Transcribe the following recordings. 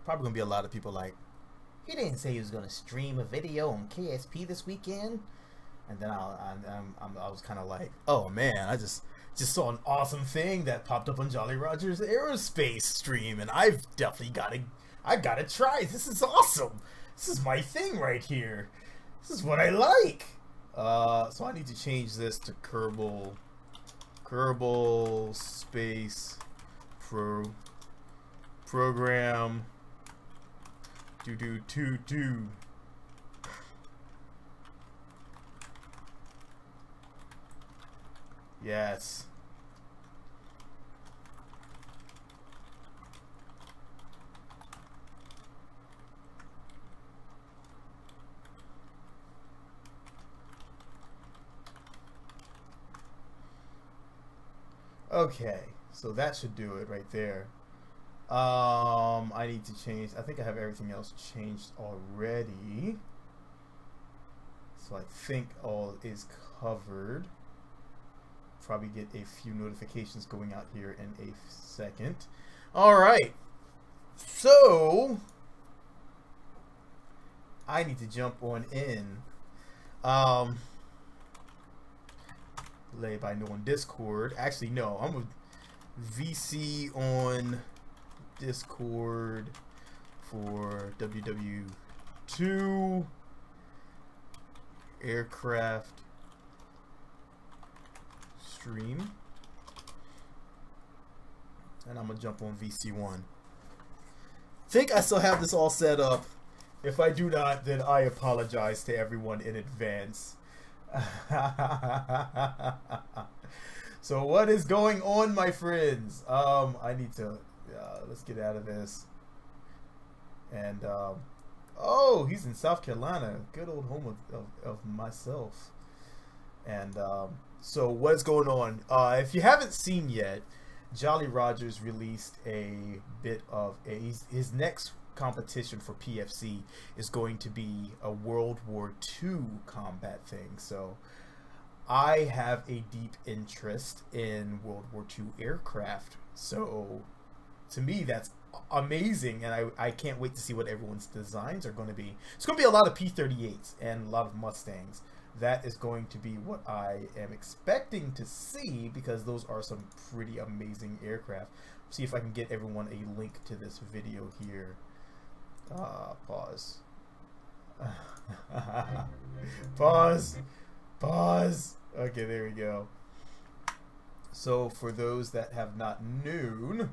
Probably gonna be a lot of people like, he didn't say he was gonna stream a video on KSP this weekend. And then I was kind of like, oh man, I just saw an awesome thing that popped up on Jolly Roger's Aerospace stream, and I've definitely gotta try. This is awesome. This is my thing right here. This is what I like. So I need to change this to Kerbal space program do. Yes. Okay, so that should do it right there. I need to change. I think I have everything else changed already. So I think all is covered. Probably get a few notifications going out here in a second. All right. So I need to jump on in. Lay by no on Discord. Actually, no. I'm with VC on Discord for WWII aircraft stream, and I'm gonna jump on VC1. Think I still have this all set up. If I do not, then I apologize to everyone in advance. So what is going on, my friends? I need to let's get out of this. And oh, he's in South Carolina, good old home of myself. And so what's going on? If you haven't seen yet, Jolly Rogers released a bit of his next competition for PFC is going to be a World War II combat thing. So I have a deep interest in World War II aircraft. So to me, that's amazing, and I can't wait to see what everyone's designs are going to be. It's going to be a lot of P-38s and a lot of Mustangs. That is going to be what I am expecting to see, because those are some pretty amazing aircraft. See if I can get everyone a link to this video here. Pause. Pause. Okay, there we go. So for those that have not known,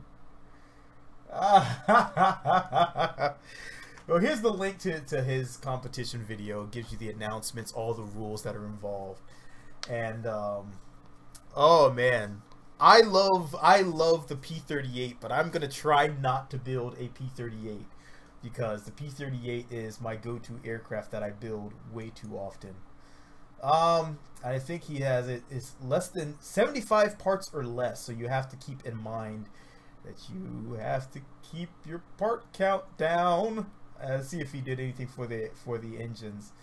well, here's the link to his competition video. It gives you the announcements, all the rules that are involved, and oh man, I love the P-38, but I'm gonna try not to build a P-38 because the P-38 is my go-to aircraft that I build way too often. I think he has it's less than 75 parts or less, so you have to keep in mind that you have to keep your part count down. See if he did anything for the engines.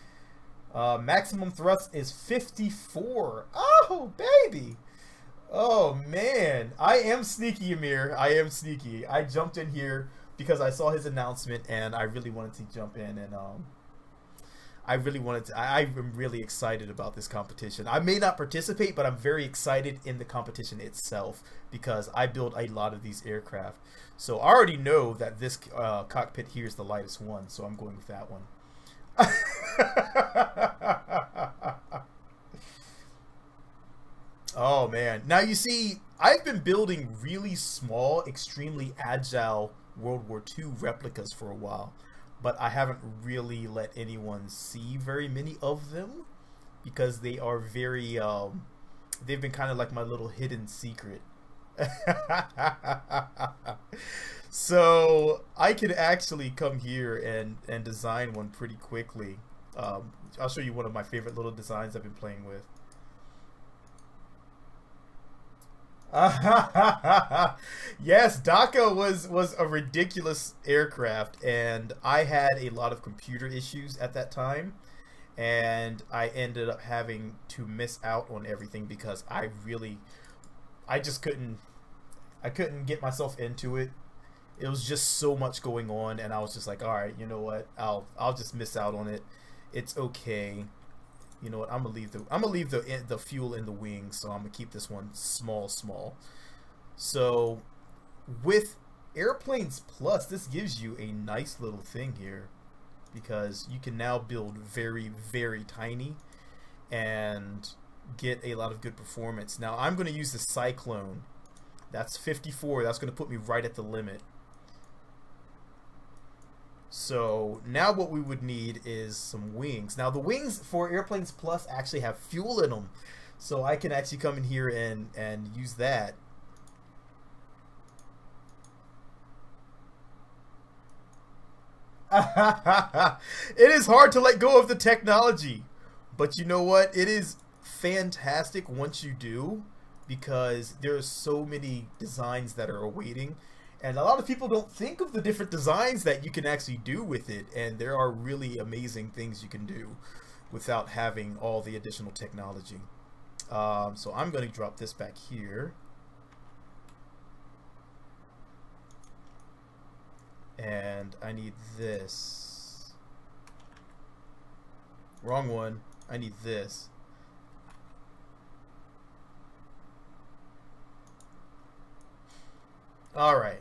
Maximum thrust is 54. Oh baby. Oh man, I am sneaky, Amir. I am sneaky. I jumped in here because I saw his announcement and I really wanted to jump in, and I'm really excited about this competition. I may not participate, but I'm very excited in the competition itself because I build a lot of these aircraft. So I already know that this cockpit here is the lightest one, so I'm going with that one. Oh man. Now you see, I've been building really small, extremely agile World War II replicas for a while, but I haven't really let anyone see very many of them because they are very they've been kind of like my little hidden secret. So I could actually come here and design one pretty quickly. I'll show you one of my favorite little designs I've been playing with. Yes, DACA was a ridiculous aircraft, and I had a lot of computer issues at that time, and I ended up having to miss out on everything because I just couldn't get myself into it, It was just so much going on, and I was just like, all right, you know what? I'll just miss out on it. It's okay. You know what? I'm gonna leave the fuel in the wings, so I'm gonna keep this one small. So with Airplanes Plus, this gives you a nice little thing here, because you can now build very, very tiny and get a lot of good performance. Now I'm going to use the Cyclone. That's 54. That's going to put me right at the limit. So now what we would need is some wings. Now the wings for Airplanes Plus actually have fuel in them, so I can actually come in here and use that. It is hard to let go of the technology, but you know what? It is fantastic once you do, because there's so many designs that are awaiting, and a lot of people don't think of the different designs that you can actually do with it, and there are really amazing things you can do without having all the additional technology. So I'm going to drop this back here. And I need this. Wrong one. I need this. Alright.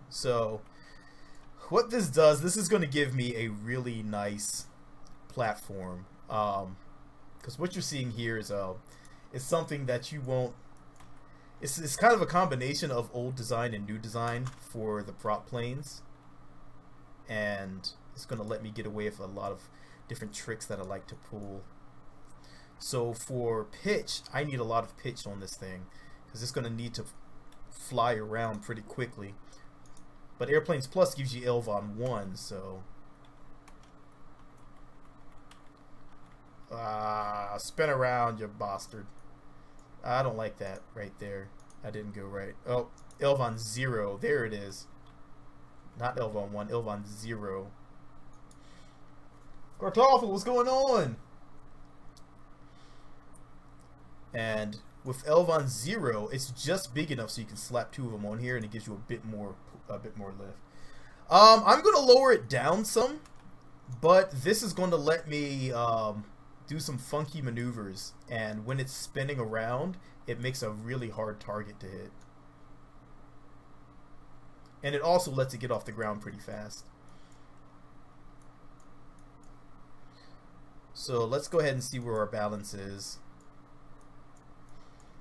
So, what this does, this is going to give me a really nice platform. Because what you're seeing here is something that you won't... It's kind of a combination of old design and new design for the prop planes. And it's going to let me get away with a lot of different tricks that I like to pull. So for pitch, I need a lot of pitch on this thing, because it's going to need to fly around pretty quickly. But Airplanes Plus gives you Elvon 1, so... spin around, you bastard. I don't like that right there. I didn't go right. Oh, Elvon 0. There it is. Not Elvon 1, Elvon 0. Kartoffel, what's going on? And with Elvon 0, it's just big enough so you can slap 2 of them on here, and it gives you a bit more lift. I'm gonna lower it down some, but this is going to let me do some funky maneuvers, and when it's spinning around, it makes a really hard target to hit. And it also lets it get off the ground pretty fast. So let's go ahead and see where our balance is.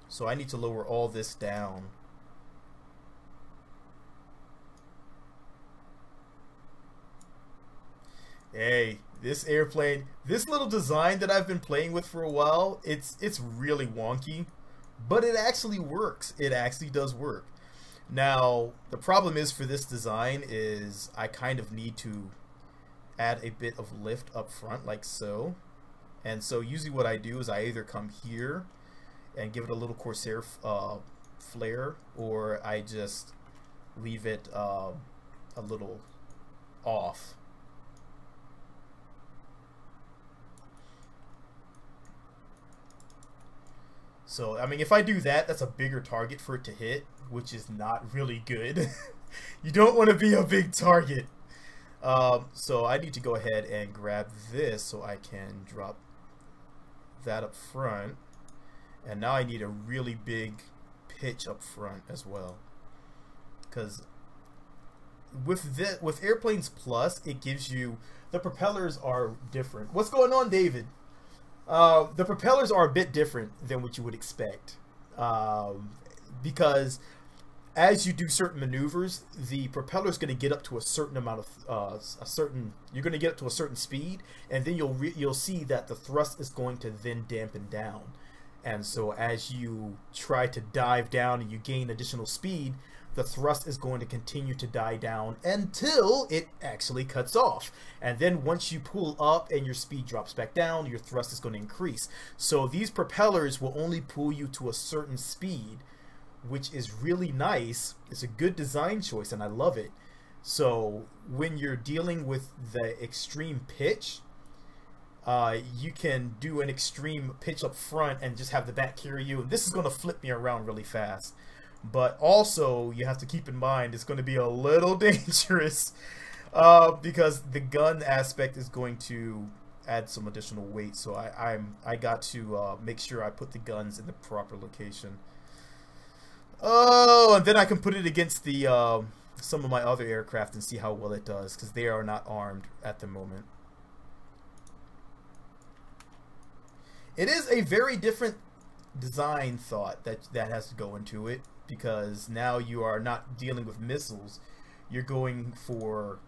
So I need to lower all this down. Hey, this airplane, this little design that I've been playing with for a while, it's really wonky, but it actually works. It actually does work. Now, the problem is for this design is I kind of need to add a bit of lift up front, like so. And so usually what I do is I either come here and give it a little Corsair flare, or I just leave it a little off. So, I mean, if I do that, that's a bigger target for it to hit, which is not really good. You don't want to be a big target. So I need to go ahead and grab this so I can drop that up front. And now I need a really big pitch up front as well. Because with Airplanes Plus, it gives you... The propellers are different. What's going on, David? The propellers are a bit different than what you would expect, because as you do certain maneuvers, the propeller is going to get up to a certain amount of you're going to get up to a certain speed, and then you'll see that the thrust is going to then dampen down. And so as you try to dive down and you gain additional speed, the thrust is going to continue to die down until it actually cuts off. And then once you pull up and your speed drops back down, your thrust is going to increase. So these propellers will only pull you to a certain speed, which is really nice. It's a good design choice, and I love it. So when you're dealing with the extreme pitch, you can do an extreme pitch up front and just have the back carry you. And this is going to flip me around really fast. But also, you have to keep in mind it's going to be a little dangerous because the gun aspect is going to add some additional weight. So I got to make sure I put the guns in the proper location. Oh, and then I can put it against the some of my other aircraft and see how well it does, because they are not armed at the moment. It is a very different design thought that has to go into it, because now you are not dealing with missiles, you're going for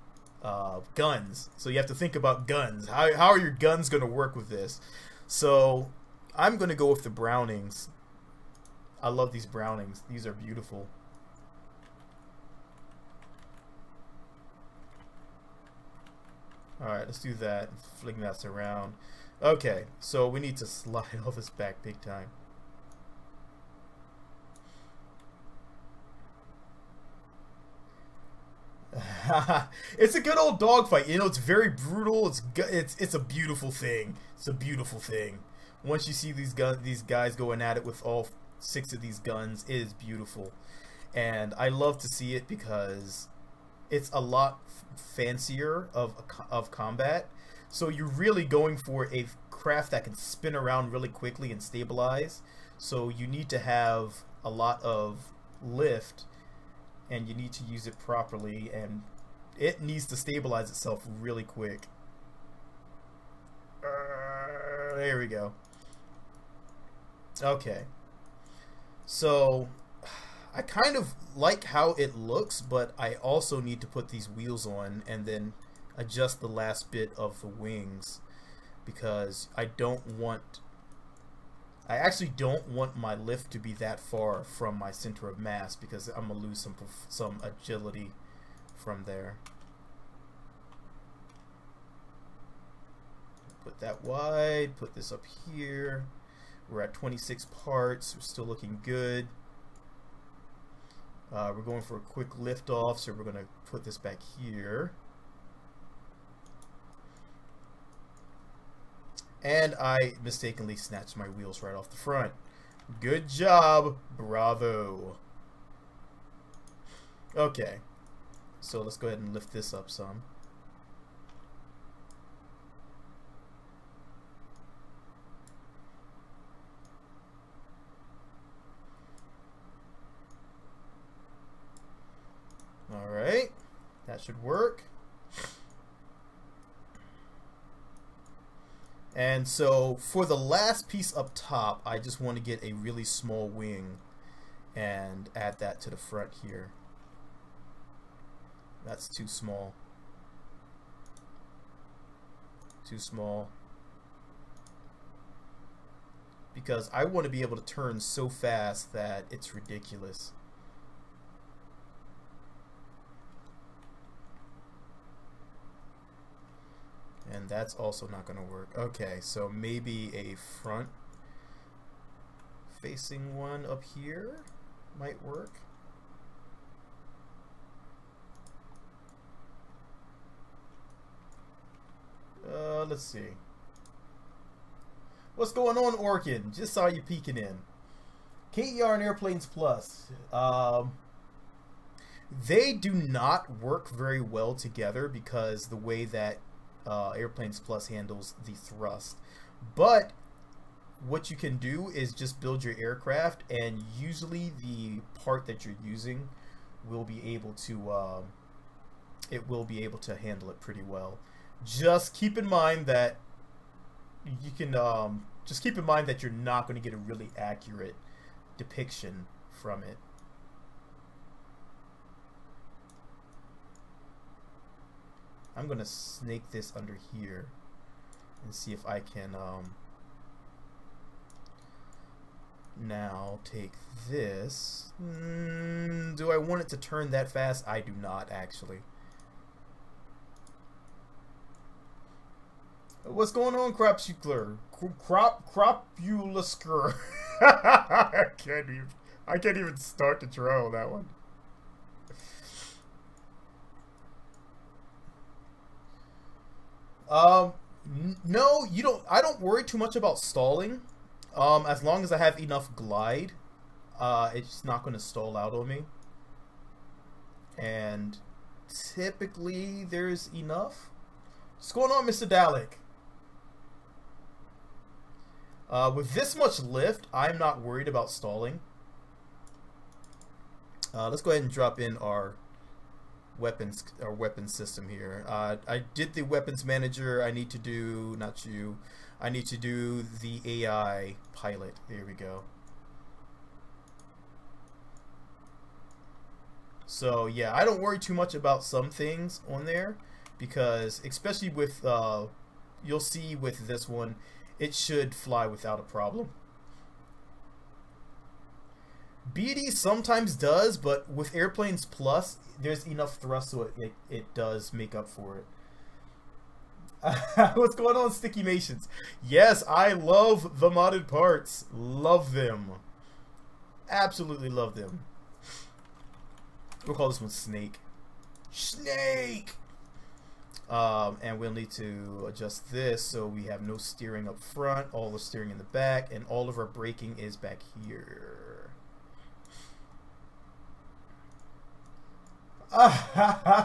guns. So you have to think about guns. How are your guns going to work with this? So I'm going to go with the Brownings. I love these Brownings. These are beautiful. Alright, let's do that. Fling that around. Okay, so we need to slide all this back big time. It's a good old dogfight. You know, it's very brutal. It's a beautiful thing. It's a beautiful thing. Once you see these guys going at it with all 6 of these guns, it is beautiful. And I love to see it because it's a lot fancier of combat. So you're really going for a craft that can spin around really quickly and stabilize. So you need to have a lot of lift, and you need to use it properly, and it needs to stabilize itself really quick. There we go. Okay. So I kind of like how it looks, but I also need to put these wheels on and then adjust the last bit of the wings, because I actually don't want my lift to be that far from my center of mass, because I'm gonna lose some agility from there. Put that wide, put this up here. We're at 26 parts, we're still looking good. We're going for a quick lift off, so we're gonna put this back here. And I mistakenly snatched my wheels right off the front. Good job, bravo. Okay, so let's go ahead and lift this up some. Alright, that should work. And so for the last piece up top, I just want to get a really small wing and add that to the front here. That's too small. Too small. Because I want to be able to turn so fast that it's ridiculous. And that's also not going to work. Okay, so maybe a front facing one up here might work. Let's see. What's going on, Orkin? Just saw you peeking in. KER and Airplanes Plus. They do not work very well together because the way that Airplanes Plus handles the thrust. But what you can do is just build your aircraft, and usually the part that you're using will be able to handle it pretty well. Just keep in mind that you can just keep in mind that you're not going to get a really accurate depiction from it. I'm going to snake this under here and see if I can now take this. Do I want it to turn that fast? I do not, actually. What's going on, Cropscular? Cropulasker. I can't even start to draw that one. No, I don't worry too much about stalling. As long as I have enough glide, it's not going to stall out on me. And typically there's enough. What's going on, Mr. Dalek? With this much lift, I'm not worried about stalling. Let's go ahead and drop in our weapons system here. I did the weapons manager. I need to do, not you, I need to do the AI pilot. There we go. So yeah, I don't worry too much about some things on there, because especially with you'll see with this one, it should fly without a problem. BD sometimes does, but with Airplanes Plus, there's enough thrust so it does make up for it. What's going on, Sticky Mations? Yes, I love the modded parts. Love them. Absolutely love them. We'll call this one Snake. Snake! And we'll need to adjust this so we have no steering up front, all the steering in the back, and all of our braking is back here.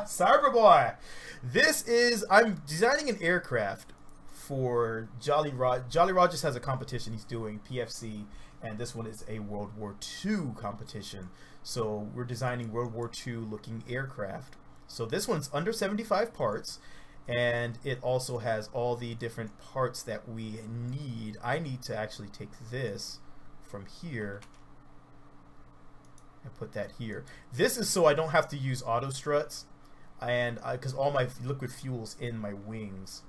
Cyberboy! This is, I'm designing an aircraft for Jolly Rod. Jolly Rod just has a competition he's doing, PFC, and this one is a World War II competition. So we're designing World War II looking aircraft. So this one's under 75 parts, and it also has all the different parts that we need. I need to actually take this from here and put that here. This is so I don't have to use auto struts, and because all my liquid fuel's in my wings.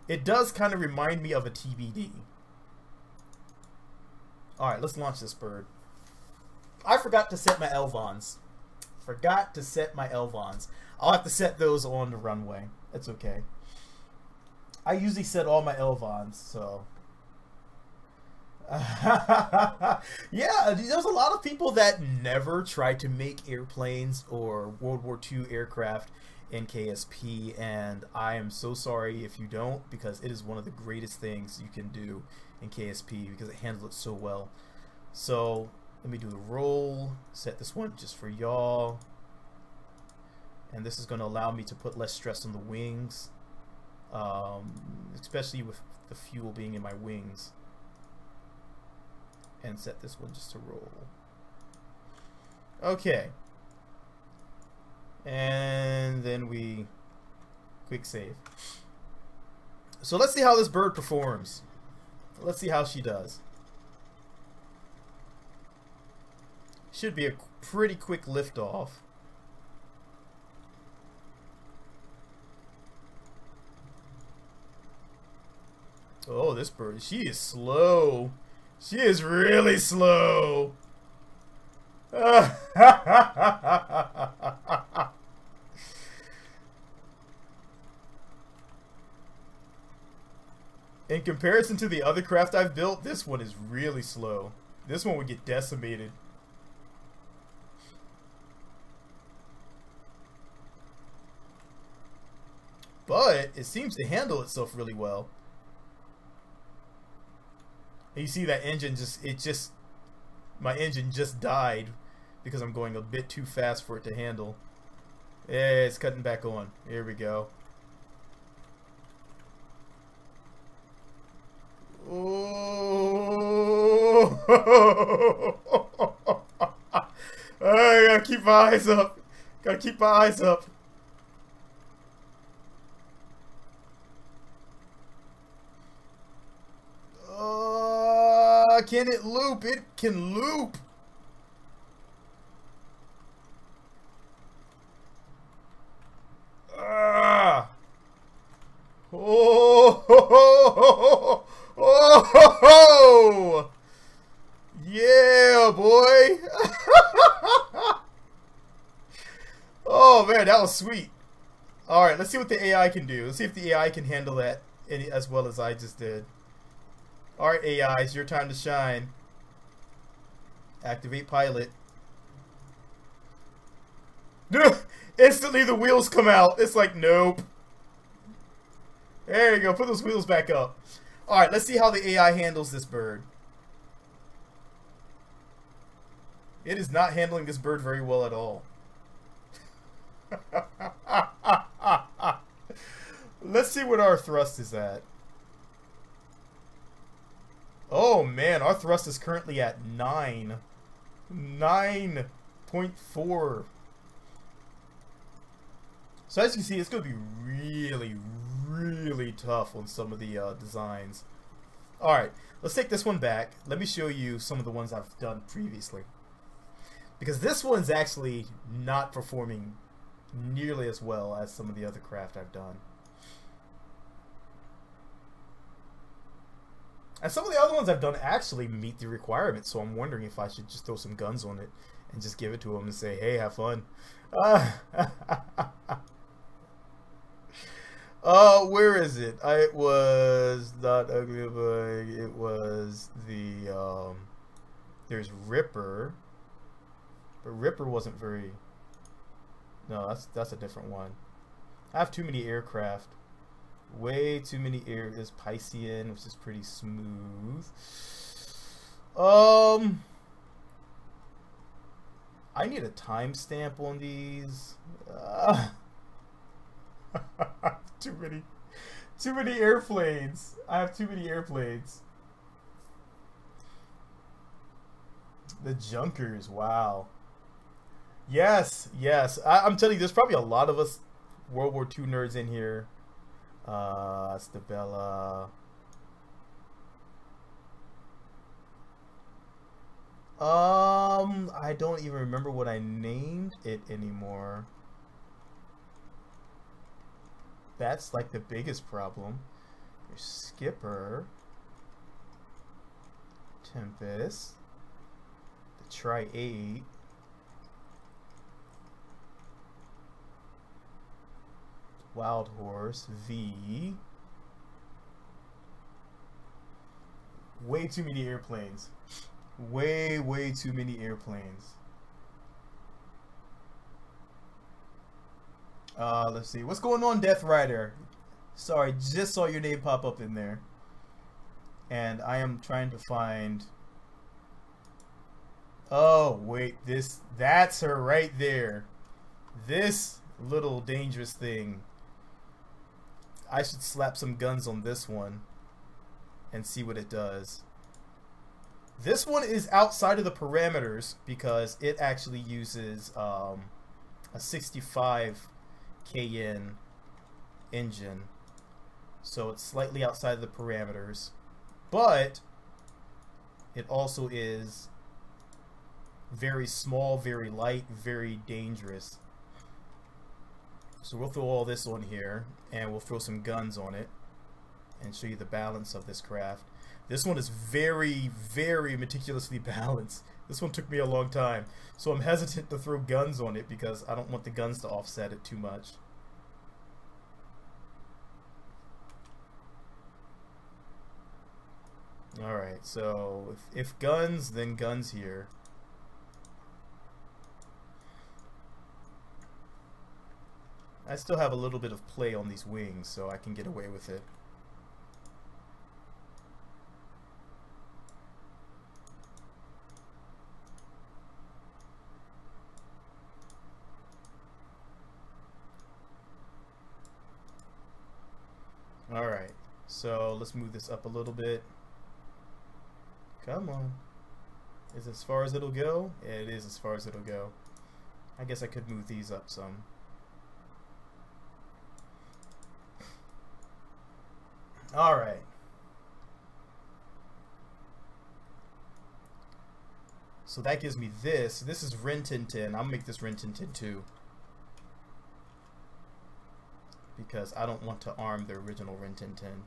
It does kind of remind me of a TBD. Alright, let's launch this bird. I forgot to set my Elvons. Forgot to set my Elvons. I'll have to set those on the runway. That's okay. I usually set all my Elvons, so. Yeah, there's a lot of people that never try to make airplanes or World War II aircraft in KSP, and I am so sorry if you don't, because it is one of the greatest things you can do in KSP because it handles it so well. So let me do the roll, set this one just for y'all, and this is going to allow me to put less stress on the wings, especially with the fuel being in my wings, and set this one just to roll. Okay, and then we quick save. So let's see how this bird performs. Let's see how she does. Should be a pretty quick liftoff. Oh, this bird, she is slow. She is really slow. In comparison to the other craft I've built, this one is really slow. This one would get decimated. But it seems to handle itself really well. And you see that engine my engine just died because I'm going a bit too fast for it to handle. Yeah, it's cutting back on. Here we go. Oh! I gotta keep my eyes up. Gotta keep my eyes up. Can it loop? It can loop. Oh, ho, ho, ho, ho, ho. Yeah, boy. Oh man, that was sweet. All right, let's see what the AI can do. Let's see if the AI can handle that as well as I just did. All right, AI, it's your time to shine. Activate pilot. Instantly the wheels come out. It's like, nope. There you go. Put those wheels back up. All right, let's see how the AI handles this bird. It is not handling this bird very well at all. Let's see what our thrust is at. Oh man, our thrust is currently at 9. 9.4. So as you can see, it's going to be really, really tough on some of the designs. Alright, let's take this one back. Let me show you some of the ones I've done previously. Because this one's actually not performing nearly as well as some of the other craft I've done. And some of the other ones I've done actually meet the requirements, so I'm wondering if I should just throw some guns on it and just give it to them and say, hey, have fun. Where is it? It was not ugly, but it was the, there's Ripper. But Ripper wasn't very, no, that's a different one. I have too many aircraft. Way too many air. Is Piscean, which is pretty smooth. I need a timestamp on these. Too many airplanes. I have too many airplanes. The Junkers, wow. Yes, yes. I'm telling you, there's probably a lot of us World War II nerds in here. Stabella. I don't even remember what I named it anymore. That's like the biggest problem. Your Skipper. Tempest. The Tri-8. Wild Horse, V. Way too many airplanes. Way too many airplanes. Let's see. What's going on, Death Rider? Sorry, just saw your name pop up in there. And I am trying to find... Oh, wait. That's her right there. This little dangerous thing. I should slap some guns on this one and see what it does. This one is outside of the parameters because it actually uses a 65 KN engine. So it's slightly outside of the parameters. But it also is very small, very light, very dangerous. So we'll throw all this on here, and we'll throw some guns on it, and show you the balance of this craft. This one is very meticulously balanced. This one took me a long time, so I'm hesitant to throw guns on it because I don't want the guns to offset it too much. Alright, so if guns, then guns here. I still have a little bit of play on these wings, so I can get away with it. Alright, so let's move this up a little bit. Come on. Is it as far as it'll go? Yeah, it is as far as it'll go. I guess I could move these up some. Alright. So that gives me this. This is Rin Tin Tin. I'll make this Rin Tin Tin 2. Because I don't want to arm the original Rin Tin Tin.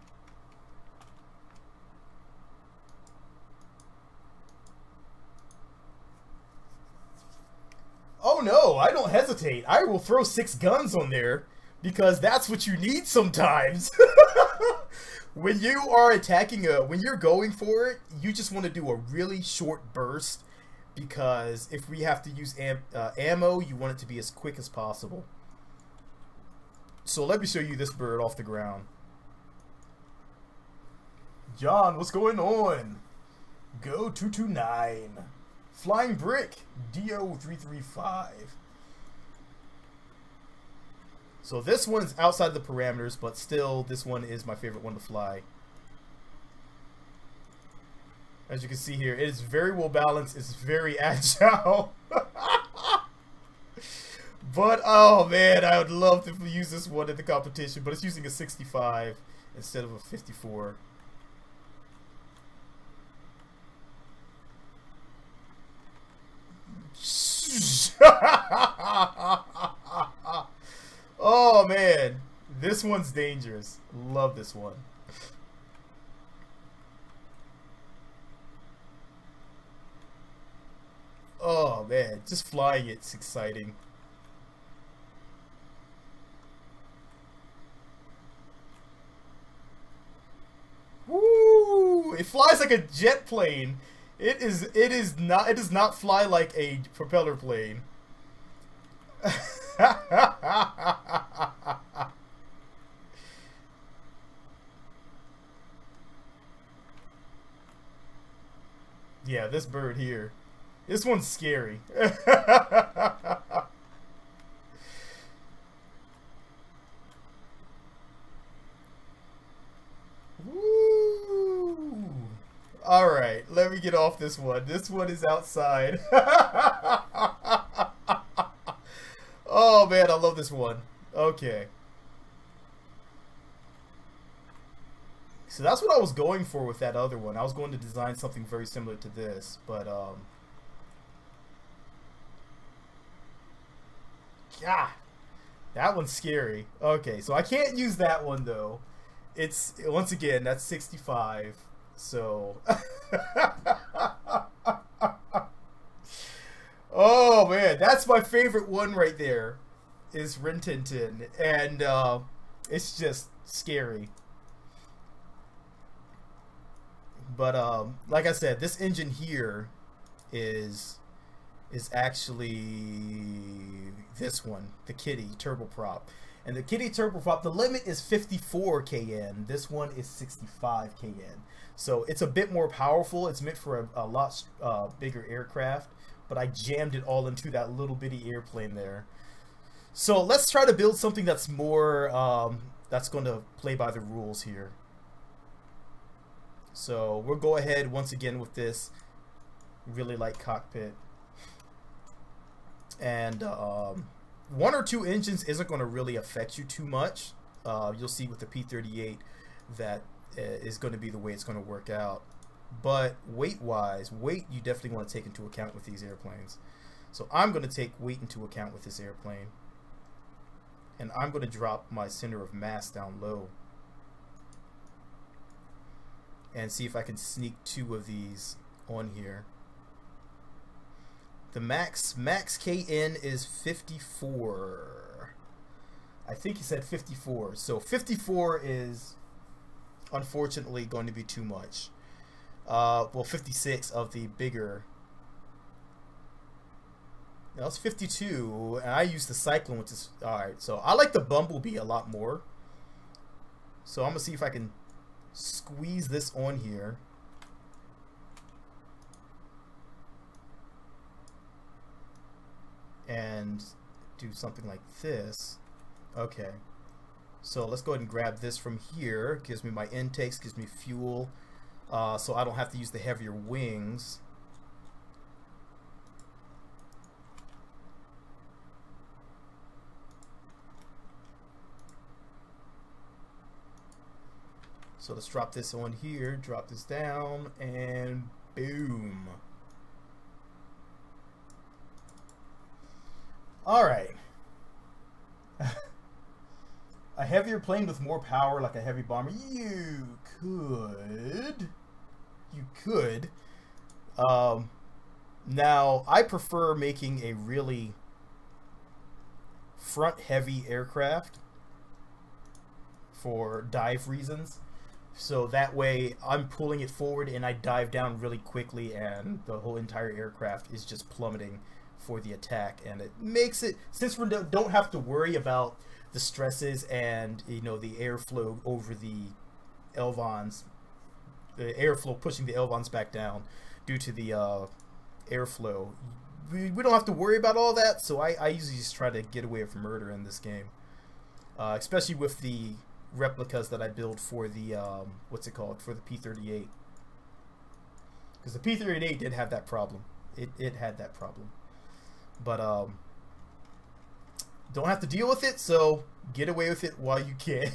Oh no, I don't hesitate. I will throw 6 guns on there. Because that's what you need sometimes. When you are attacking when you're going for it, you just want to do a really short burst. Because if we have to use ammo, you want it to be as quick as possible. So let me show you this bird off the ground. John, what's going on? Go 229. Flying Brick, DO335. So this one is outside the parameters, but still, this one is my favorite one to fly. As you can see here, it is very well balanced. It's very agile. But, oh man, I would love to use this one in the competition, but it's using a 65 instead of a 54. Oh man, this one's dangerous. Love this one. Oh man, just flying it's exciting. Woo! It flies like a jet plane. It does not fly like a propeller plane. Yeah, this bird here. This one's scary. Woo! All right, let me get off this one. This one is outside. Oh man, I love this one. Okay. So that's what I was going for with that other one. I was going to design something very similar to this, but yeah, that one's scary. Okay, so I can't use that one though. It's, once again, that's 65. So oh man, that's my favorite one right there, is Rin Tin Tin, and it's just scary. But like I said, this engine here is actually this one, the Kitty turboprop. And the Kitty turboprop, the limit is 54 kN. This one is 65 kN. So it's a bit more powerful. It's meant for a lot bigger aircraft. But I jammed it all into that little bitty airplane there. So let's try to build something that's more, that's going to play by the rules here. So we'll go ahead once again with this really light cockpit. And one or two engines isn't going to really affect you too much. You'll see with the P-38 that is going to be the way it's going to work out. But weight-wise, weight you definitely want to take into account with these airplanes. So I'm going to take weight into account with this airplane. And I'm going to drop my center of mass down low. And see if I can sneak two of these on here. The max KN is 54. I think he said 54. So 54 is unfortunately going to be too much. Well, 56 of the bigger. That was 52, and I used the Cyclone, which is alright. So I like the Bumblebee a lot more. So I'm gonna see if I can squeeze this on here. And do something like this. Okay. So let's go ahead and grab this from here. Gives me my intakes, gives me fuel. So I don't have to use the heavier wings. So let's drop this on here, drop this down, and boom. Alright. A heavier plane with more power, like a heavy bomber, you could. Now, I prefer making a really front-heavy aircraft for dive reasons. So that way I'm pulling it forward and I dive down really quickly and the whole entire aircraft is just plummeting for the attack. And it makes it, since we don't have to worry about the stresses and, you know, the airflow over the elevons, the airflow pushing the elevons back down due to the airflow. We don't have to worry about all that, so I usually just try to get away from murder in this game. Especially with the replicas that I build for the, what's it called, for the P-38. Because the P-38 did have that problem. It had that problem. But, don't have to deal with it, so get away with it while you can.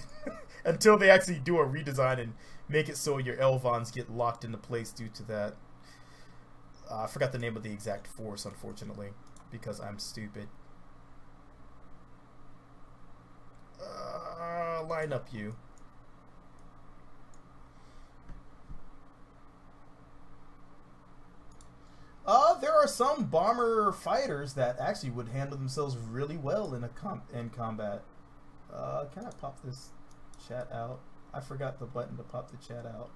Until they actually do a redesign and make it so your Elvons get locked into place due to that. I forgot the name of the exact force, unfortunately, because I'm stupid. Line up, you. There are some bomber fighters that actually would handle themselves really well in combat. Can I pop this chat out? I forgot the button to pop the chat out.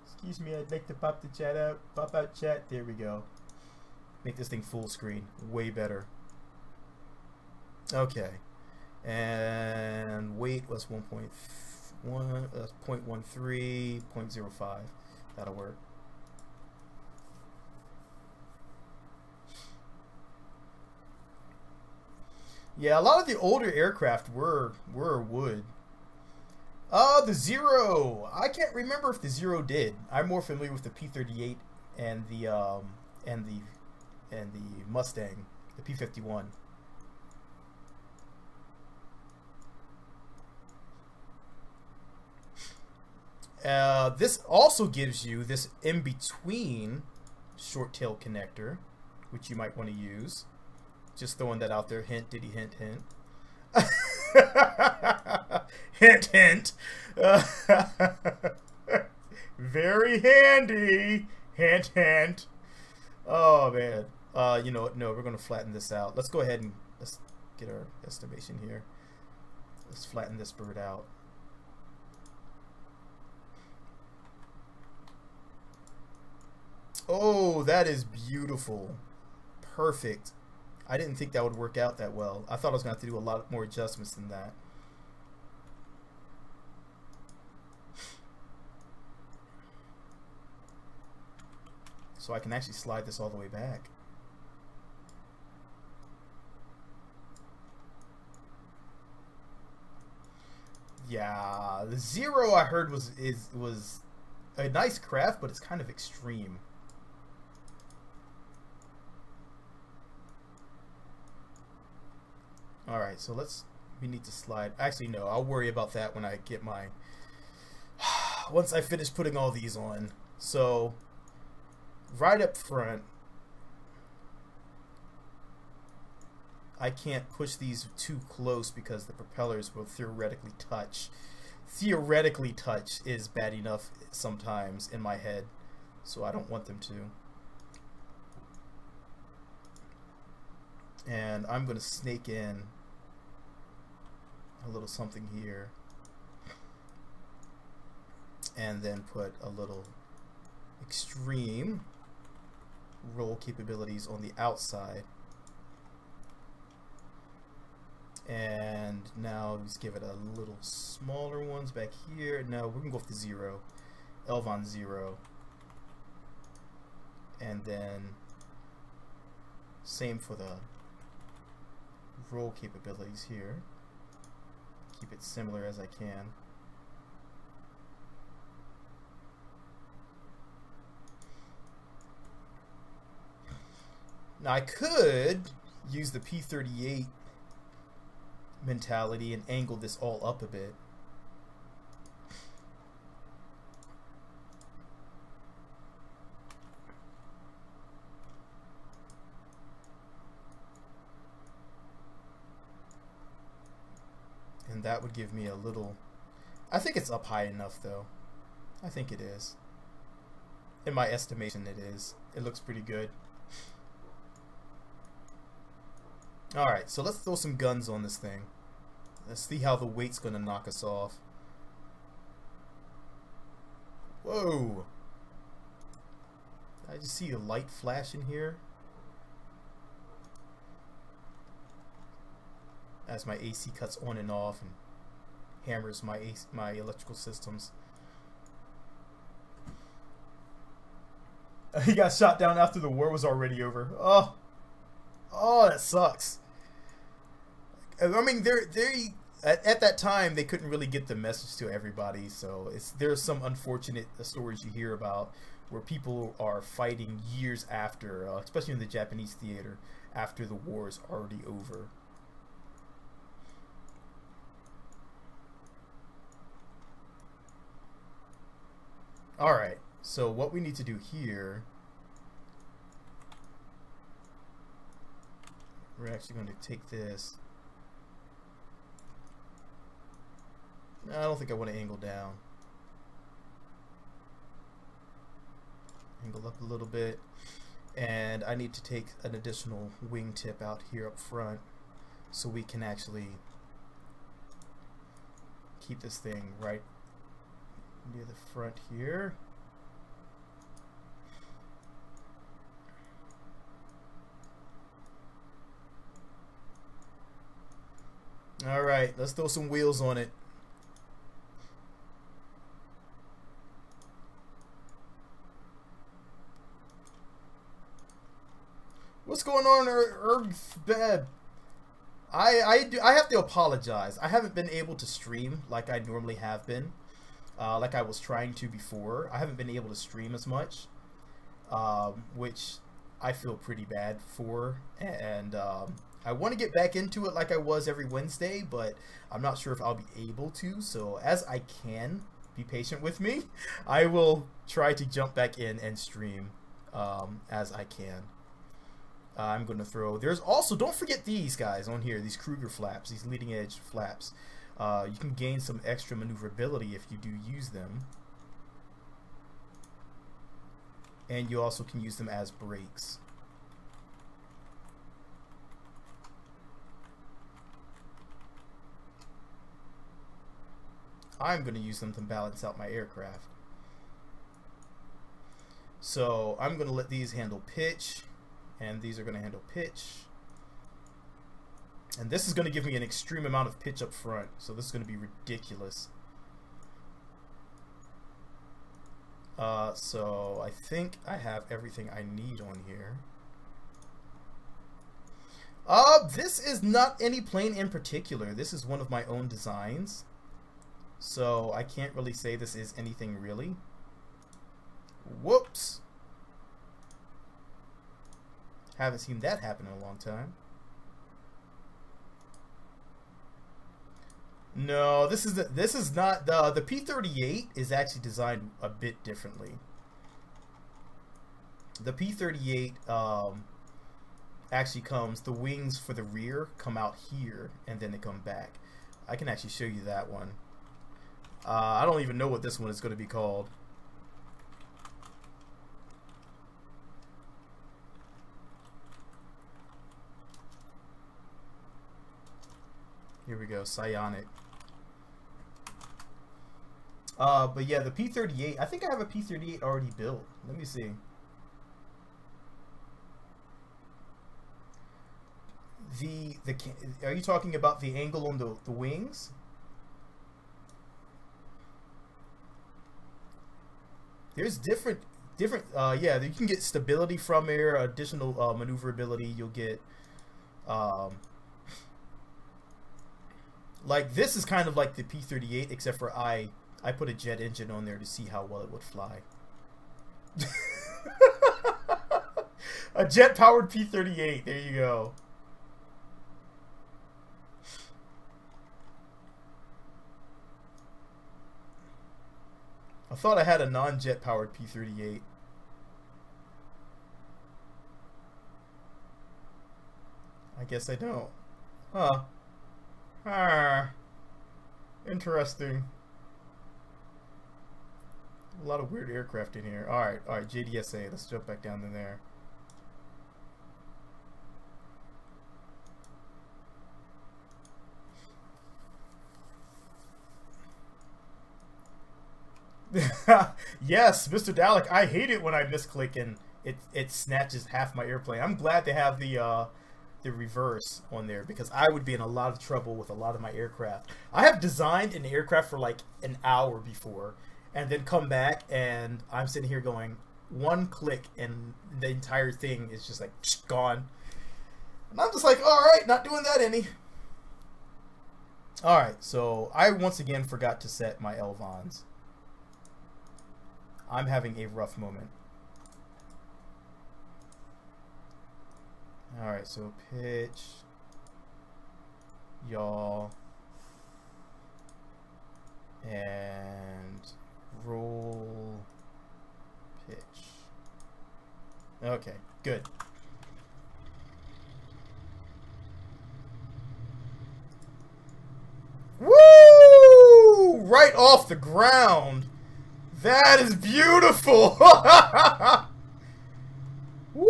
Excuse me, I'd like to pop the chat out. Pop out chat. There we go. Make this thing full screen. Way better. Okay. And weight was 1.1, 0.13, 0.05. That'll work. Yeah, a lot of the older aircraft were wood. The Zero. I can't remember if the Zero did. I'm more familiar with the P-38 and the Mustang, the P-51. This also gives you this in-between short tail connector, which you might want to use. Just throwing that out there. Hint, diddy, hint, hint. Hint, hint. Very handy. Hint, hint. Oh, man. You know what? No, we're going to flatten this out. Let's go ahead and let's get our estimation here. Let's flatten this bird out. Oh, that is beautiful. Perfect. I didn't think that would work out that well. I thought I was going to have to do a lot more adjustments than that. So I can actually slide this all the way back. Yeah, the Zero I heard was a nice craft, but it's kind of extreme. Alright, so we need to slide. Actually, no, I'll worry about that when I get my, once I finish putting all these on. So, right up front, I can't push these too close because the propellers will theoretically touch. Theoretically touch is bad enough sometimes in my head, so I don't want them to. And I'm going to snake in a little something here, and then put a little extreme roll capabilities on the outside. And now just give it a little smaller ones back here. No, we're gonna go with the Zero, Elvon Zero, and then same for the roll capabilities here. Keep it similar as I can. Now I could use the P-38 mentality and angle this all up a bit. And that would give me a little, I think it's up high enough though. I think it is. In my estimation it is. It looks pretty good. Alright, so let's throw some guns on this thing. Let's see how the weight's gonna knock us off. Whoa! I just see a light flash in here as my AC cuts on and off and hammers my electrical systems. He got shot down after the war was already over. Oh, oh, that sucks. I mean, they at that time they couldn't really get the message to everybody, so there's some unfortunate stories you hear about where people are fighting years after, especially in the Japanese theater, after the war is already over. All right, so what we need to do here, we're actually going to take this. I don't think I want to angle down. Angle up a little bit. And I need to take an additional wingtip out here up front so we can actually keep this thing right near the front here. All right, let's throw some wheels on it. What's going on, Earthbeb? I have to apologize. I haven't been able to stream like I normally have been, like I was trying to before. I haven't been able to stream as much, which I feel pretty bad for, and I want to get back into it like I was every Wednesday, but I'm not sure if I'll be able to. So as I can, be patient with me. I will try to jump back in and stream as I can. I'm going to throw, there's also, don't forget these guys on here, these Kruger flaps, these leading edge flaps. You can gain some extra maneuverability if you do use them. And you also can use them as brakes. I'm going to use them to balance out my aircraft. So I'm going to let these handle pitch. And these are going to handle pitch. And this is going to give me an extreme amount of pitch up front. So this is going to be ridiculous. So I think I have everything I need on here. This is not any plane in particular. This is one of my own designs. So I can't really say this is anything really. Whoops. Haven't seen that happen in a long time. No, this is not the P-38 is actually designed a bit differently. The P-38 actually comes, the wings for the rear come out here and then they come back. I can actually show you that one. I don't even know what this one is going to be called. Here we go, Psionic. But yeah, the P-38, I think I have a P-38 already built. Let me see. Are you talking about the angle on the wings? There's different, yeah, you can get stability from there, additional maneuverability. You'll get, like, this is kind of like the P-38, except for I put a jet engine on there to see how well it would fly. A jet-powered P-38, there you go. I thought I had a non-jet powered P-38. I guess I don't. Huh. Ah. Interesting. A lot of weird aircraft in here. Alright, JDSA. Let's jump back down in there. Yes, Mr. Dalek, I hate it when I misclick and it snatches half my airplane. I'm glad they have the reverse on there because I would be in a lot of trouble with a lot of my aircraft. I have designed an aircraft for like an hour before and then come back and I'm sitting here going, one click and the entire thing is just like gone. And I'm just like, alright, not doing that any. Alright, so I once again forgot to set my Elvons. I'm having a rough moment. Alright, so pitch, y'all, and roll, pitch. Okay, good. Woo! Right off the ground. That is beautiful. Woo!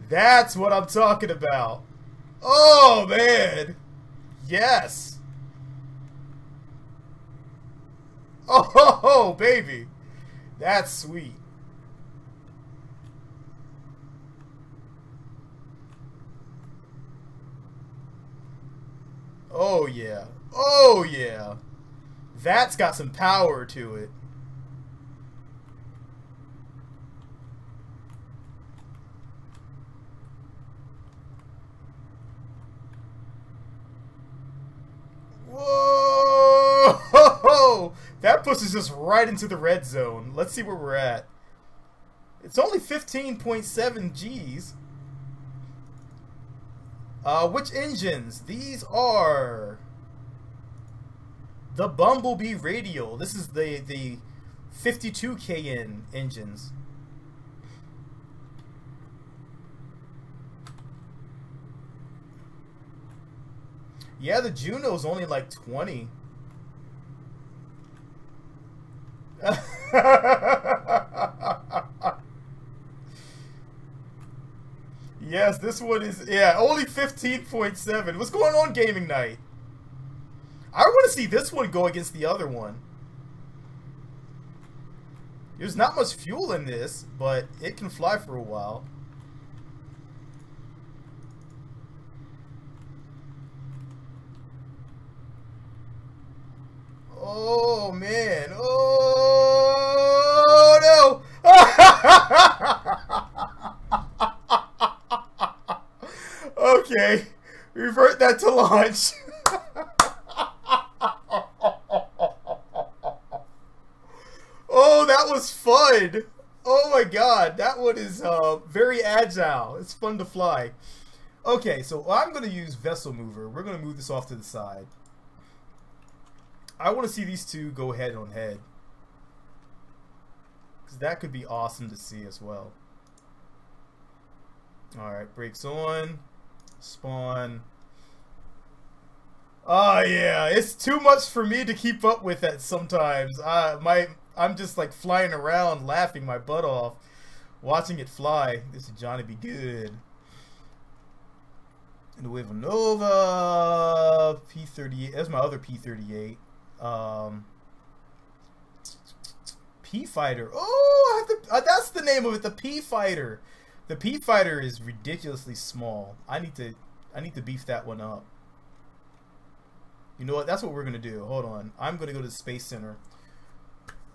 That's what I'm talking about. Oh man. Yes. Oh baby. That's sweet. Oh yeah. Oh yeah. That's got some power to it. Whoa! That pushes us right into the red zone. Let's see where we're at. It's only 15.7 Gs. Which engines? These are the Bumblebee Radial. This is the 52KN engines. Yeah, the Juno's only like 20. Yes, this one is, yeah, only 15.7. What's going on, Gaming Night? I want to see this one go against the other one. There's not much fuel in this, but it can fly for a while. Oh, man. Oh, no. Okay. Revert that to launch. Oh, that was fun. Oh, my God. That one is very agile. It's fun to fly. Okay, so I'm going to use Vessel Mover. We're going to move this off to the side. I want to see these two go head on head, because that could be awesome to see as well. Alright, brakes on. Spawn. Oh yeah, it's too much for me to keep up with that sometimes. I'm just like flying around laughing my butt off watching it fly. This is Johnny Be Good. And the Wave Nova P38. That's my other P38. P-Fighter. Oh, I have to, that's the name of it, the P-Fighter. The P-Fighter is ridiculously small. I need to beef that one up. You know what? That's what we're going to do. Hold on. I'm going to go to the Space Center.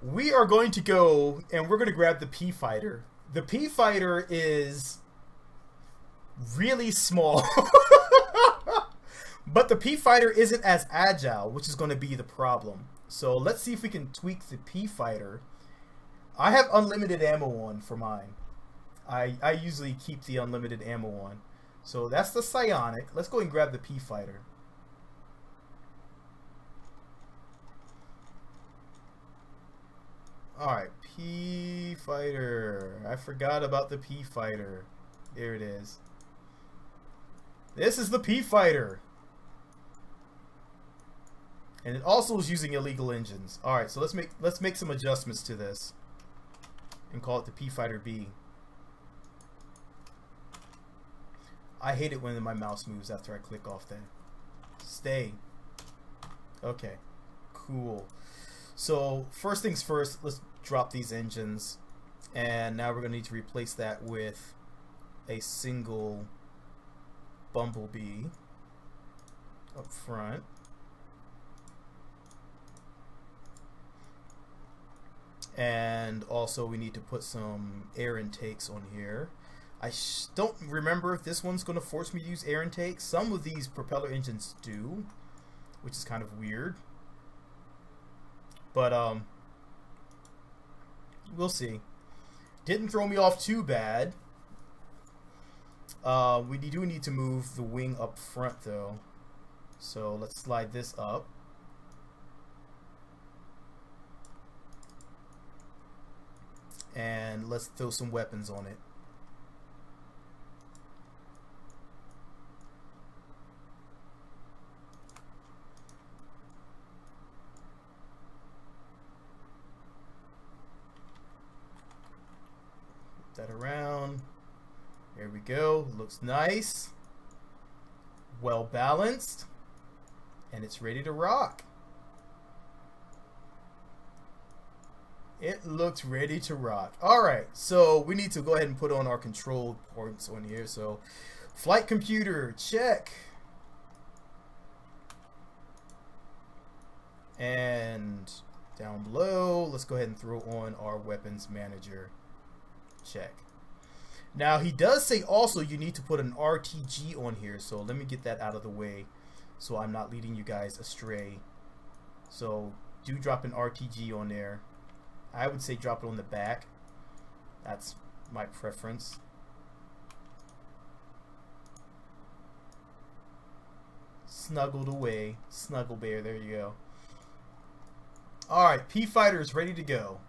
We are going to go and we're going to grab the P-Fighter. The P-Fighter is really small. But the P-Fighter isn't as agile, which is going to be the problem. So let's see if we can tweak the P-Fighter. I have unlimited ammo on for mine. I usually keep the unlimited ammo on. So that's the Psionic. Let's go and grab the P-Fighter. Alright, P-Fighter. I forgot about the P-Fighter. There it is. This is the P-Fighter. And it also is using illegal engines. Alright, so let's make some adjustments to this. And call it the P-Fighter B. I hate it when my mouse moves after I click off that. Stay. Okay. Cool. So, first things first, let's drop these engines. And now we're going to need to replace that with a single Bumblebee up front. And also we need to put some air intakes on here. I don't remember if this one's going to force me to use air intakes. Some of these propeller engines do, which is kind of weird. But we'll see. Didn't throw me off too bad. We do need to move the wing up front though. So let's slide this up. And let's throw some weapons on it. That around. There we go. Looks nice. Well balanced. And it's ready to rock. It looks ready to rock. Alright, so we need to go ahead and put on our control points on here. So, flight computer, check. And down below, let's go ahead and throw on our weapons manager. Check. Now, he does say also you need to put an RTG on here. So, let me get that out of the way so I'm not leading you guys astray. So, do drop an RTG on there. I would say drop it on the back. That's my preference. Snuggled away. Snuggle bear, there you go. Alright, P-Fighter is ready to go.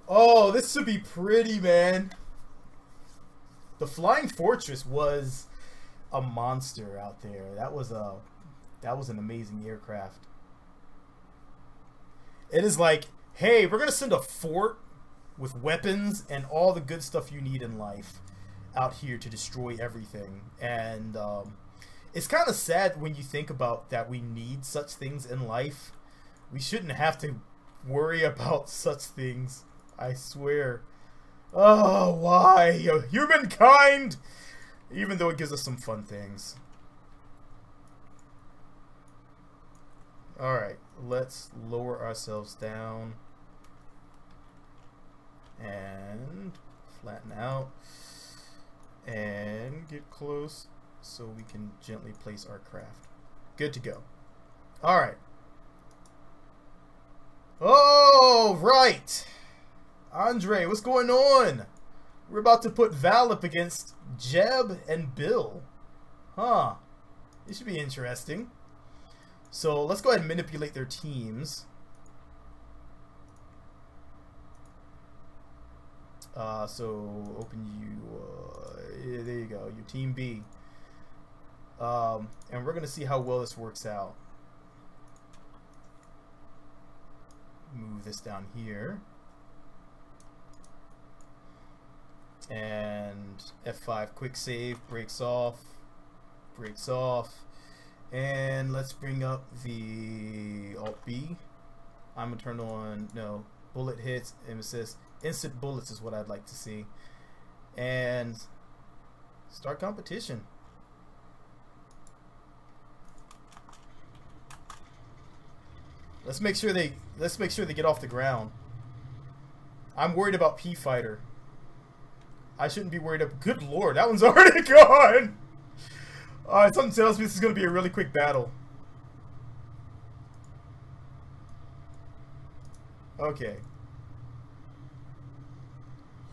Oh, this should be pretty, man. The Flying Fortress was a monster out there. That was an amazing aircraft. It is like, hey, we're going to send a fort with weapons and all the good stuff you need in life out here to destroy everything. And it's kind of sad when you think about that we need such things in life. We shouldn't have to worry about such things, I swear. Oh, why? Humankind! Even though it gives us some fun things. Alright, let's lower ourselves down and flatten out and get close so we can gently place our craft. Good to go. Alright. Oh, right. Andre, what's going on? We're about to put Val up against Jeb and Bill. Huh. This should be interesting. So let's go ahead and manipulate their teams. So open you, yeah, there you go, your team B. And we're gonna see how well this works out. Move this down here. And F5 quick save, breaks off. And let's bring up the Alt B. I'm gonna turn on, no, bullet hits, assist. Instant bullets is what I'd like to see. And start competition. Let's make sure they get off the ground. I'm worried about P-Fighter. I shouldn't be worried about, good lord, that one's already gone. Alright, something tells me this is going to be a really quick battle. Okay.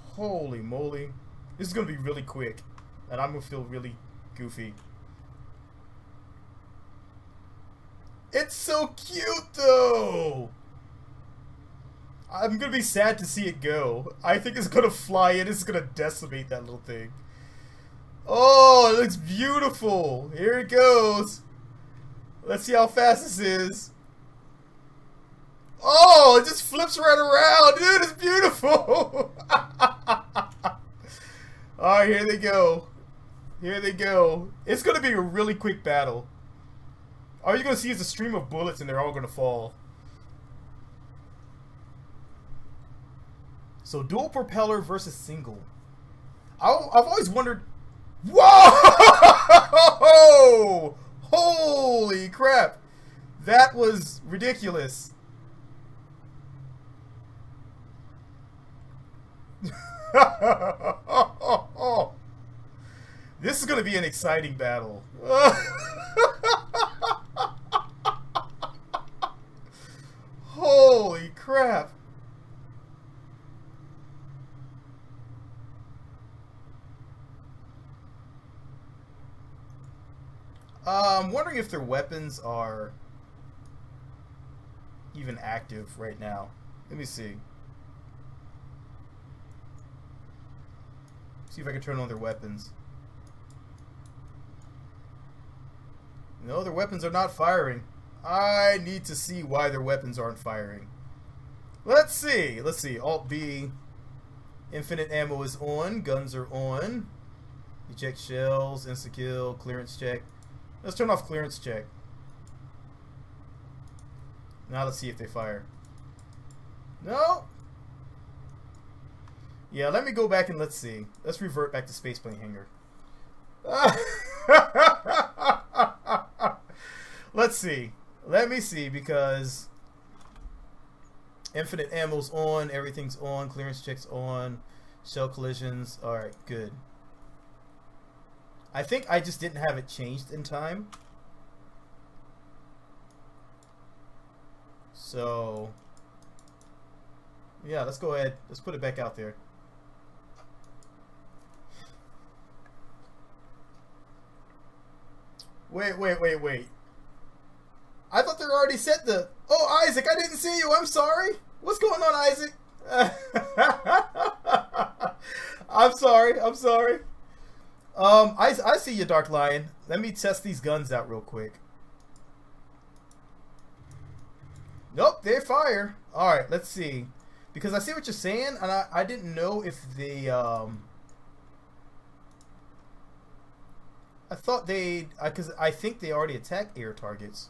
Holy moly. This is going to be really quick. And I'm going to feel really goofy. It's so cute, though! I'm going to be sad to see it go. I think it's going to fly in. It's going to decimate that little thing. Oh, it looks beautiful. Here it goes. Let's see how fast this is. Oh, it just flips right around. Dude, it's beautiful. Alright, here they go. Here they go. It's going to be a really quick battle. All you're going to see is a stream of bullets and they're all going to fall. So, dual propeller versus single. I've always wondered... Whoa! Holy crap! That was ridiculous. This is going to be an exciting battle. Holy crap. I'm wondering if their weapons are even active right now. Let me see. See if I can turn on their weapons. No, their weapons are not firing. I need to see why their weapons aren't firing. Let's see. Let's see. Alt B. Infinite ammo is on. Guns are on. Eject shells. Insta-kill. Clearance check. Let's turn off clearance check. Now let's see if they fire. No. Yeah, let me go back and let's see. Let's revert back to Spaceplane Hangar. Let's see. Let me see, because infinite ammo's on, everything's on, clearance checks on, shell collisions. Alright, good. I think I just didn't have it changed in time. So, yeah, let's go ahead. Let's put it back out there. Wait. I thought they already set the... Oh, Isaac, I didn't see you. I'm sorry. What's going on, Isaac? I'm sorry. I see you, Dark Lion. Let me test these guns out real quick. Nope, they fire. Alright, let's see. Because I see what you're saying, and I didn't know if they... I thought they... Because I think they already attack air targets.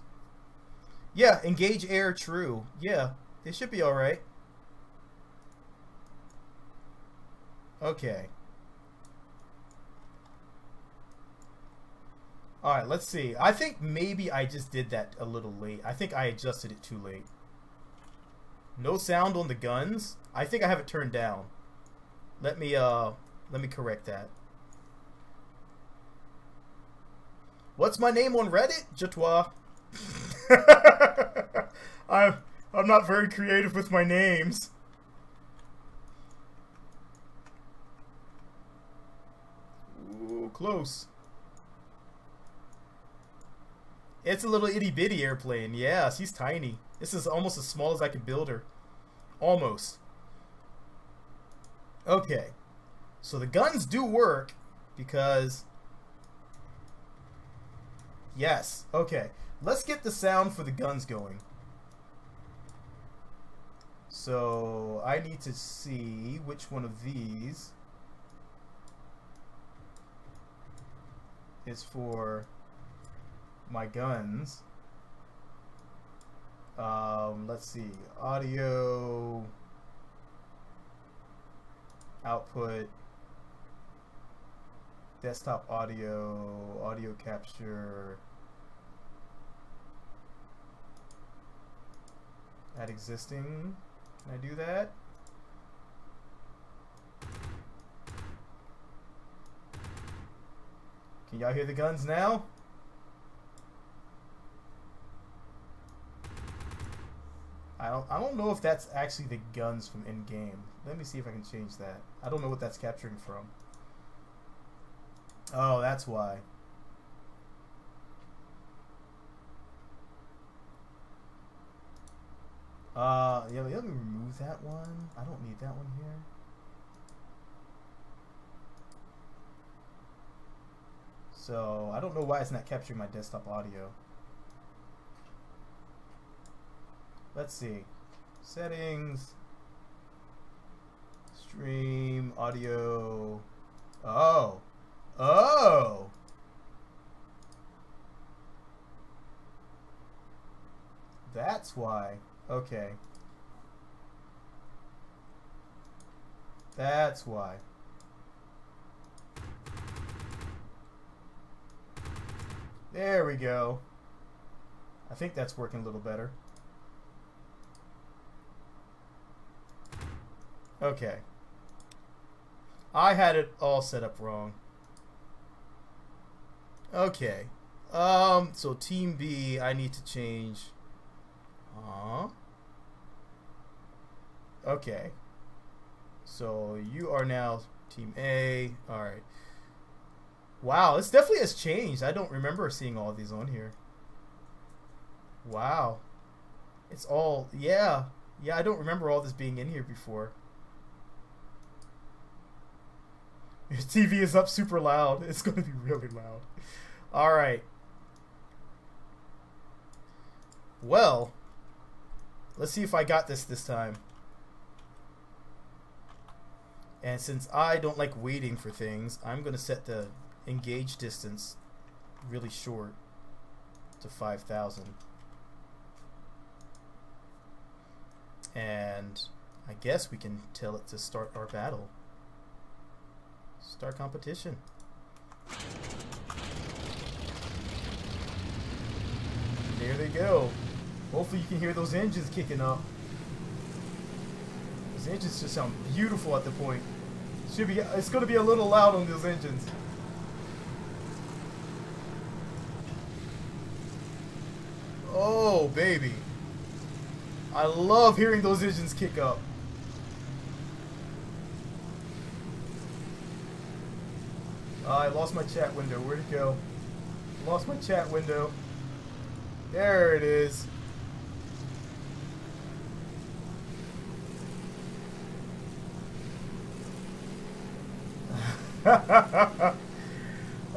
Yeah, engage air, true. Yeah, they should be alright. Okay. Alright, let's see. I think maybe I just did that a little late. I think I adjusted it too late. No sound on the guns. I think I have it turned down. Let me correct that. What's my name on Reddit? Jatois. I'm not very creative with my names. Ooh, close. It's a little itty bitty airplane. Yeah, she's tiny. This is almost as small as I could build her. Almost. Okay. So the guns do work because... Yes. Okay. Let's get the sound for the guns going. So I need to see which one of these is for my guns. Let's see. Audio output, desktop audio, audio capture, add existing. Can I do that? Can y'all hear the guns now? I don't know if that's actually the guns from in-game. Let me see if I can change that. I don't know what that's capturing from. Oh, that's why. Yeah, let me remove that one. I don't need that one here. So, I don't know why it's not capturing my desktop audio. Let's see. Settings. Stream. Audio. Oh. Oh! That's why. Okay. That's why. There we go. I think that's working a little better. Okay. I had it all set up wrong. Okay. So Team B, I need to change. Okay. So you are now Team A. Alright. Wow, this definitely has changed. I don't remember seeing all of these on here. Wow. It's all, yeah. Yeah, I don't remember all this being in here before. Your TV is up super loud. It's going to be really loud. Alright. Well, let's see if I got this time. And since I don't like waiting for things, I'm going to set the engage distance really short to 5,000. And I guess we can tell it to start our battle. Start competition. There they go. Hopefully you can hear those engines kicking up. Those engines just sound beautiful at the point. It's going to be a little loud on those engines. Oh, baby. I love hearing those engines kick up. I lost my chat window. Where'd it go? Lost my chat window. There it is.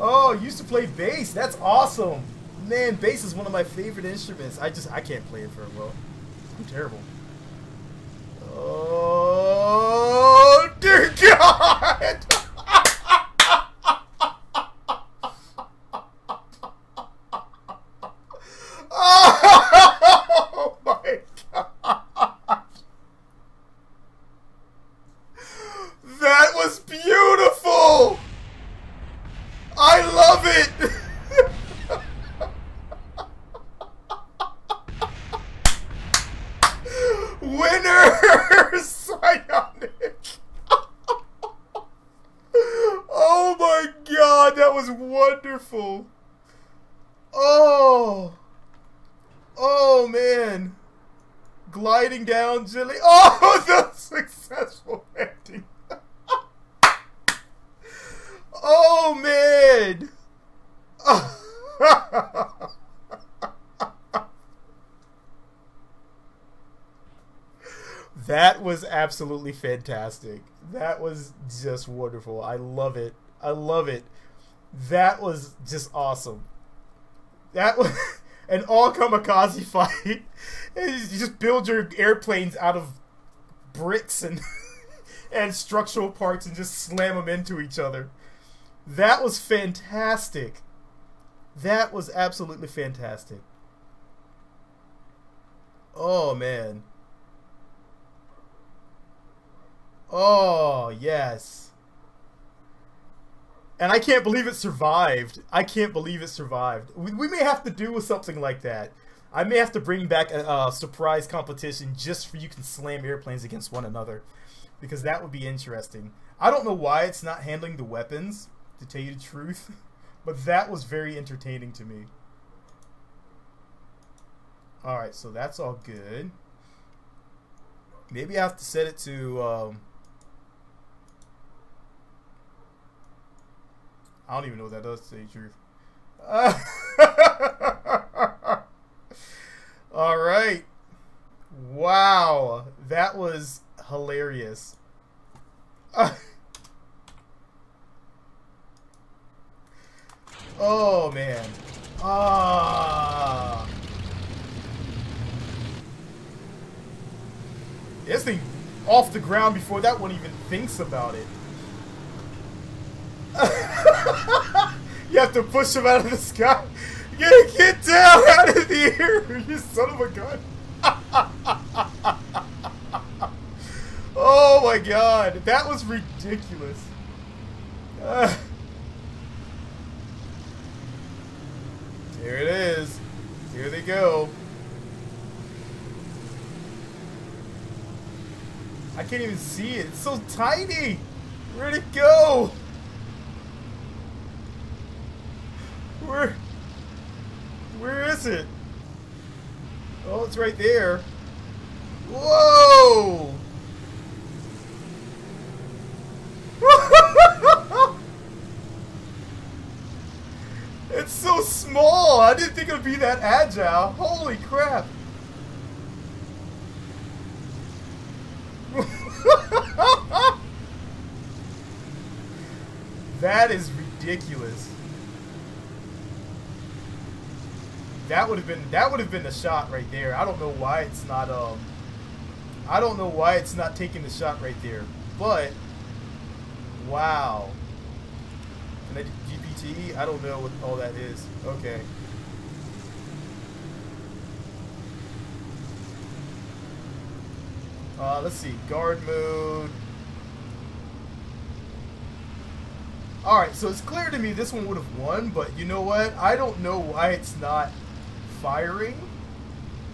Oh, you used to play bass. That's awesome. Man, bass is one of my favorite instruments. I can't play it very well. I'm terrible. Oh, dear God! Oh my God! That was beautiful! I love it! Winner! Psionic! Oh my God, that was wonderful! Oh! Oh man! Gliding down gently. Oh, the successful landing! Oh man! That was absolutely fantastic. That was just wonderful. I love it. I love it. That was just awesome. That was an all kamikaze fight. You just build your airplanes out of bricks and and structural parts and just slam them into each other. That was fantastic. That was absolutely fantastic. Oh man. Oh, yes. And I can't believe it survived. I can't believe it survived. We may have to do something like that. I may have to bring back a surprise competition just for you can slam airplanes against one another. Because that would be interesting. I don't know why it's not handling the weapons, to tell you the truth. But that was very entertaining to me. Alright, so that's all good. Maybe I have to set it to... I don't even know what that does, to tell you the truth. Alright. Wow. That was hilarious. Oh, man. Ah. This thing off the ground before that one even thinks about it. You have to push him out of the sky. Get down out of the air, you son of a gun. Oh my God, that was ridiculous. Here it is. Here they go. I can't even see it. It's so tiny. Where'd it go? Where is it? Oh, it's right there. Whoa! It's so small. I didn't think it would be that agile. Holy crap. That is ridiculous. That would have been the shot right there. I don't know why it's not taking the shot right there. But wow. Can I do GPT? I don't know what all that is. Okay. Let's see. Guard mode. Alright, so it's clear to me this one would have won, but you know what? I don't know why it's not firing.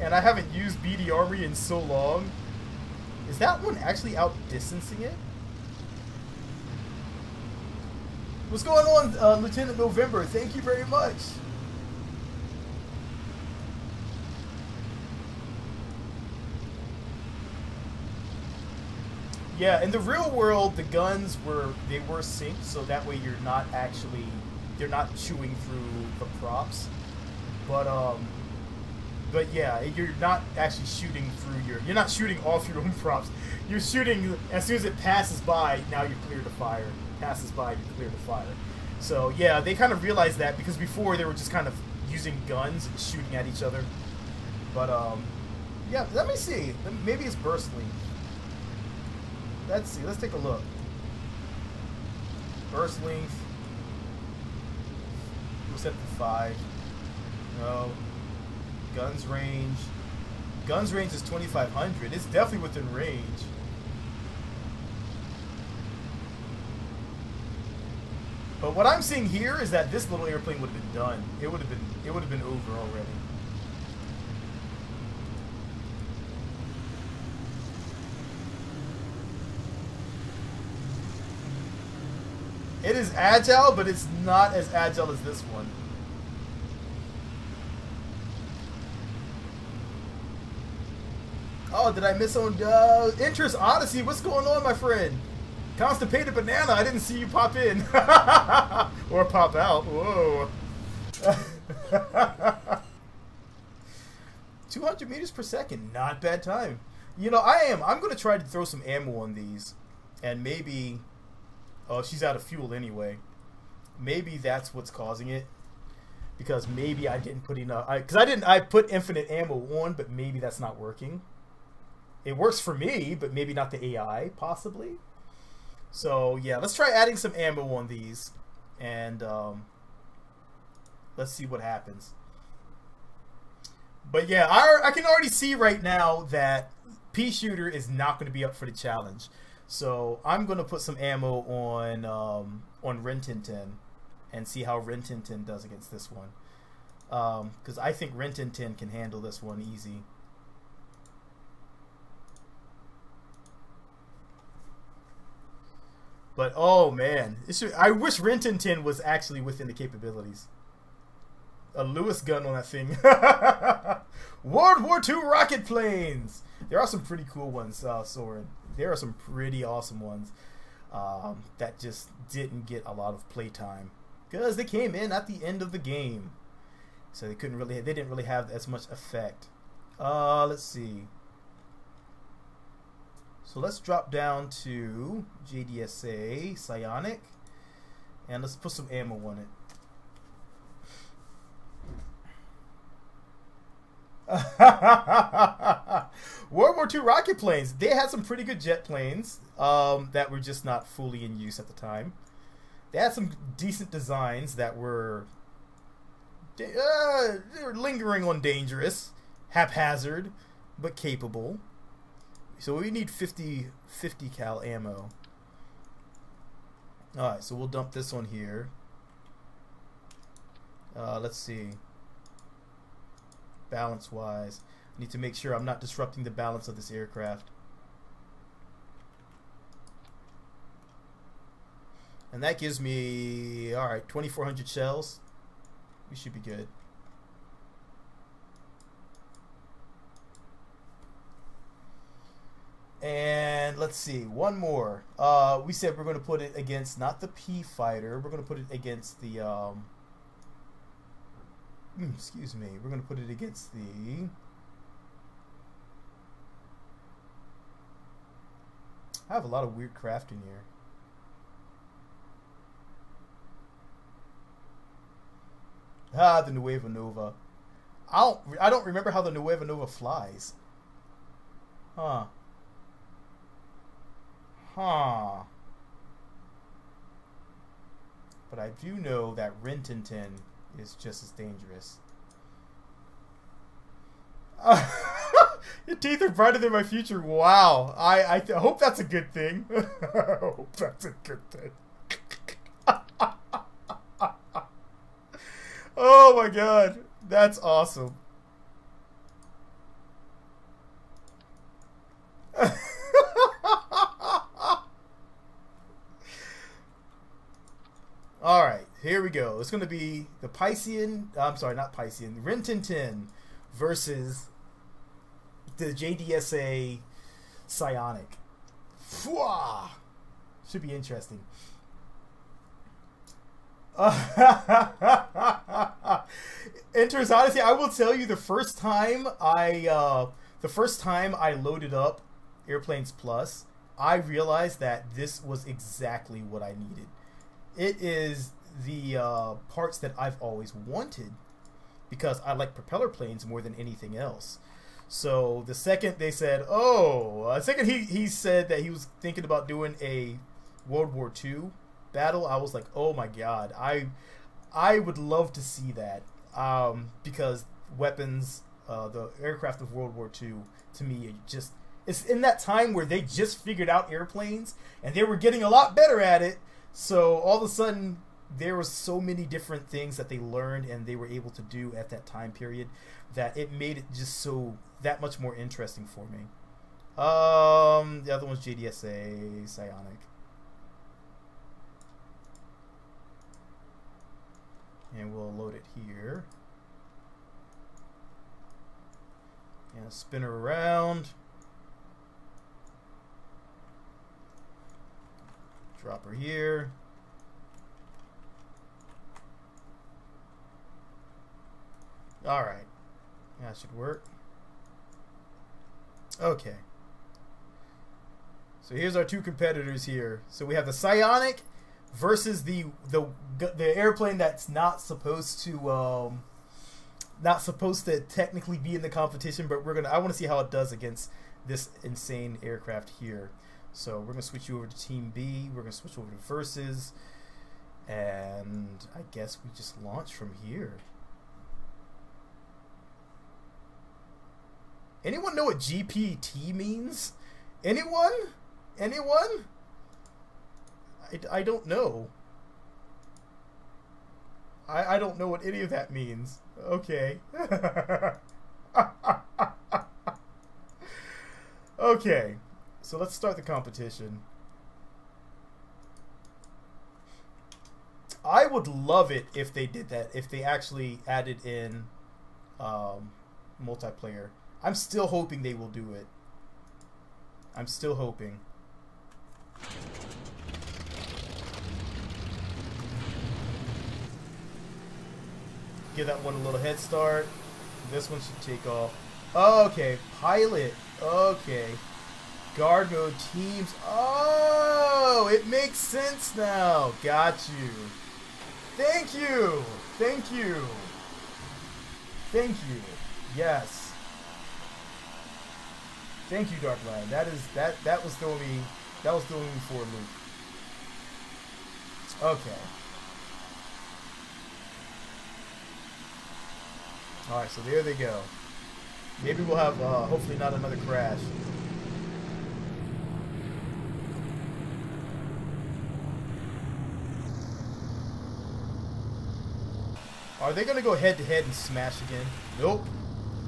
And I haven't used BD Armory in so long. Is that one actually outdistancing it? What's going on, Lieutenant November? Thank you very much. Yeah, in the real world, the guns were synced, so that way you're not chewing through the props. But yeah, you're not actually shooting through you're not shooting off your own props. You're shooting as soon as it passes by. Now you're clear to fire. Passes by, you're clear to fire. So yeah, they kind of realized that because before they were just kind of using guns and shooting at each other. But yeah, let me see. Maybe it's burst length. Let's see. Let's take a look. Burst length. We'll set to 5. No. Guns range. Guns range is 2,500. It's definitely within range. But what I'm seeing here is that this little airplane would have been done. It would have been over already. It is agile, but it's not as agile as this one. Oh, did I miss on Interest Odyssey? What's going on, my friend? Constipated Banana, I didn't see you pop in. Or pop out. Whoa. 200 meters per second. Not bad time. You know, I'm going to try to throw some ammo on these. And maybe... Oh, she's out of fuel anyway. Maybe that's what's causing it. Because maybe I didn't put enough... I put infinite ammo on, but maybe that's not working. It works for me, but maybe not the AI, possibly. So, yeah, let's try adding some ammo on these. And let's see what happens. But, yeah, I can already see right now that Pea Shooter is not going to be up for the challenge. So, I'm going to put some ammo on Rin Tin Tin and see how Rin Tin Tin does against this one. Because I think Rin Tin Tin can handle this one easy. But, oh, man. I wish Rin Tin Tin was actually within the capabilities. A Lewis gun on that thing. World War II rocket planes! There are some pretty cool ones, Soren. There are some pretty awesome ones that just didn't get a lot of playtime. Because they came in at the end of the game. So they didn't really have as much effect. Let's see. So let's drop down to JDSA, Psionic, and let's put some ammo on it. World War II rocket planes. They had some pretty good jet planes that were just not fully in use at the time. They had some decent designs that were they were lingering on dangerous, haphazard, but capable. So we need 50 cal ammo. Alright, so we'll dump this one here. Let's see. Balance wise. I need to make sure I'm not disrupting the balance of this aircraft. And that gives me, alright, 2,400 shells. We should be good. And let's see, one more. We said we're going to put it against not the P fighter. We're going to put it against the excuse me. We're going to put it against the I have a lot of weird craft in here. Ah, the Nueva Nova. I don't remember how the Nueva Nova flies. Huh. Huh. But I do know that Rintintin is just as dangerous. Your teeth are brighter than my future. Wow. I hope that's a good thing. I hope that's a good thing. Oh my god. That's awesome. Alright, here we go. It's going to be the Piscean, I'm sorry, not Piscean, Rintintin versus the JDSA Psionic. Fwah! Should be interesting. Enters Odyssey, I will tell you the first time I loaded up Airplanes Plus, I realized that this was exactly what I needed. It is the parts that I've always wanted because I like propeller planes more than anything else. So the second they said, second he said that he was thinking about doing a World War II battle, I was like, oh my god, I would love to see that because weapons, the aircraft of World War II, to me, it's in that time where they just figured out airplanes and they were getting a lot better at it. So all of a sudden, there were so many different things that they learned and they were able to do at that time period that it made it just so that much more interesting for me. The other one's JDSA Psionic. And we'll load it here. And spin her around. Drop her here. Alright. That should work. Okay. So here's our two competitors here. So we have the Psionic versus the airplane that's not supposed to technically be in the competition, but I want to see how it does against this insane aircraft here. So we're going to switch you over to Team B. We're going to switch over to Versus. And I guess we just launch from here. Anyone know what GPT means? Anyone? Anyone? I don't know. I don't know what any of that means. Okay. Okay. So let's start the competition. I would love it if they did that, if they actually added in multiplayer. I'm still hoping they will do it. I'm still hoping. Give that one a little head start. This one should take off. Okay, pilot. Okay. Guard mode teams. Oh, it makes sense now. Got you. Thank you. Thank you. Thank you. Yes. Thank you, Dark Lion. That was throwing me for a loop. Okay. Alright, so there they go. Maybe we'll have hopefully not another crash. Are they going to go head-to-head and smash again? Nope.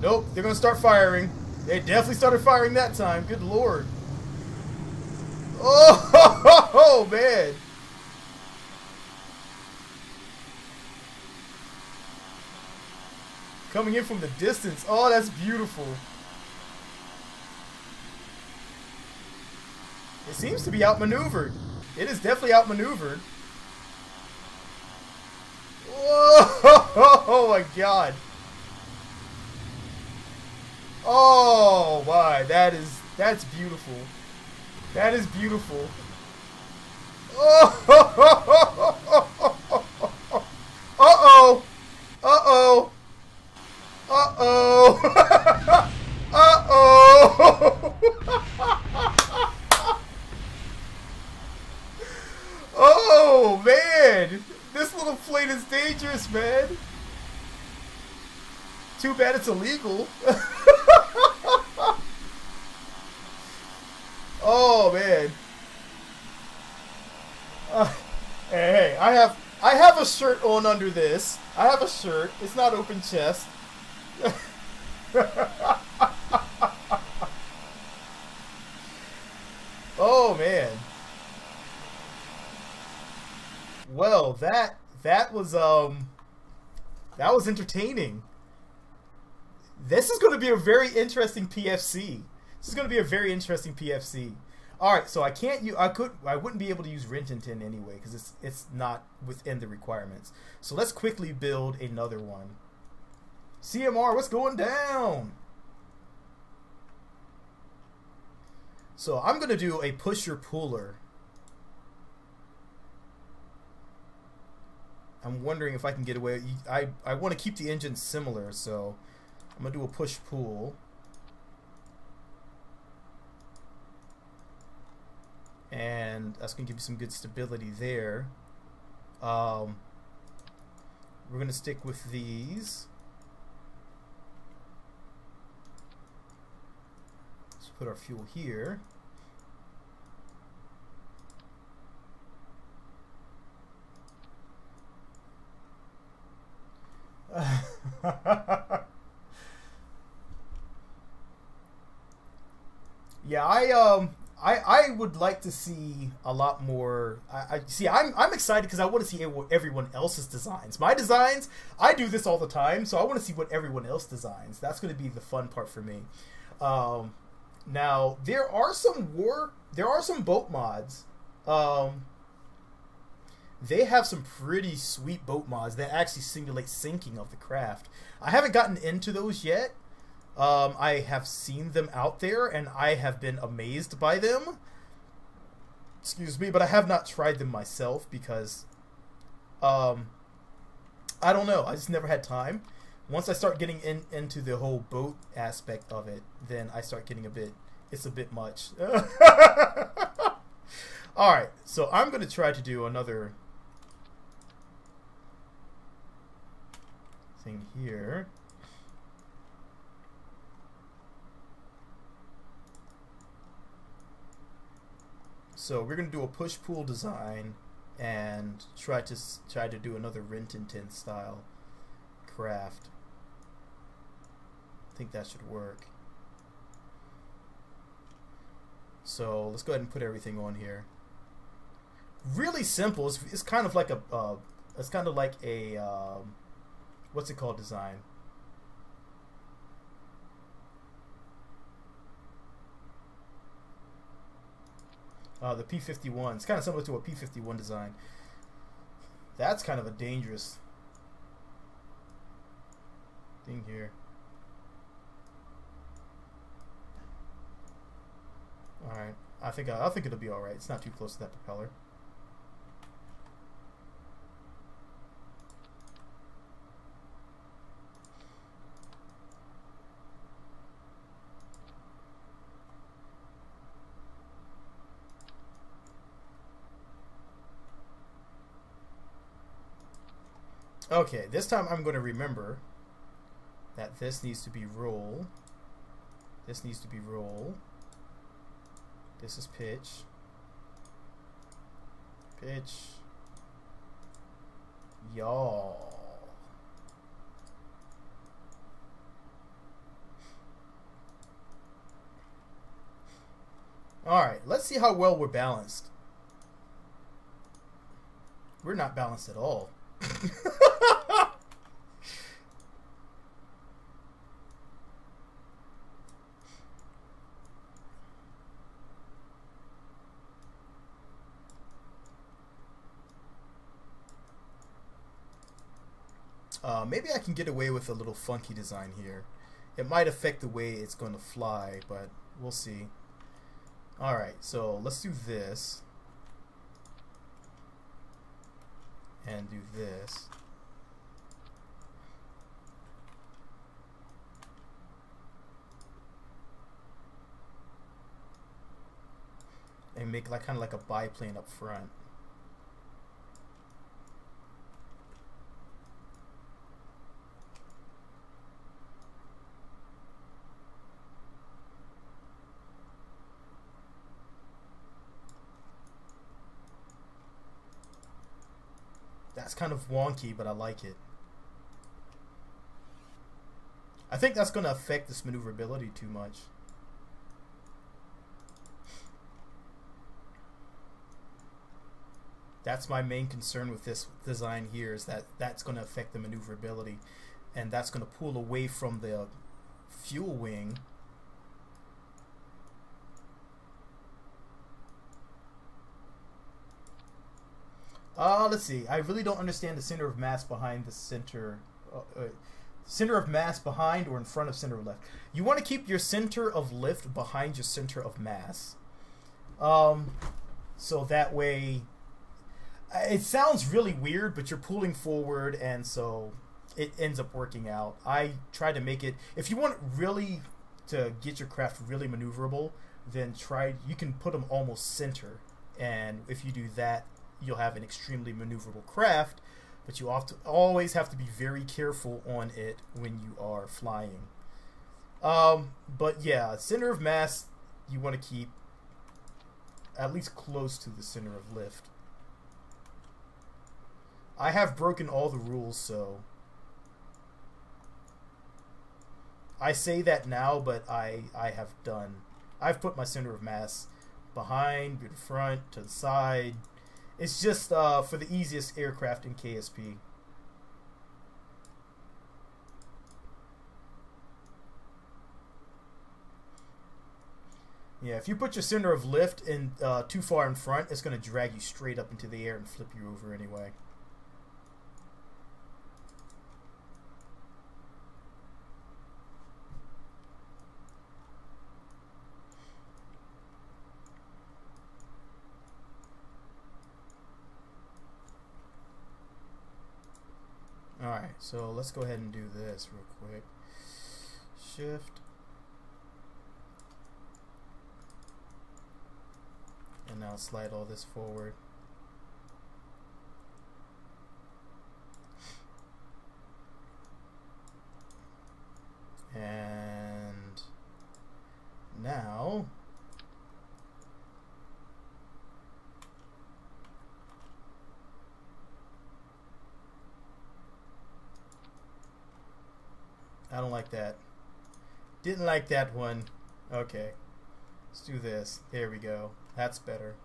Nope. They're going to start firing. They definitely started firing that time. Good lord. Oh, man. Coming in from the distance. Oh, that's beautiful. It seems to be outmaneuvered. It is definitely outmaneuvered. Whoa! Oh my god. Oh my, that's beautiful. That is beautiful. Oh! Uh-oh! Uh-oh! Uh-oh! Uh-oh! Oh, man! This little plane is dangerous, man. Too bad it's illegal. Oh, man. Hey, I have a shirt on under this. I have a shirt. It's not open chest. Oh, man. Well, that was entertaining. This is going to be a very interesting PFC. This is going to be a very interesting PFC. All right, so I wouldn't be able to use Rintintin anyway because it's not within the requirements. So let's quickly build another one. CMR, what's going down? So I'm going to do a pusher-puller. I'm wondering if I can get away. I want to keep the engine similar, so I'm going to do a push-pull. And that's going to give you some good stability there. We're going to stick with these. Let's put our fuel here. Yeah, I would like to see a lot more. I'm excited because I want to see everyone else's designs. My designs, I do this all the time, so I want to see what everyone else designs. That's going to be the fun part for me. Now there are some boat mods. They have some pretty sweet boat mods that actually simulate sinking of the craft. I haven't gotten into those yet. I have seen them out there, and I have been amazed by them. Excuse me, but I have not tried them myself because, I don't know. I just never had time. Once I start getting into the whole boat aspect of it, then I start getting it's a bit much. Alright, so I'm going to try to do another thing here. So we're going to do a push-pull design and try to do another Rintintin style craft. I think that should work. So let's go ahead and put everything on here. Really simple. It's kind of like a what's it called design? The P-51. It's kind of similar to a P-51 design. That's kind of a dangerous thing here. All right, I think it'll be all right. It's not too close to that propeller. Okay, this time I'm going to remember that this needs to be roll. This needs to be roll. This is pitch. Pitch. Y'all. Alright, let's see how well we're balanced. We're not balanced at all. Maybe I can get away with a little funky design here. It might affect the way it's going to fly, but we'll see. Alright, so let's do this. And do this. And make like kind of like a biplane up front. That's kind of wonky, but I like it. I think that's going to affect this maneuverability too much. That's my main concern with this design here, is that that's going to affect the maneuverability, and that's going to pull away from the fuel wing. Let's see. I really don't understand the center of mass behind the center. Center of mass behind or in front of center of lift. You want to keep your center of lift behind your center of mass. So that way, it sounds really weird, but you're pulling forward, and so it ends up working out. I try to make it, if you want really to get your craft really maneuverable, then you can put them almost center, and if you do that, you'll have an extremely maneuverable craft, but you always have to be very careful on it when you are flying. But yeah, center of mass, you want to keep at least close to the center of lift. I have broken all the rules, so I say that now, but I've put my center of mass behind, to the front, to the side. It's just for the easiest aircraft in KSP. Yeah, if you put your center of lift in too far in front, it's going to drag you straight up into the air and flip you over anyway. Alright, so let's go ahead and do this real quick. Shift. And now slide all this forward. And now I don't like that. Didn't like that one. Okay. Let's do this. There we go. That's better.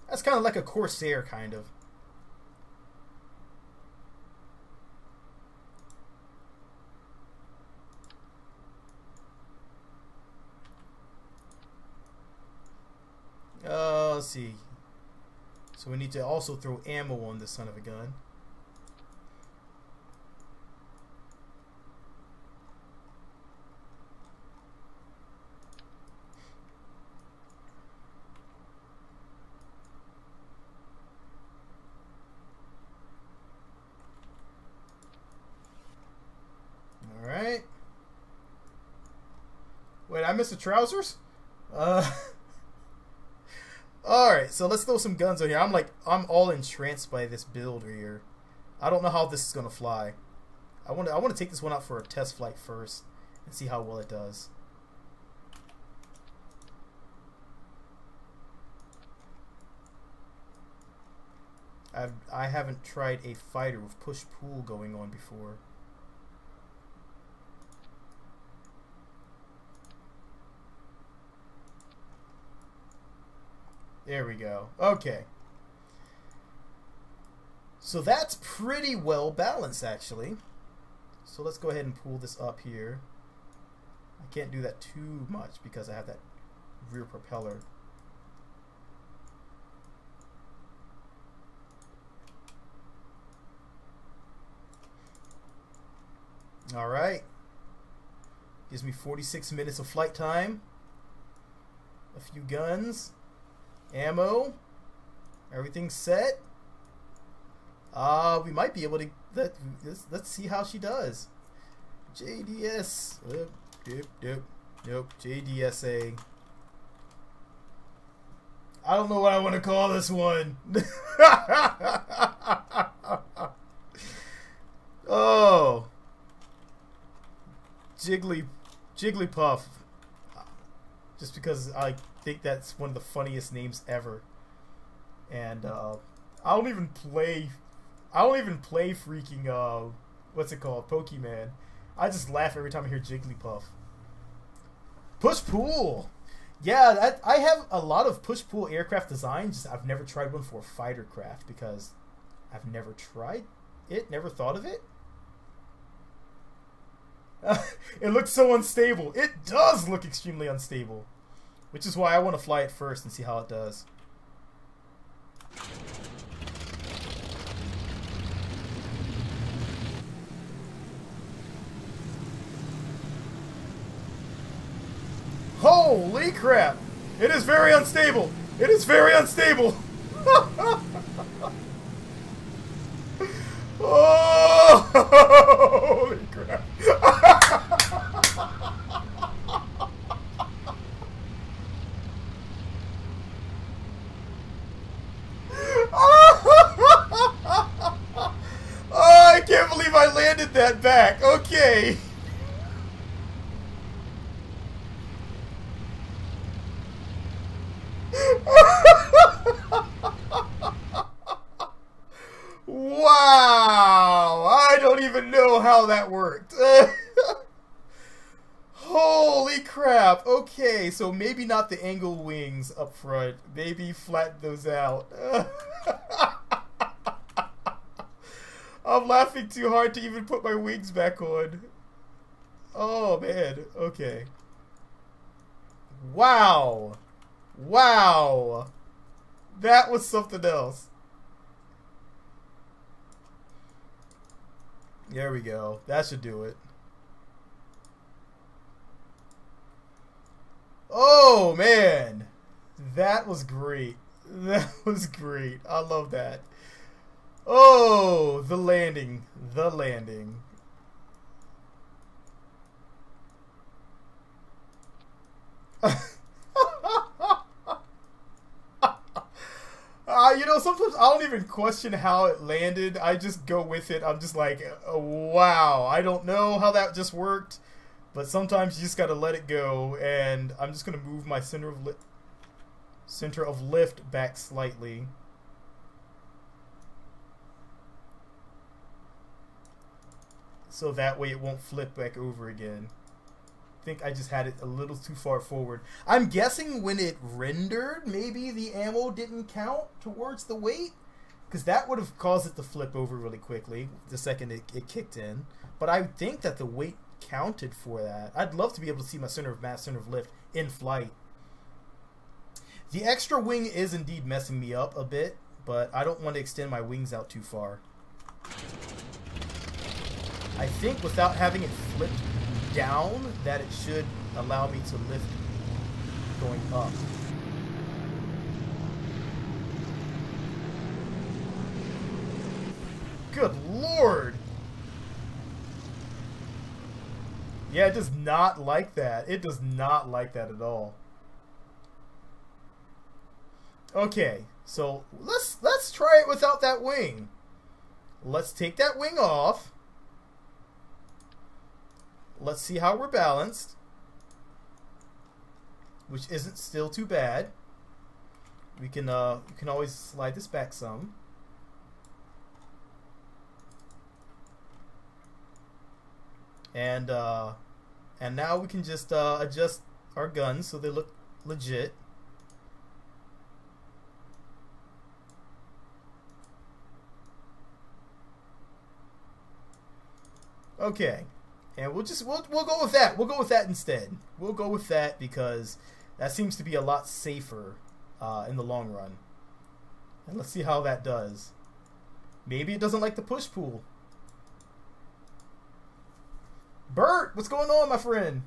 That's kind of like a Corsair, kind of. Let's see. So we need to also throw ammo on this son of a gun. Alright. Wait, I missed the trousers? Alright, so let's throw some guns on here. I'm all entranced by this build here. I don't know how this is gonna fly. I wanna take this one out for a test flight first and see how well it does. I haven't tried a fighter with push-pull going on before. There we go. Okay. So that's pretty well balanced, actually. So let's go ahead and pull this up here. I can't do that too much because I have that rear propeller. All right. Gives me 46 minutes of flight time. A few guns. Ammo. Everything's set. We might be able to... Let's see how she does. JDS. Nope. JDSA. I don't know what I want to call this one. Oh. Jigglypuff. Just because I think that's one of the funniest names ever. And I don't even play freaking what's it called? Pokemon. I just laugh every time I hear Jigglypuff. Push-pull. Yeah, I have a lot of push-pull aircraft designs. I've never tried one for a fighter craft because I've never tried it, never thought of it. It looks so unstable. It does look extremely unstable, which is why I want to fly it first and see how it does. Holy crap! It is very unstable! It is very unstable! Oh! Holy crap! Oh, I can't believe I landed that back. Okay. Wow, I don't even know how that worked. Holy crap. Okay, so maybe not the angle wings up front. Maybe flatten those out. I'm laughing too hard to even put my wings back on. Oh, man. Okay. Wow. Wow. That was something else. There we go. That should do it. Oh, man. That was great. That was great. I love that. Oh, the landing. The landing. You know, sometimes I don't even question how it landed. I just go with it. I'm just like, oh, wow. I don't know how that just worked. But sometimes you just got to let it go. And I'm just going to move my center of lift back slightly. So that way it won't flip back over again. I think I just had it a little too far forward. I'm guessing when it rendered, maybe the ammo didn't count towards the weight, because that would have caused it to flip over really quickly the second it kicked in. But I think that the weight counted for that. I'd love to be able to see my center of mass, center of lift in flight. The extra wing is indeed messing me up a bit, but I don't want to extend my wings out too far. I think without having it flipped down, that it should allow me to lift going up. Good Lord! Yeah, it does not like that. It does not like that at all. Okay, so let's try it without that wing. Let's take that wing off. Let's see how we're balanced, which isn't still too bad. We can always slide this back some. And now we can just adjust our guns so they look legit. Okay. And we'll go with that. We'll go with that instead. We'll go with that because that seems to be a lot safer in the long run. And let's see how that does. Maybe it doesn't like the push-pull. Bert, what's going on, my friend?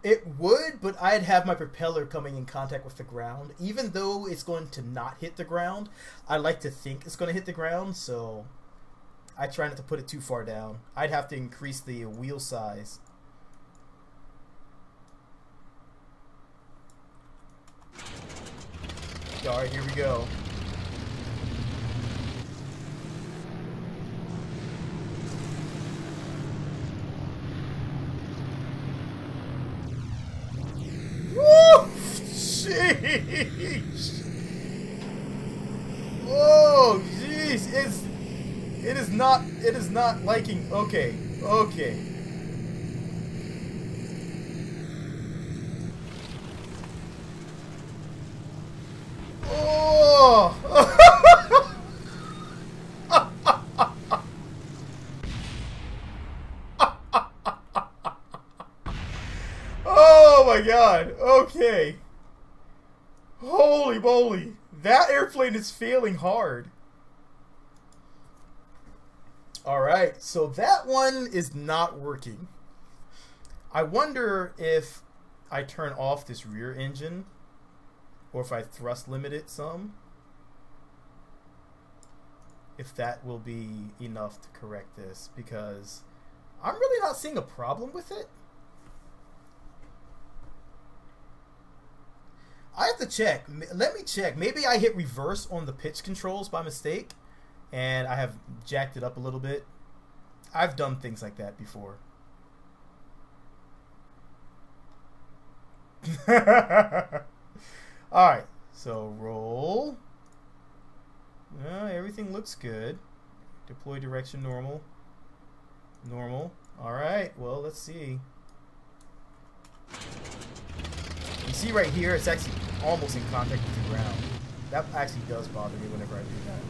It would, but I'd have my propeller coming in contact with the ground. Even though it's going to not hit the ground, I like to think it's going to hit the ground, so I try not to put it too far down. I'd have to increase the wheel size. Alright, here we go. Woo! Sheesh! Oh, jeez! It is not liking. Okay, okay. Oh! Oh my god. Okay. Holy moly. That airplane is failing hard. Alright, so that one is not working. I wonder if I turn off this rear engine, or if I thrust limit it some, if that will be enough to correct this, because I'm really not seeing a problem with it. I have to check. Let me check. Maybe I hit reverse on the pitch controls by mistake, and I have jacked it up a little bit. I've done things like that before. Alright, so roll. Everything looks good. Deploy direction normal. Normal. Alright, well, let's see. You see right here, it's actually almost in contact with the ground. That actually does bother me whenever I do that.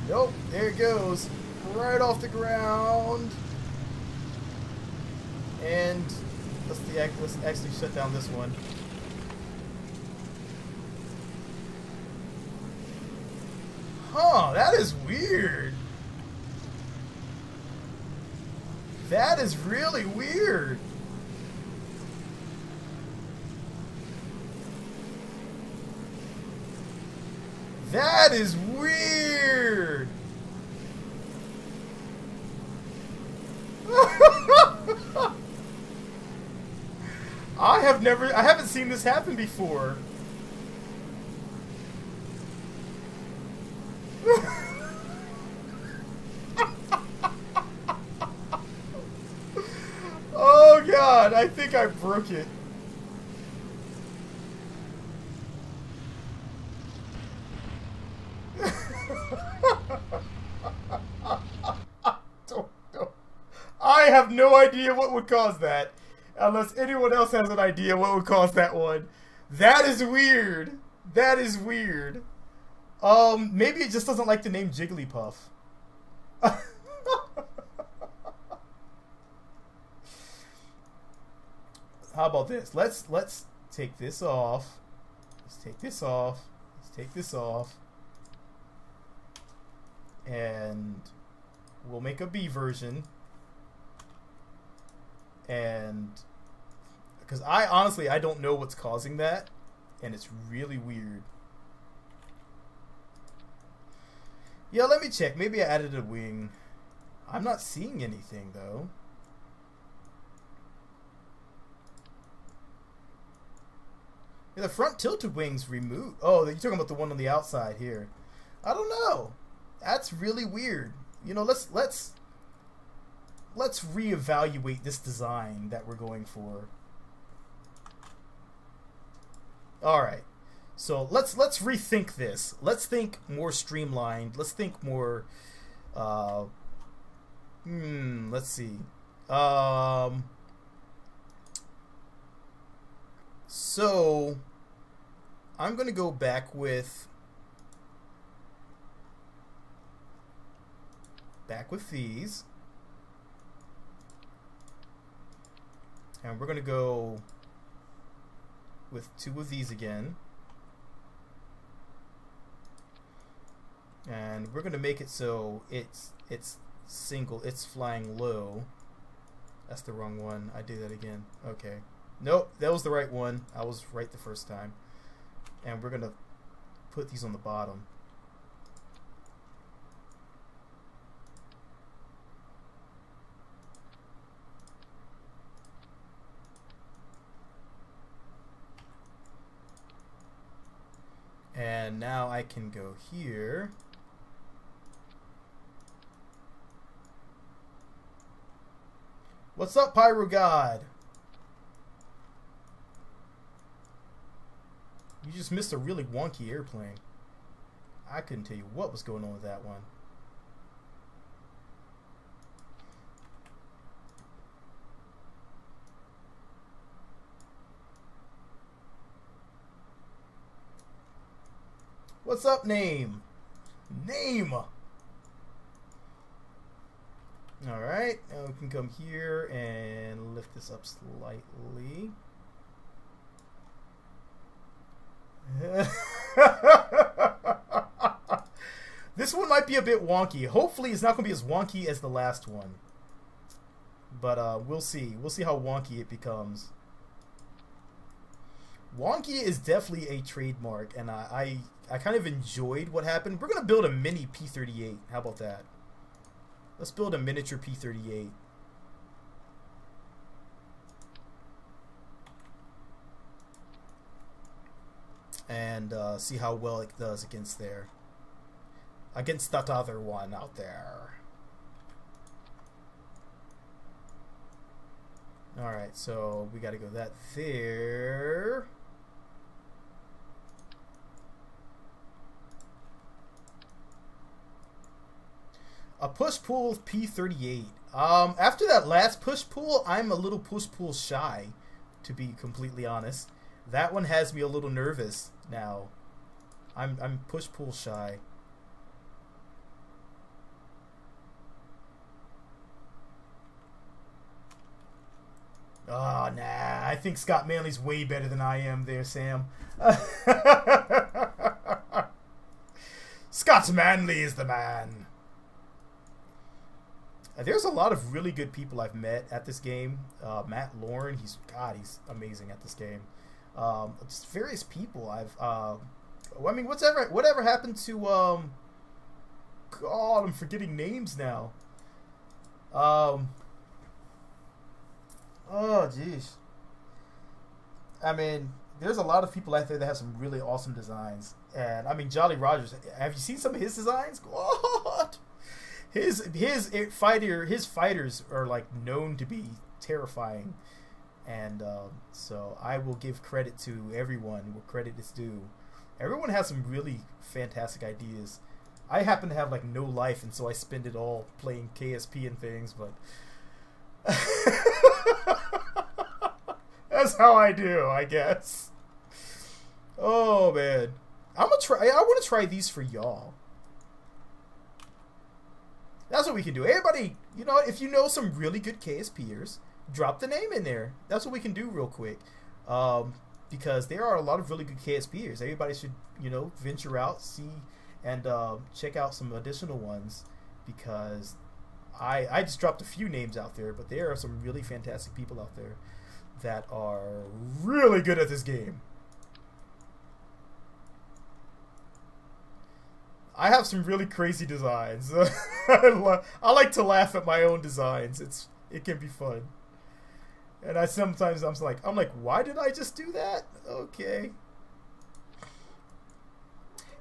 Nope, there it goes. Right off the ground. And let's actually shut down this one. Huh, that is weird. That is really weird. That is weird. I haven't seen this happen before. Oh god, I think I broke it. I have no idea what would cause that. Unless anyone else has an idea what would cause that one. That is weird. That is weird. Maybe it just doesn't like the name Jigglypuff. How about this? Let's take this off. Let's take this off. Let's take this off. And we'll make a B version. And because I honestly don't know what's causing that, and it's really weird. Yeah, let me check. Maybe I added a wing. I'm not seeing anything though. Yeah, the front tilted wings removed. Oh, you're talking about the one on the outside here. I don't know. That's really weird. You know, let's reevaluate this design that we're going for. All right. So let's rethink this. Let's think more streamlined. Let's think more let's see. So I'm going to go back with these. And we're going to go with 2 of these again. And we're gonna make it so it's single, it's flying low. That's the wrong one. I did that again. Okay. Nope, that was the right one. I was right the first time. And we're gonna put these on the bottom. And now I can go here. What's up, Pyro God? You just missed a really wonky airplane. I couldn't tell you what was going on with that one. What's up, Name? Name! Alright, now we can come here and lift this up slightly. This one might be a bit wonky. Hopefully it's not going to be as wonky as the last one. But we'll see. We'll see how wonky it becomes. Wonky is definitely a trademark, and I kind of enjoyed what happened. We're going to build a mini P-38. How about that? Let's build a miniature P-38. And see how well it does against that other one out there. Alright, so we got to go that there. A push-pull P-38. After that last push-pull, I'm a little push-pull shy, to be completely honest. That one has me a little nervous now. I'm push-pull shy. Oh, nah. I think Scott Manley's way better than I am there, Sam. Scott Manley is the man. There's a lot of really good people I've met at this game. Matt Lauren, he's amazing at this game. Just various people I mean, whatever happened to God, I'm forgetting names now. Oh jeez. I mean, there's a lot of people out there that have some really awesome designs. And I mean, Jolly Rogers, have you seen some of his designs? What? His fighters are like known to be terrifying, and so I will give credit to everyone where credit is due. Everyone has some really fantastic ideas. I happen to have like no life, and so I spend it all playing KSP and things, but that's how I do, I guess. Oh man, I want to try these for y'all. That's what we can do. Everybody, you know, if you know some really good KSPers, drop the name in there. That's what we can do real quick. Because there are a lot of really good KSPers. Everybody should, you know, venture out, see, and check out some additional ones. Because I just dropped a few names out there, but there are some really fantastic people out there that are really good at this game. I have some really crazy designs. I like to laugh at my own designs. It can be fun. And sometimes I'm like, why did I just do that? Okay.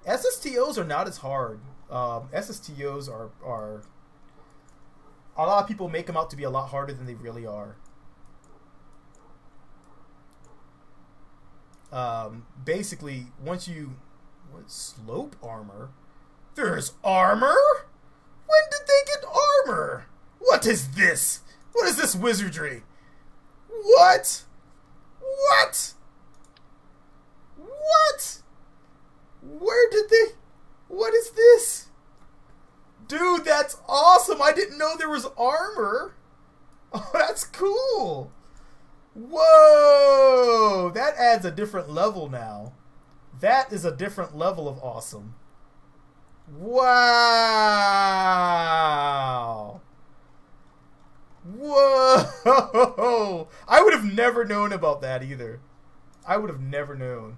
SSTOs are not as hard. SSTOs are a lot of people make them out to be a lot harder than they really are. Basically, once you slope armor. There's armor? When did they get armor? What is this? What is this wizardry? What? What? What? Where did they... What is this? Dude, that's awesome. I didn't know there was armor. Oh, that's cool. Whoa. That adds a different level now. That is a different level of awesome. Wow. Whoa. I would have never known about that either. I would have never known.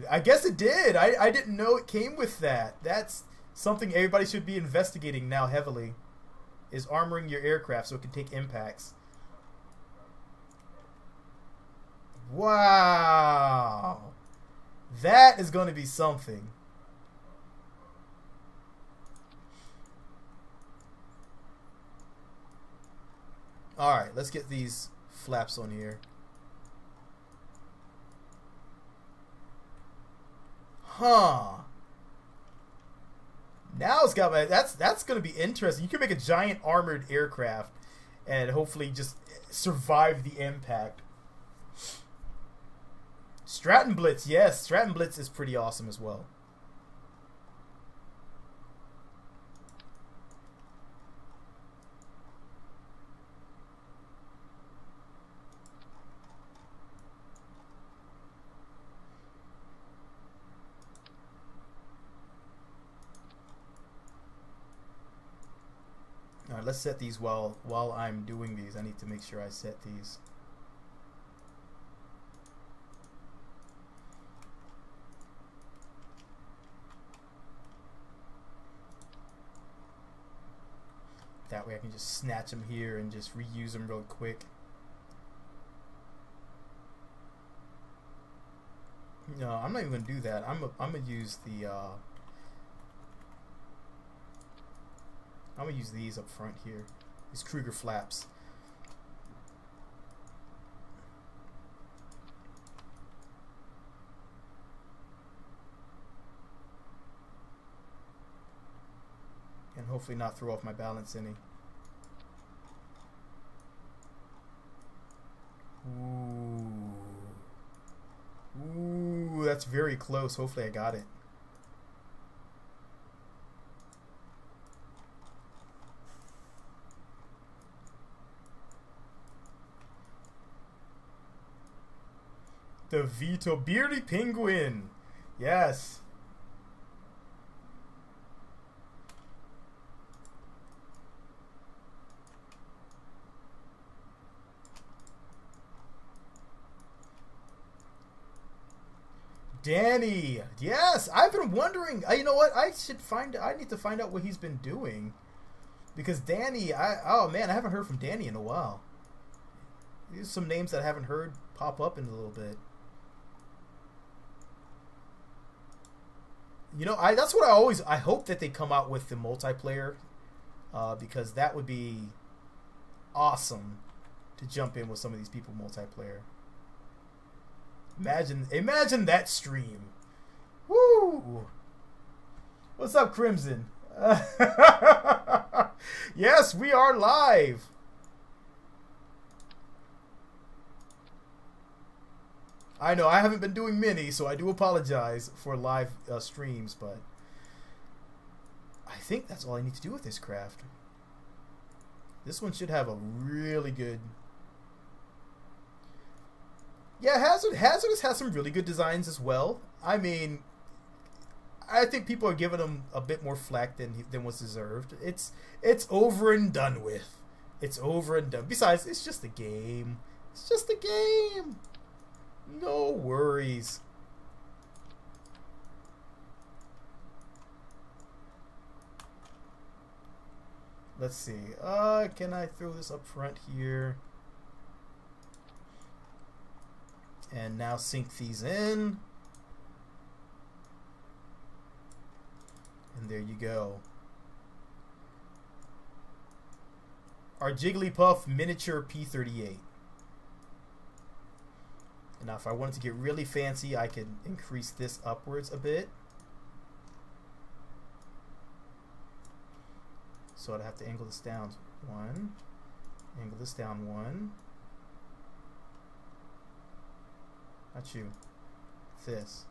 I guess it did. I didn't know it came with that. That's something everybody should be investigating now heavily. Is armoring your aircraft so it can take impacts. Wow. That is going to be something. Alright, let's get these flaps on here. Huh. Now it's got my... That's going to be interesting. You can make a giant armored aircraft and hopefully just survive the impact. Stratton Blitz, yes. Stratton Blitz is pretty awesome as well. Alright, let's set these while I'm doing these. I need to make sure I set these. That way I can just snatch them here and just reuse them real quick. No, I'm not even going to do that. I'm going to use the... I'm going to use these up front here. These Kruger flaps. And hopefully not throw off my balance any. Ooh. Ooh, that's very close. Hopefully I got it. The Vito Beardy Penguin. Yes. Danny. Yes, I've been wondering. You know what? I need to find out what he's been doing. Because Danny, oh man, I haven't heard from Danny in a while. These are some names that I haven't heard pop up in a little bit. You know, that's what I hope that they come out with the multiplayer, because that would be awesome to jump in with some of these people multiplayer. Imagine that stream. Woo! What's up, Crimson? Yes, we are live. I know I haven't been doing many, so I do apologize for live streams, but I think that's all I need to do with this craft. This one should have a really good... Yeah, Hazardous has some really good designs as well. I mean, I think people are giving him a bit more flack than was deserved. It's over and done with. It's over and done. Besides, it's just a game. It's just a game. No worries. Let's see. Can I throw this up front here? And now sink these in. And there you go. Our Jigglypuff miniature P-38. Now if I wanted to get really fancy, I could increase this upwards a bit. So I'd have to angle this down 1, angle this down 1. Not you. This.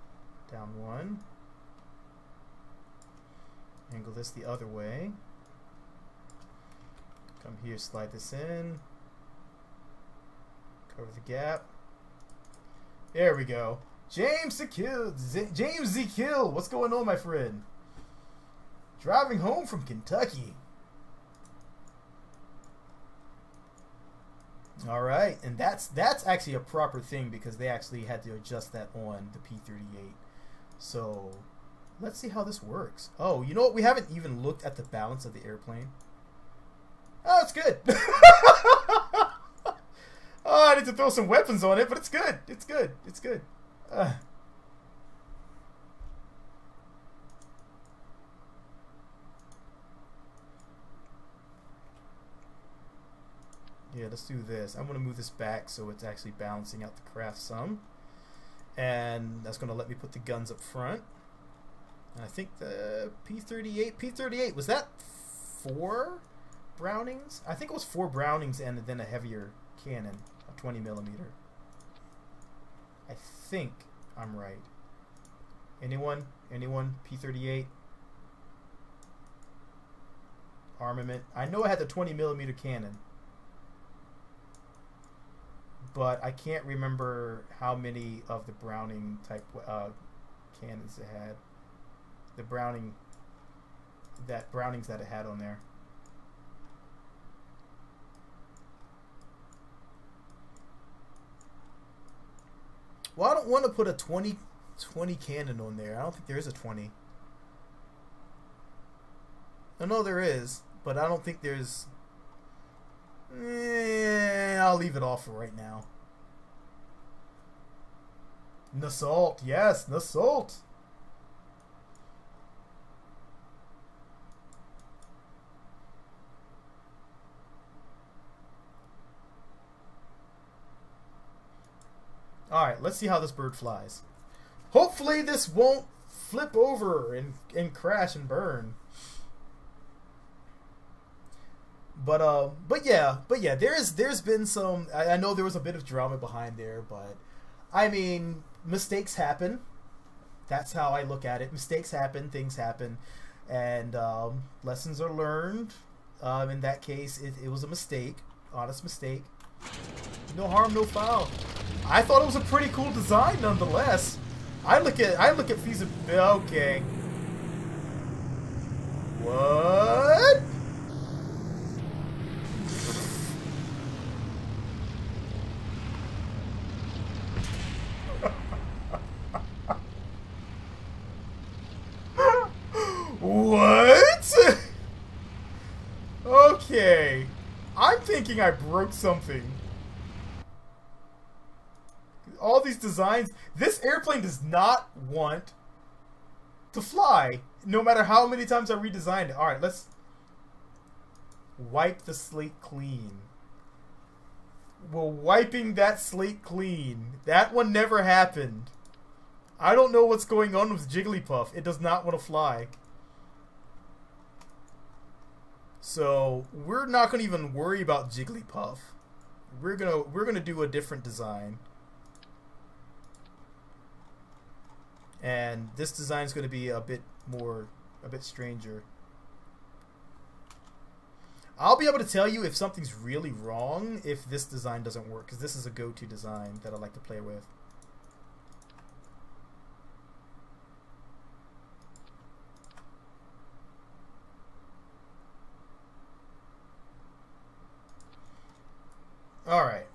Down 1. Angle this the other way. Come here, slide this in. Cover the gap. There we go. James the Kill. What's going on, my friend? Driving home from Kentucky. All right, and that's actually a proper thing because they actually had to adjust that on the P-38. So let's see how this works. Oh, you know what? We haven't even looked at the balance of the airplane. Oh, it's good. Oh, I need to throw some weapons on it, but it's good. It's good. It's good. Yeah, let's do this. I'm going to move this back so it's actually balancing out the craft some. And that's going to let me put the guns up front. And I think the P-38, was that 4 Brownings? I think it was 4 Brownings and then a heavier cannon, a 20mm. I think I'm right. Anyone? Anyone? P-38? Armament. I know I had the 20mm cannon, but I can't remember how many of the Browning type cannons it had. The Brownings that it had on there. Well, I don't want to put a 20 cannon on there. I don't think there is a 20. I know there is, but I don't think there's... I'll leave it off for right now. Nassault, yes, Nassault. Alright, let's see how this bird flies. Hopefully this won't flip over and crash and burn. But yeah, there's been some, I know there was a bit of drama behind there, but I mean, mistakes happen. That's how I look at it. Mistakes happen, things happen, and lessons are learned. In that case, it was a mistake, honest mistake. No harm, no foul. I thought it was a pretty cool design, nonetheless. I look at feasibility. Okay. What? What? Okay. I'm thinking I broke something. All these designs, this airplane does not want to fly, no matter how many times I redesigned it. Alright, let's wipe the slate clean. We're wiping that slate clean. That one never happened. I don't know what's going on with Jigglypuff. It does not want to fly. So we're not gonna even worry about Jigglypuff. We're gonna do a different design. And this design is going to be a bit stranger. I'll be able to tell you if something's really wrong if this design doesn't work, because this is a go-to design that I like to play with. All right.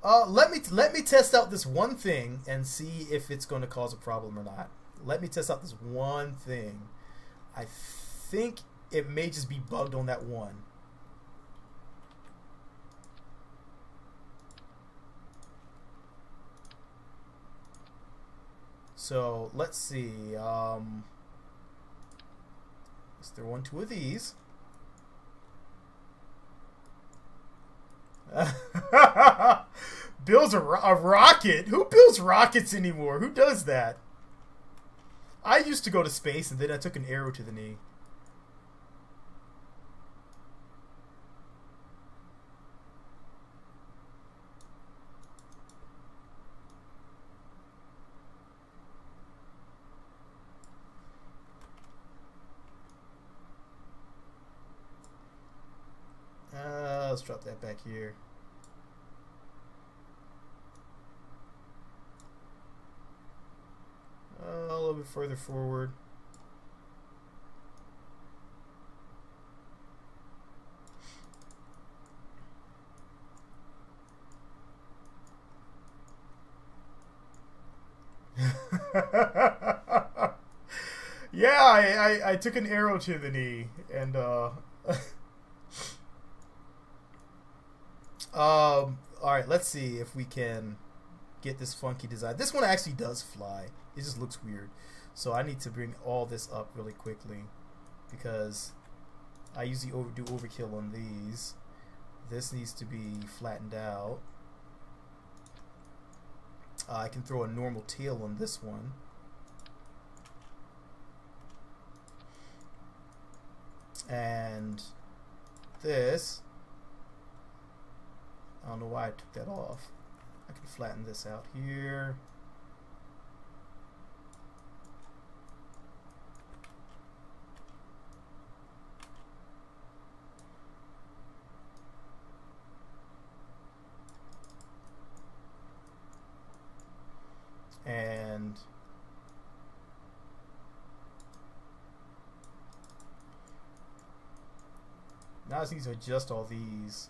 Let me test out this one thing and see if it's going to cause a problem or not. Let me test out this one thing. I think it may just be bugged on that one. So let's see. Let's throw 2 of these. Builds a rocket? Who builds rockets anymore? Who does that? I used to go to space and then I took an arrow to the knee. Let's drop that back here. A little bit further forward. Yeah, I took an arrow to the knee and alright, let's see if we can get this funky design. This one actually does fly. It just looks weird. So I need to bring all this up really quickly because I usually do overkill on these. This needs to be flattened out. I can throw a normal tail on this one. And this, I don't know why I took that off. I can flatten this out here. And now I just need to adjust all these.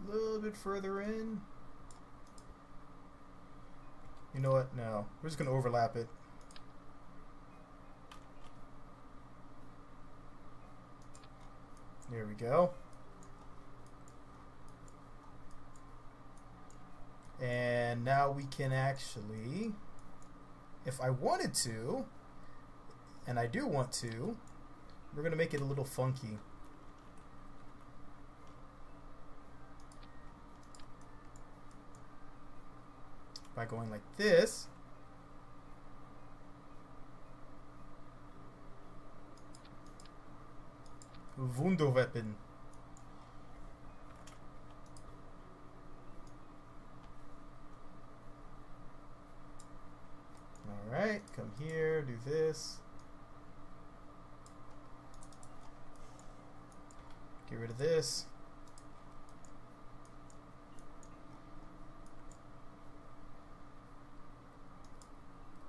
A little bit further in. You know what? No. We're just going to overlap it. There we go. And now we can actually, if I wanted to, and I do want to, we're going to make it a little funky. By going like this. Wunderweapon. Alright, come here, do this. Get rid of this.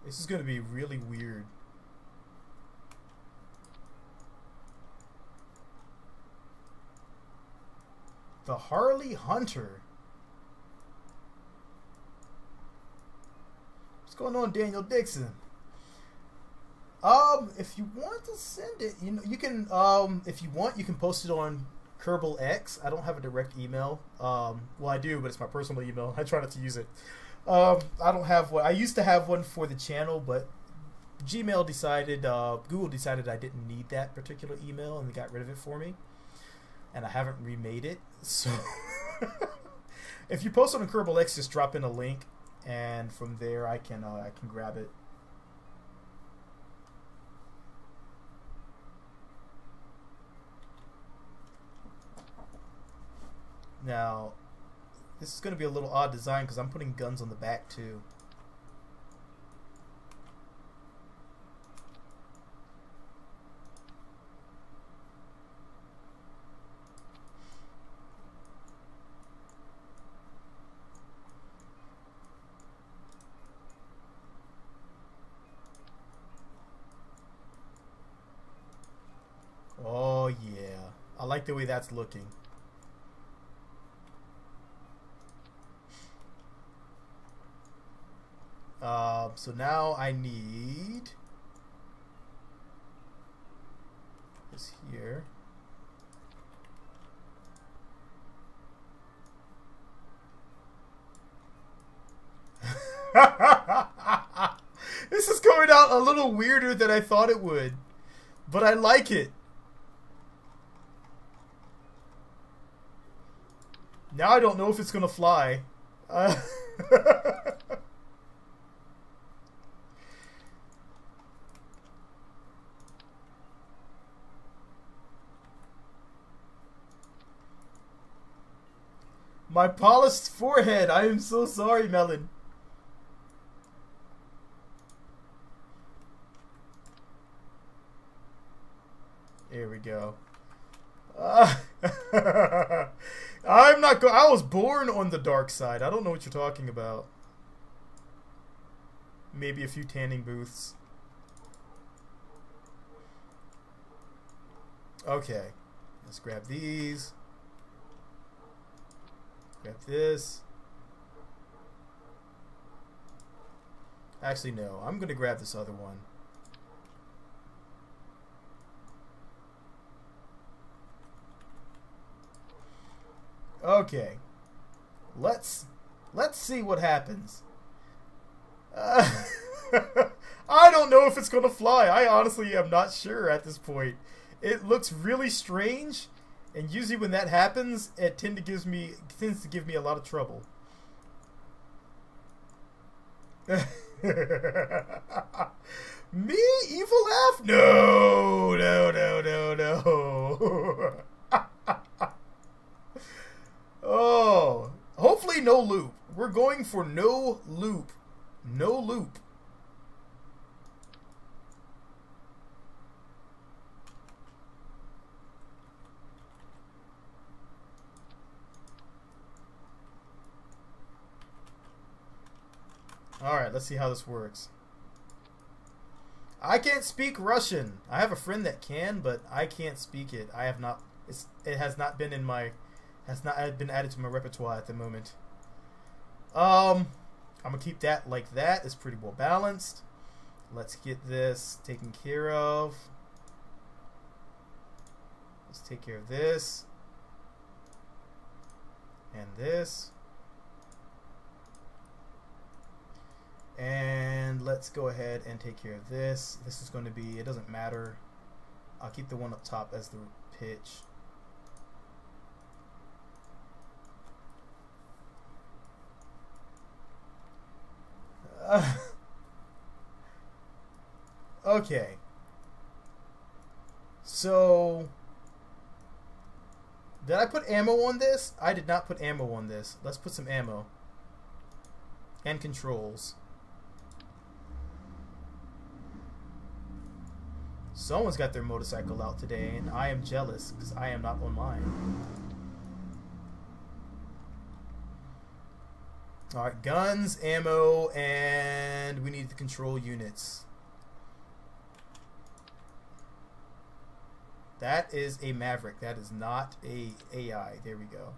This is going to be really weird. The Harley Hunter. What's going on, Daniel Dixon? If you want to send it, you know, you can. If you want, you can post it on Kerbal X. I don't have a direct email. Well, I do, but it's my personal email. I try not to use it. I don't have one. I used to have one for the channel, but Gmail decided, Google decided I didn't need that particular email, and they got rid of it for me. And I haven't remade it. So if you post it on Kerbal X, just drop in a link, and from there I can grab it. Now, this is going to be a little odd design because I'm putting guns on the back too. Oh yeah, I like the way that's looking. So now I need this here. This is going out a little weirder than I thought it would, but I like it. Now I don't know if it's gonna fly. My polished forehead. I am so sorry, Melon. Here we go. I'm not go. I was born on the dark side. I don't know what you're talking about. Maybe a few tanning booths. Okay. Let's grab these. Grab this. Actually, no. I'm going to grab this other one. Okay. Let's see what happens. I don't know if it's going to fly. I honestly am not sure at this point. It looks really strange, and usually when that happens, it tends to give me a lot of trouble. Me? Evil laugh? No, no, no, no, no. Oh, hopefully no loop. We're going for no loop. No loop. Alright, let's see how this works. I can't speak Russian. I have a friend that can, but I can't speak it. I have not. It has not been in my. Has not been added to my repertoire at the moment. I'm gonna keep that like that. It's pretty well balanced. Let's get this taken care of. Let's take care of this. And this. And let's go ahead and take care of this. This is going to be, it doesn't matter. I'll keep the one up top as the pitch. Okay. So, did I put ammo on this? I did not put ammo on this. Let's put some ammo. And controls. Someone's got their motorcycle out today, and I am jealous because I am not on mine. Alright, guns, ammo, and we need the control units. That is a Maverick. That is not a AI. There we go.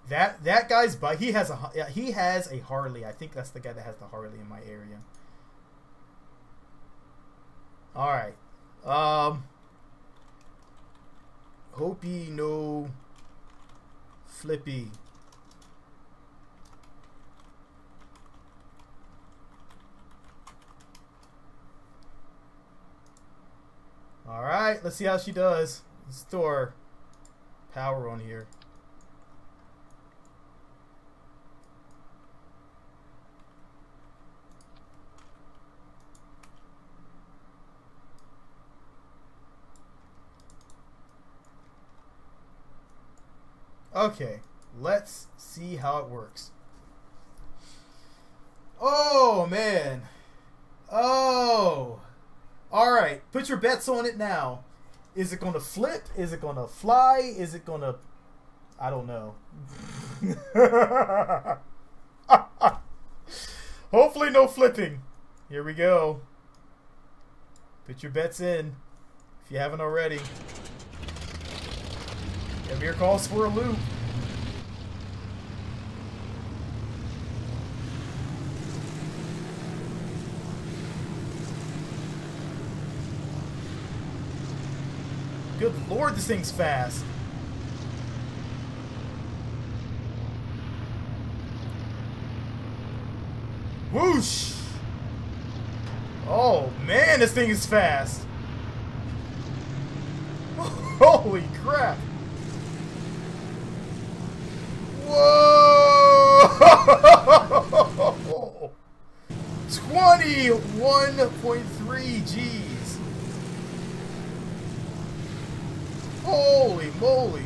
That guy's bike. He has a Harley. I think that's the guy that has the Harley in my area. All right. Hope no flippy. All right. Let's see how she does. Let's throw her power on here. Okay, let's see how it works. Oh, man. Oh. Alright, put your bets on it now. Is it going to flip? Is it going to fly? Is it going to... I don't know. Hopefully no flipping. Here we go. Put your bets in if you haven't already. Amir calls for a loop. Good Lord, this thing's fast. Whoosh! Oh man, this thing is fast. Holy crap! Whoa! 20 1.3 Gs. Holy moly.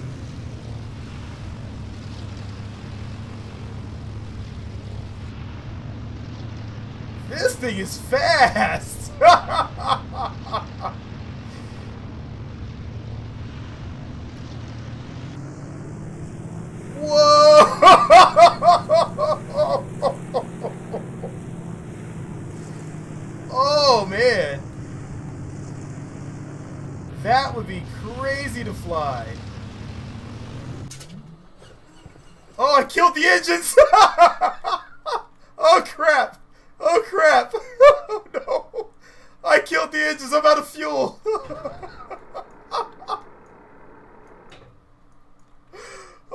This thing is fast. Whoa! Oh man, that would be crazy to fly. Oh, I killed the engines! Oh crap! Oh crap! Oh no! I killed the engines, I'm out of fuel!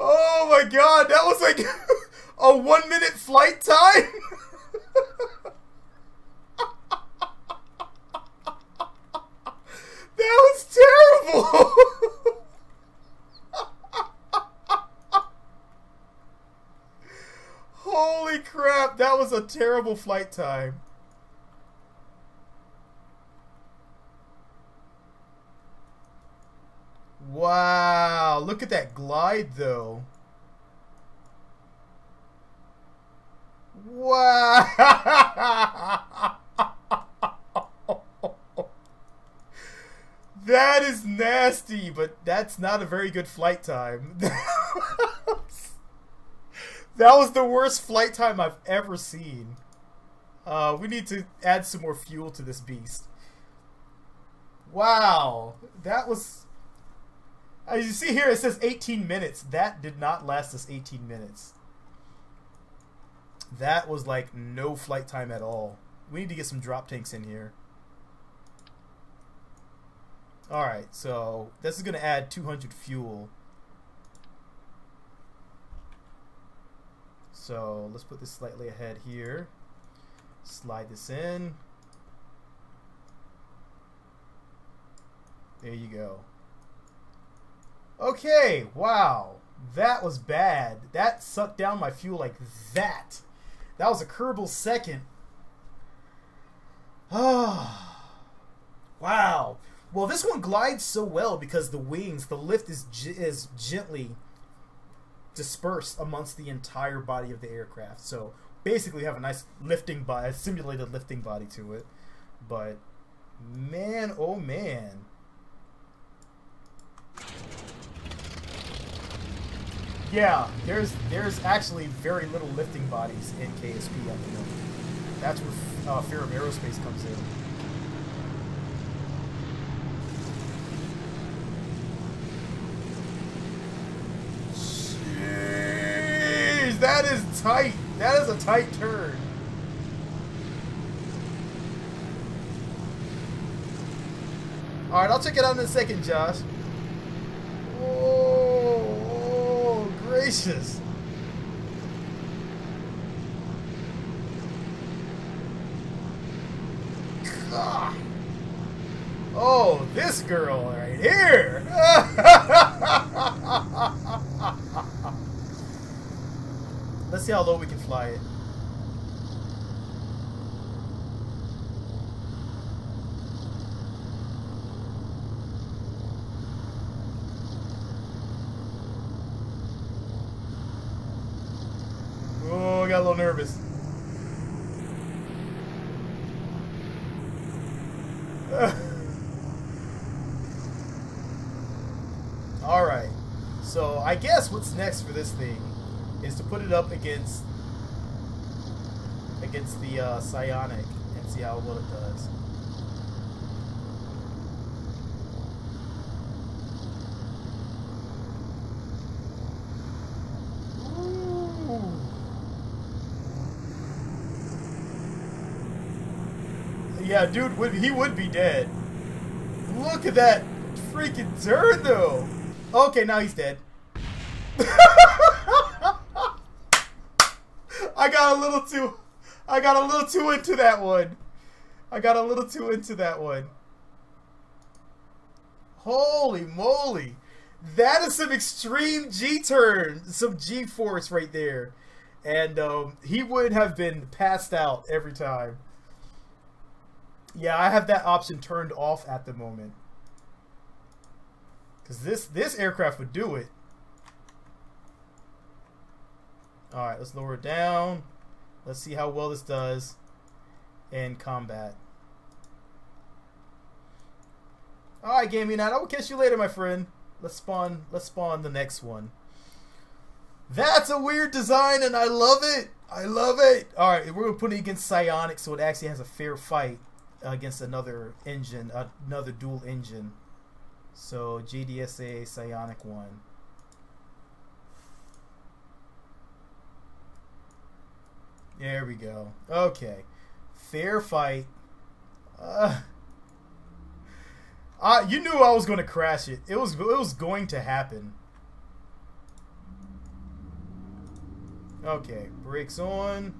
Oh my god, that was like a 1 minute flight time? That was terrible! Holy crap, that was a terrible flight time. Wow, look at that glide though. Wow. That is nasty, but that's not a very good flight time. That was the worst flight time I've ever seen. We need to add some more fuel to this beast. Wow, that was... As you see here, it says 18 minutes. That did not last us 18 minutes. That was like no flight time at all. We need to get some drop tanks in here. Alright, so this is going to add 200 fuel. So let's put this slightly ahead here. Slide this in. There you go. Okay, wow. That was bad. That sucked down my fuel like that. That was a Kerbal second. Oh. Wow. Well, this one glides so well because the wings, the lift is gently dispersed amongst the entire body of the aircraft. So basically you have a nice lifting body, a simulated lifting body to it. But man, oh man. Yeah, there's actually very little lifting bodies in KSP at the moment. That's where Fear of Aerospace comes in. Jeez, that is tight. That is a tight turn. All right, I'll check it out in a second, Josh. Oh, gracious. God. Oh, this girl right here. Let's see how low we can fly it. Oh, I got a little nervous. Alright, so I guess what's next for this thing is to put it up against the Psionic and see how well it does. Ooh. Yeah, dude, he would be dead. Look at that freaking turn, though. Okay, now he's dead. I got a little too into that one. Holy moly. That is some extreme G-turn, some G-force right there. And he would have been passed out every time. Yeah, I have that option turned off at the moment. Because this aircraft would do it. Alright, let's lower it down. Let's see how well this does in combat. Alright, Gaming Night, I will catch you later, my friend. Let's spawn the next one. That's a weird design and I love it. I love it. Alright, we're gonna put it against Psionic so it actually has a fair fight against another engine, another dual engine. So JDSA Psionic 1. There we go. Okay. Fair fight. You knew I was going to crash it. It was going to happen. Okay. Brakes on.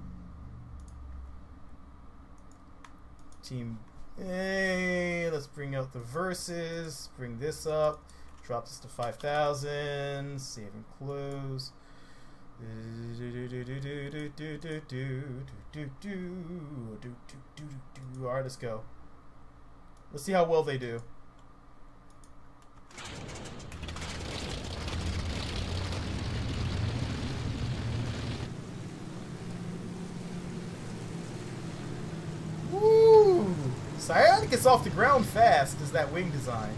Team A. Let's bring out the verses. Bring this up. Drop this to 5,000. Save and close. Alright, let's go. Let's see how well they do. Woo! Psionic gets off the ground fast as that wing design.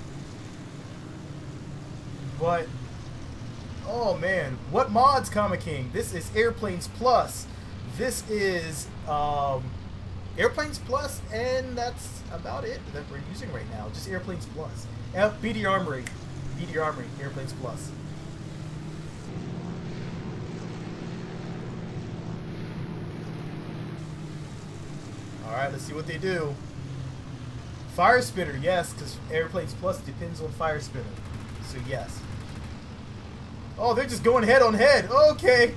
But oh man, what mods, Comic King? This is Airplanes Plus. This is Airplanes Plus, and that's about it that we're using right now. Just Airplanes Plus. BD Armory. BD Armory, Airplanes Plus. Alright, let's see what they do. Fire Spitter, yes, because Airplanes Plus depends on Fire Spitter. So yes. Oh, they're just going head on head. Okay.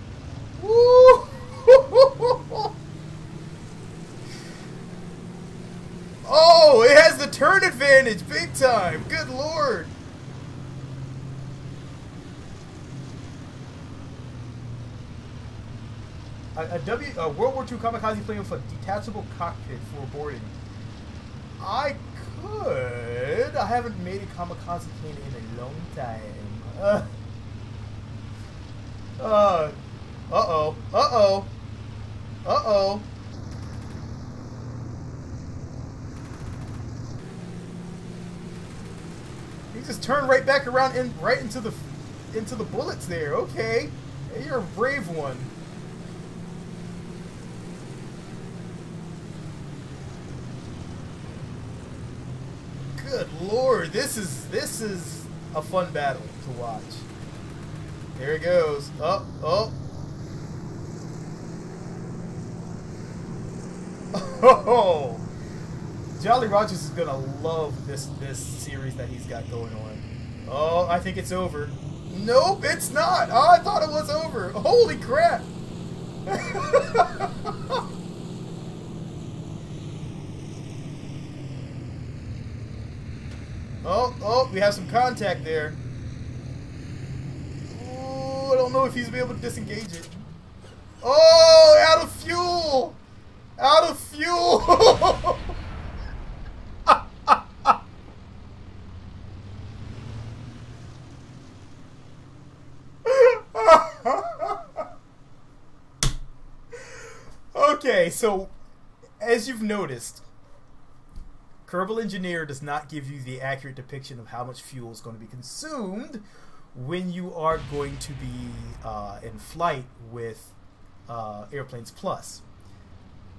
Woo! Oh, it has the turn advantage, big time. Good lord. A World War II kamikaze plane with a detachable cockpit for boarding. I could. I haven't made a kamikaze plane in a long time. Uh-oh. Uh-oh. Uh-oh. He just turned right back around and right into the bullets there. Okay. Hey, you're a brave one. Good lord, this is a fun battle to watch. There it goes. Oh, oh. Oh, Jolly Rogers is gonna love this series that he's got going on. Oh, I think it's over. Nope, it's not. Oh, I thought it was over. Holy crap! Oh, we have some contact there. Oh, I don't know if he's gonna be able to disengage it. Oh, out of fuel! Out of fuel! Okay, so as you've noticed, Kerbal Engineer does not give you the accurate depiction of how much fuel is going to be consumed when you are going to be in flight with Airplanes Plus.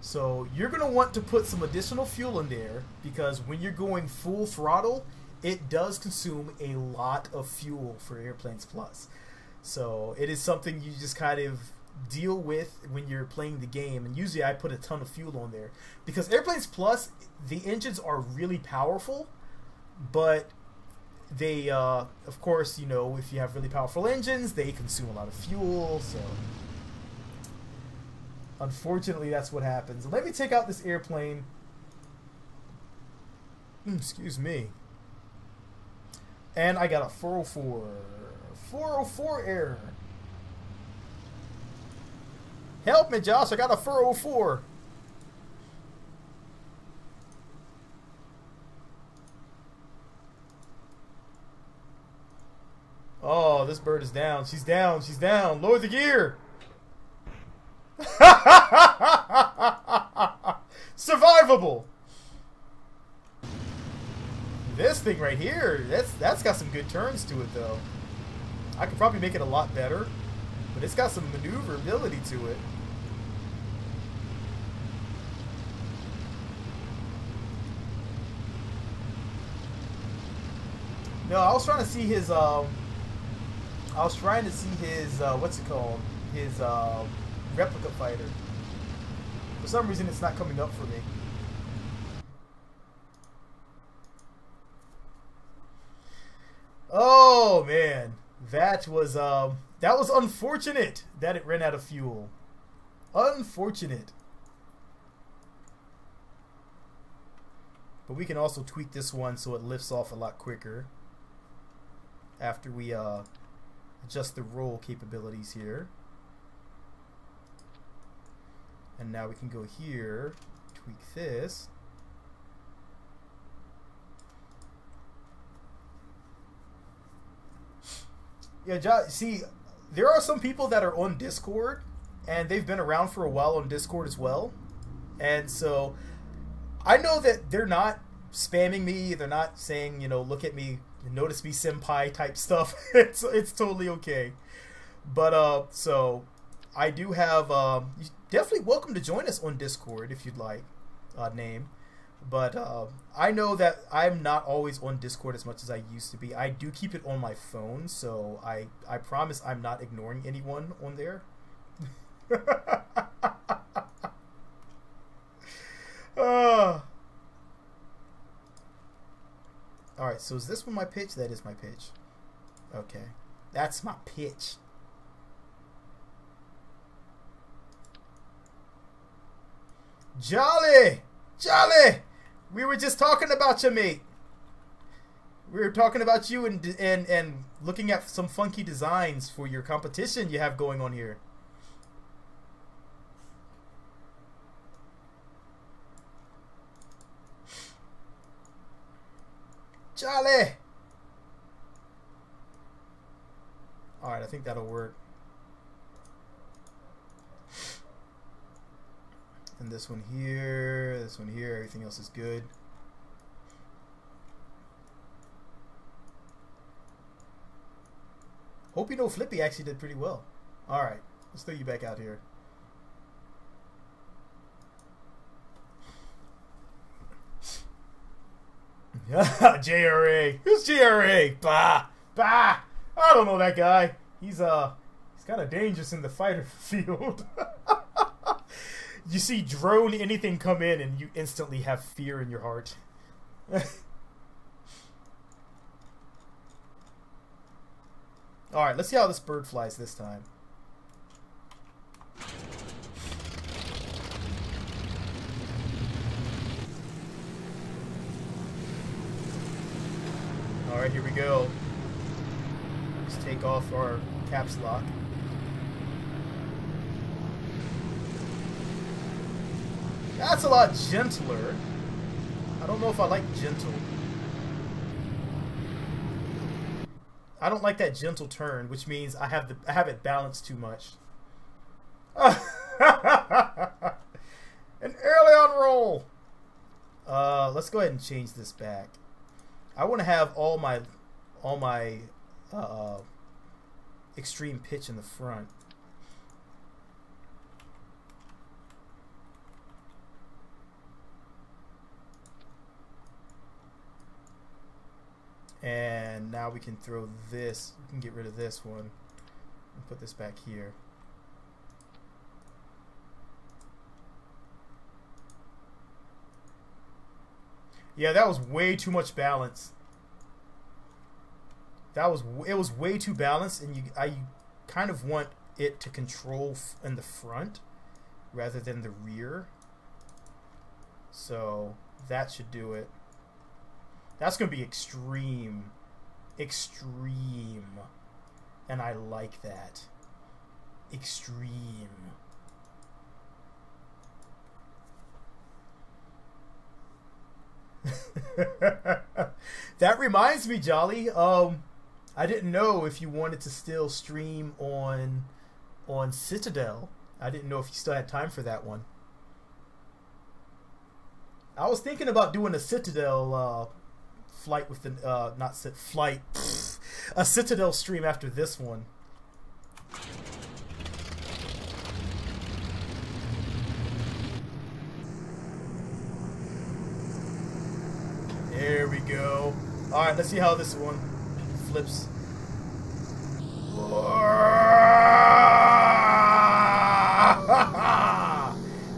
So you're going to want to put some additional fuel in there because when you're going full throttle, it does consume a lot of fuel for Airplanes Plus. So it is something you just kind of deal with when you're playing the game, and usually I put a ton of fuel on there because Airplanes Plus, the engines are really powerful, but they of course, you know, if you have really powerful engines, they consume a lot of fuel, so unfortunately that's what happens. Let me take out this airplane. Excuse me. And I got a 404 error. Help me, Josh, I got a 404. this bird is down. She's down. She's down. Lower the gear. Survivable. This thing right here, that's got some good turns to it, though. I could probably make it a lot better, but it's got some maneuverability to it. No, I was trying to see his, what's it called? His, replica fighter. For some reason, it's not coming up for me. Oh, man. That was unfortunate that it ran out of fuel. Unfortunate. But we can also tweak this one so it lifts off a lot quicker after we adjust the roll capabilities here. And now we can go here, tweak this. Yeah, see, there are some people that are on Discord, and they've been around for a while on Discord as well. And so I know that they're not spamming me. They're not saying, you know, look at me, notice me senpai type stuff. It's totally okay. But so I do have you're definitely welcome to join us on Discord if you'd like, name. But I know that I'm not always on Discord as much as I used to be. I do keep it on my phone, so I promise I'm not ignoring anyone on there. Alright, so is this one my pitch? That is my pitch. Okay. That's my pitch. Jolly! Jolly! We were just talking about you, mate. We were talking about you and looking at some funky designs for your competition you have going on here. Jolly! Alright, I think that'll work. And this one here, everything else is good. Hope you know Flippy actually did pretty well. Alright, let's throw you back out here. JRA. Who's JRA? Bah! Bah! I don't know that guy. He's kind of dangerous in the fighter field. You see drone anything come in and you instantly have fear in your heart. Alright, let's see how this bird flies this time. Alright, here we go. Let's take off our caps lock. That's a lot gentler. I don't know if I like gentle. I don't like that gentle turn, which means I have it balanced too much. An early on roll. Let's go ahead and change this back. I want to have all my extreme pitch in the front. And now we can throw this, we can get rid of this one and put this back here. Yeah, that was way too much balance. It was way too balanced, and I kind of want it to control in the front rather than the rear. So that should do it. That's going to be extreme. Extreme. And I like that. Extreme. That reminds me, Jolly. I didn't know if you wanted to still stream on Citadel. I didn't know if you still had time for that one. I was thinking about doing a Citadel flight with the a Citadel stream after this one. There we go. All right, let's see how this one flips.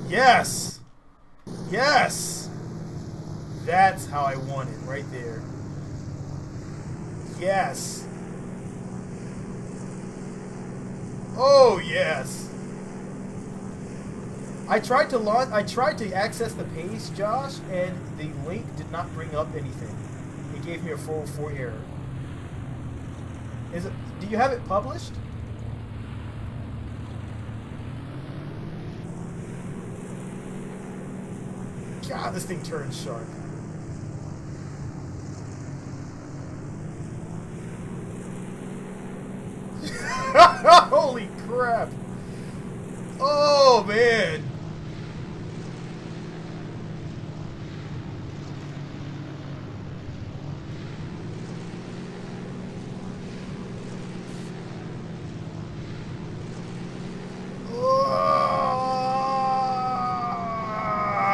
Yes. Yes. That's how I want it, right there. Yes. Oh, yes. I tried to access the page, Josh, and the link did not bring up anything. It gave me a 404 error. Do you have it published? God, this thing turns sharp. Holy crap. Oh, man.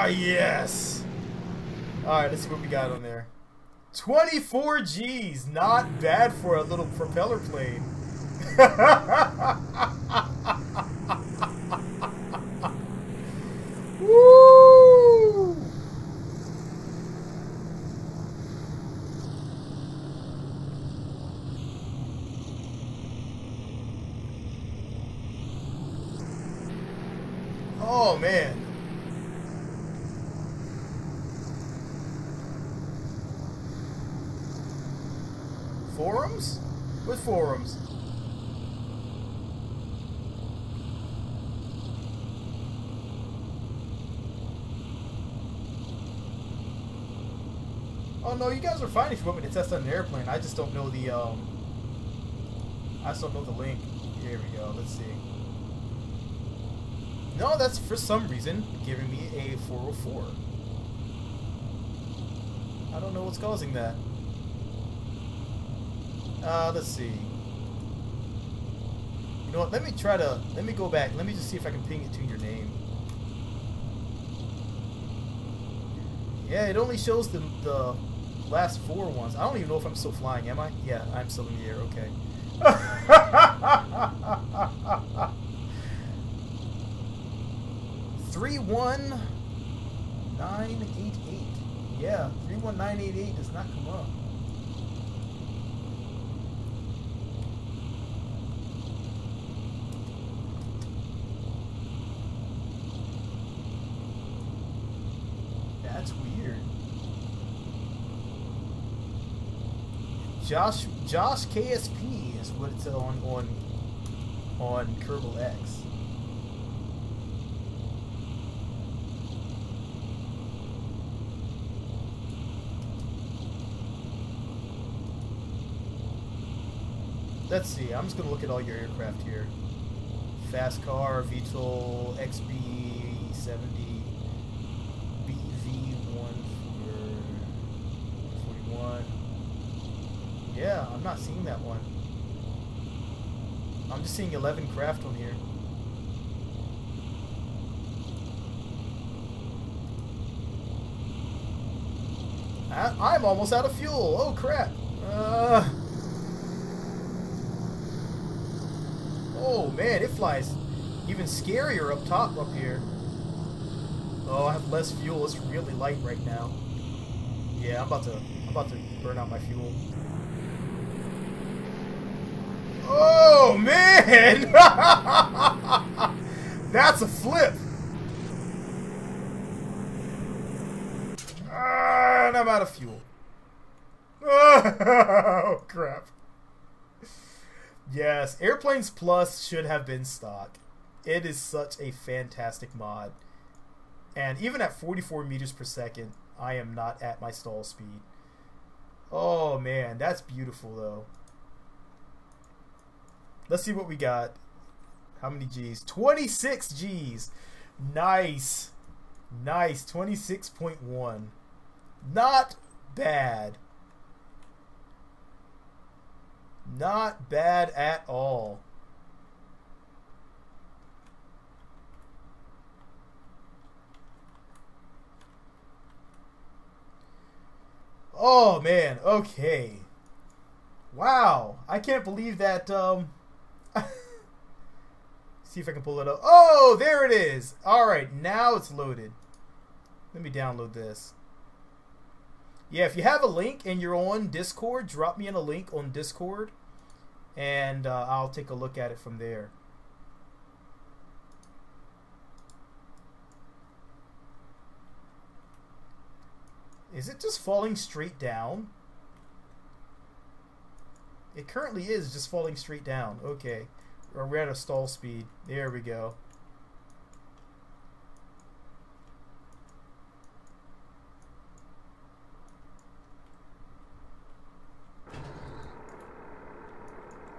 Yes. Alright, let's see what we got on there. 24 G's. Not bad for a little propeller plane. Woo! Oh, man. Forums? What forums? Oh no, you guys are fine if you want me to test on an airplane. I just don't know the link. Here we go. Let's see. No, that's for some reason giving me a 404. I don't know what's causing that. Let's see. You know what? Let me go back. Let me just see if I can ping it to your name. Yeah, it only shows the last 4 ones. I don't even know if I'm still flying, am I? Yeah, I'm still in the air, okay. 31988. Yeah, 31988 does not come up. That's weird. Josh KSP is what it's on Kerbal X. Let's see. I'm just gonna look at all your aircraft here. Fast car, VTOL, XB70, BV141. Yeah, I'm not seeing that one. I'm just seeing 11 craft on here. I'm almost out of fuel. Oh crap. Oh man, it flies even scarier up top up here. Oh, I have less fuel. It's really light right now. Yeah, I'm about to burn out my fuel. Oh man! That's a flip. And I'm out of fuel. Oh crap. Yes, Airplanes Plus should have been stock. It is such a fantastic mod. And even at 44 meters per second, I am not at my stall speed. Oh man, that's beautiful though. Let's see what we got. How many G's? 26 G's. Nice. Nice. 26.1. Not bad. Not bad at all. Oh man, okay. Wow, I can't believe that. See if I can pull it up. Oh, there it is. All right, now it's loaded. Let me download this. Yeah, if you have a link and you're on Discord, drop me in a link on Discord, and I'll take a look at it from there. Is it just falling straight down? It currently is just falling straight down. Okay. We're at a stall speed. There we go.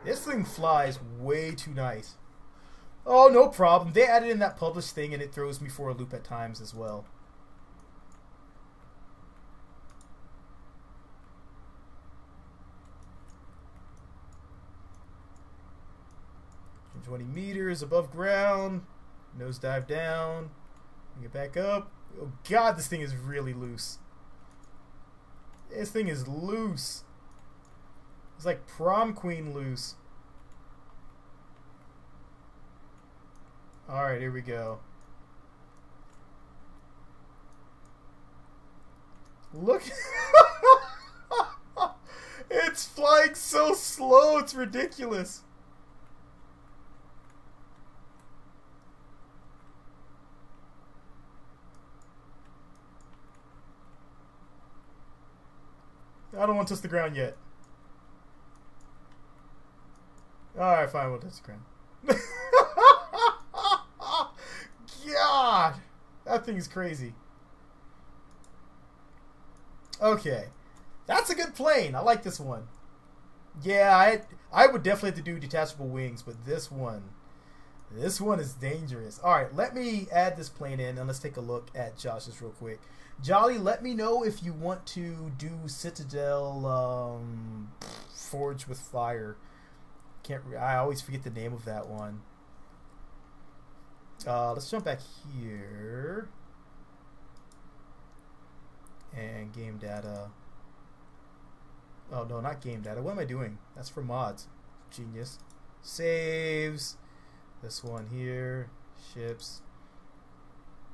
This thing flies way too nice. Oh, no problem. They added in that publish thing and it throws me for a loop at times as well. 20 meters above ground. Nose dive down. Get back up. Oh god, this thing is really loose. This thing is loose. It's like prom queen loose. Alright, here we go. Look. It's flying so slow, it's ridiculous. I don't want to touch the ground yet. Alright, fine, we'll touch the ground. God! That thing's crazy. Okay. That's a good plane. I like this one. Yeah, I would definitely have to do detachable wings, but this one is dangerous. Alright, let me add this plane in and let's take a look at Josh's real quick. Jolly, let me know if you want to do Citadel Forge with Fire. I always forget the name of that one. Let's jump back here. And game data. Oh, no, not game data. What am I doing? That's for mods. Genius. Saves. This one here. Ships.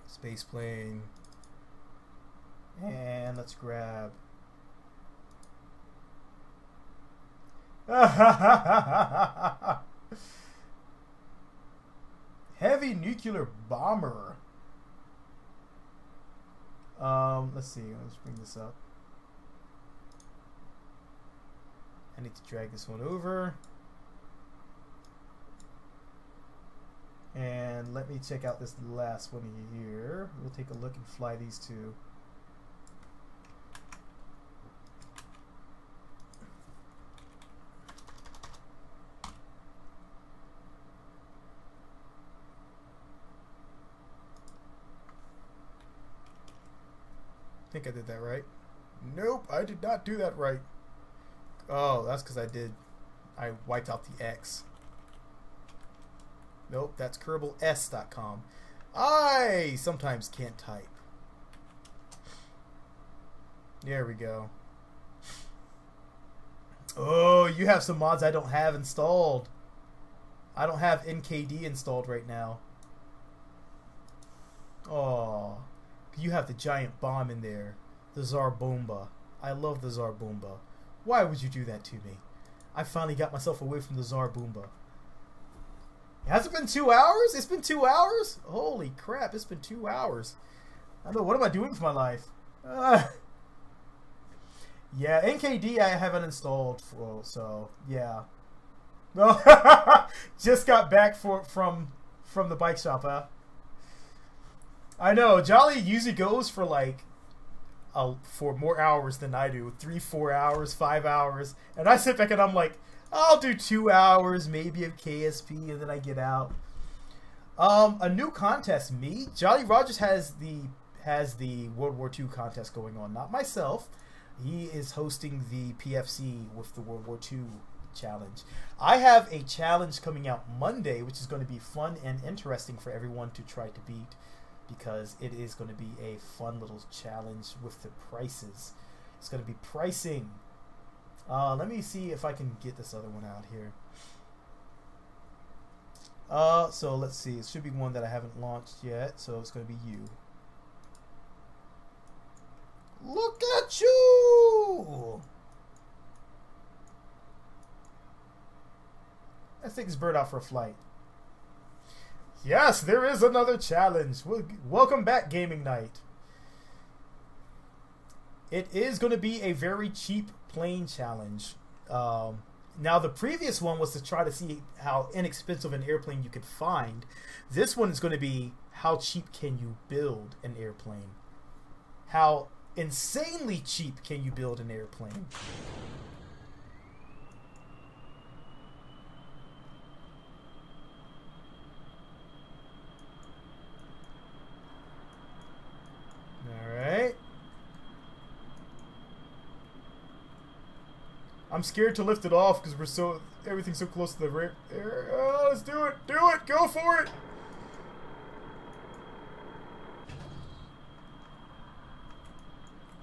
Space plane. And let's grab. Heavy nuclear bomber. Let's see. Let's bring this up. I need to drag this one over. And let me check out this last one here. We'll take a look and fly these two. I think I did that right. Nope, I did not do that right. Oh, that's because I wiped out the X. Nope, that's KerbalS.com. I sometimes can't type. There we go. Oh, you have some mods I don't have installed. I don't have NKD installed right now. Oh, you have the giant bomb in there. The Zarbomba. I love the Zarbomba. Why would you do that to me? I finally got myself away from the Zarbomba. Has it been 2 hours? It's been 2 hours? Holy crap, it's been 2 hours. I don't know, what am I doing with my life? Yeah, NKD I haven't installed, so yeah. No, just got back from the bike shop, huh? I know, Jolly usually goes for like for more hours than I do. 3, 4 hours, 5 hours. And I sit back and I'm like, I'll do 2 hours, maybe of KSP, and then I get out. A new contest. Me, Jolly Rogers has the World War II contest going on. Not myself. He is hosting the PFC with the World War II challenge. I have a challenge coming out Monday, which is going to be fun and interesting for everyone to try to beat, because it is going to be a fun little challenge with the prices. It's going to be pricing. Let me see if I can get this other one out here. So let's see. It should be one that I haven't launched yet, so it's going to be you. Look at you! Let's take this bird out for a flight. Yes, there is another challenge. Welcome back, Gaming Night. It is going to be a very cheap plane challenge. Now, the previous one was to try to see how inexpensive an airplane you could find. This one is going to be how cheap can you build an airplane? How insanely cheap can you build an airplane? Alright. I'm scared to lift it off because everything's so close to the rear. Oh, let's do it. Do it. Go for it.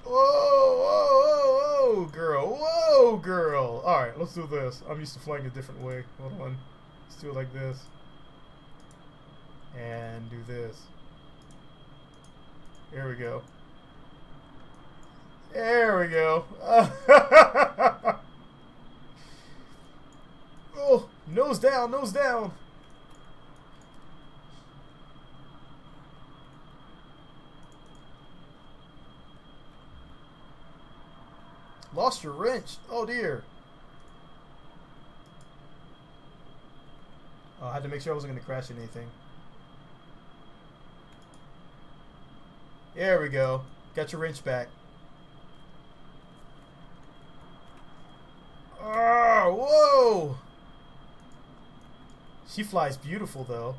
Whoa, whoa, whoa, whoa, girl. Whoa, girl. All right, let's do this. I'm used to flying a different way. Hold on. Let's do it like this. And do this. There we go. There we go. Oh, nose down, nose down. Lost your wrench. Oh dear. Oh, I had to make sure I wasn't going to crash into anything. There we go. Got your wrench back. Oh, whoa! She flies beautiful, though.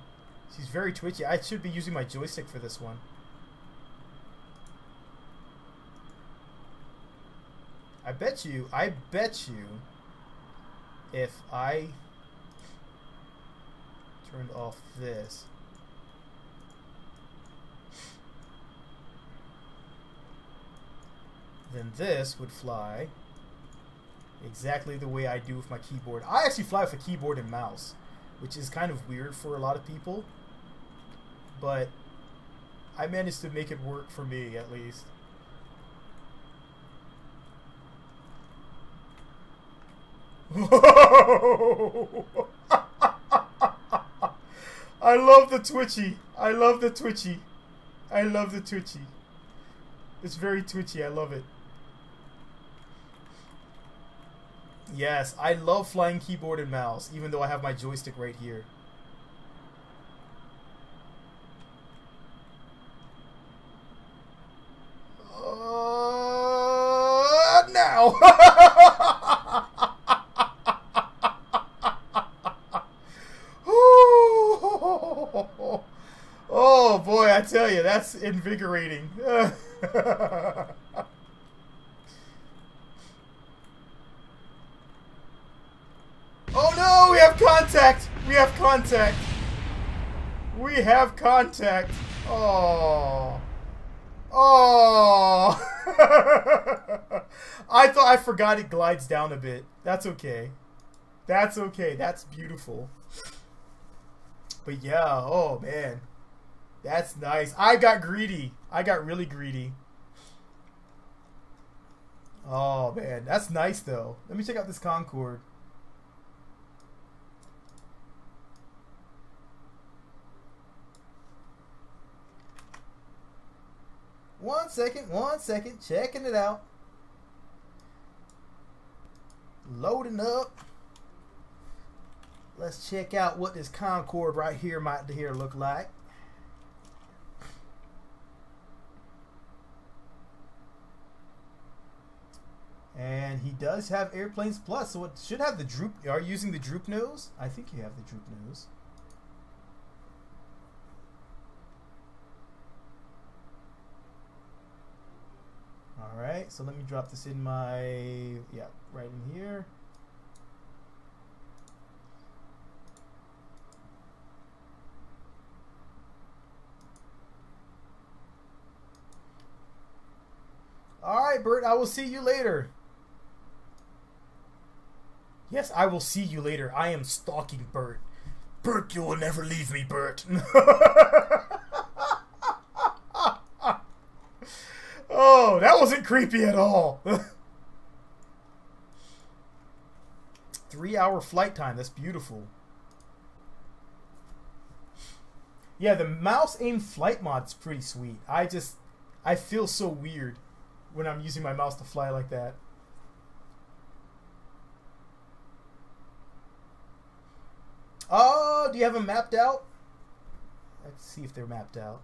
She's very twitchy. I should be using my joystick for this one. I bet you, if I turned off this, then this would fly exactly the way I do with my keyboard. I actually fly with a keyboard and mouse, which is kind of weird for a lot of people, but I managed to make it work for me, at least. I love the twitchy. I love the twitchy. I love the twitchy. It's very twitchy. I love it. Yes, I love flying keyboard and mouse, even though I have my joystick right here. Now! Oh boy, I tell you, that's invigorating. Oh no, we have contact! We have contact! We have contact! Oh. Oh. I forgot it glides down a bit. That's okay. That's okay. That's beautiful. But yeah, oh man. That's nice. I got greedy. I got really greedy. Oh man, that's nice though. Let me check out this Concorde. One second, checking it out. Loading up. Let's check out what this Concorde right here might look like. And he does have Airplanes Plus, so it should have the droop. Are you using the droop nose? I think you have the droop nose. Alright, so let me drop this in my, yeah, right in here. Alright, Bert, I will see you later. Yes, I will see you later. I am stalking Bert. Bert, you will never leave me, Bert. Oh, that wasn't creepy at all. 3-hour flight time. That's beautiful. Yeah, the mouse aim flight mod's pretty sweet. I feel so weird when I'm using my mouse to fly like that. Oh, do you have them mapped out? Let's see if they're mapped out.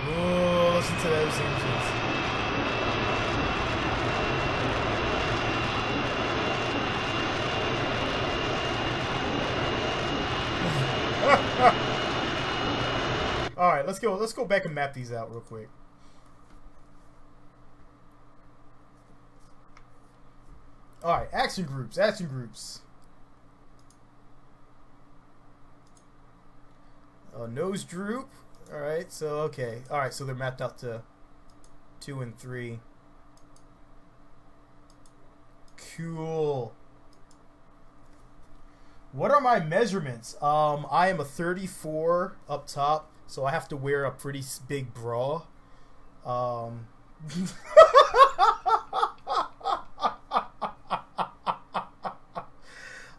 Oh, listen to those engines. All right, let's go. Let's go back and map these out real quick. All right, action groups. Action groups. Nose droop. All right, so okay. All right, so they're mapped out to 2 and 3. Cool. What are my measurements? I am a 34 up top, so I have to wear a pretty big bra.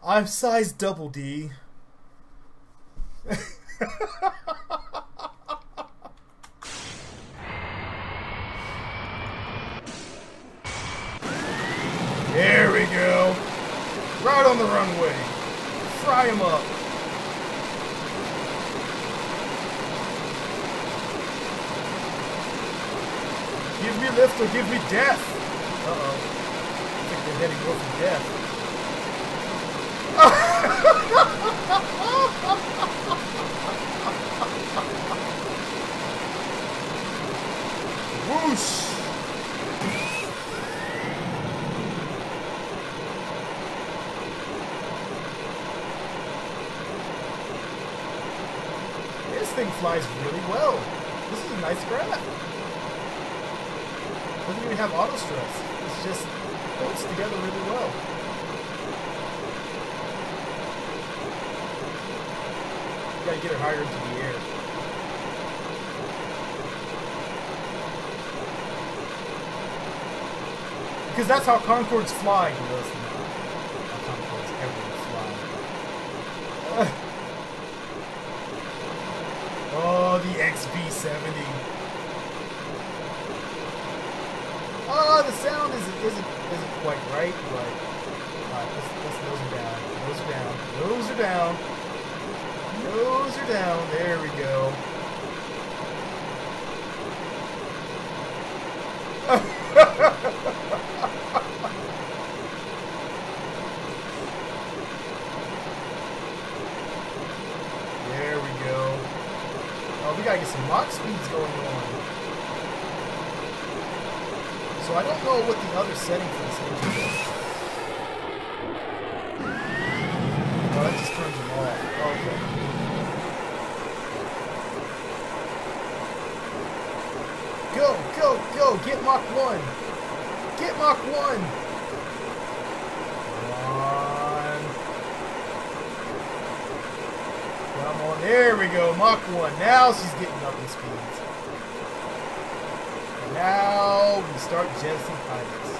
I'm size double D. There we go. Right on the runway. Fry him up. Give me lift or give me death. Uh-oh. I think they're heading north for death. Whoosh! This thing flies really well. This is a nice craft. Doesn't even have auto stress. It's just holds together really well. Gotta get it higher into the air. Because that's how Concords fly. No, it's not how Concords ever fly. Oh, the XB70. Oh, the sound isn't quite right, but alright, let's nose her down. Nose her down. Nose her down. Nose her down. There we go. There we go. Oh, we gotta get some Mach speeds going on. So I don't know what the other setting for this engine is. Oh, that just turns them off. Okay. Go, go, go! Get Mach 1! Get Mach 1! Come on, there we go, Mach 1. Now she's getting up in speeds. And now we start jettisoning pilots.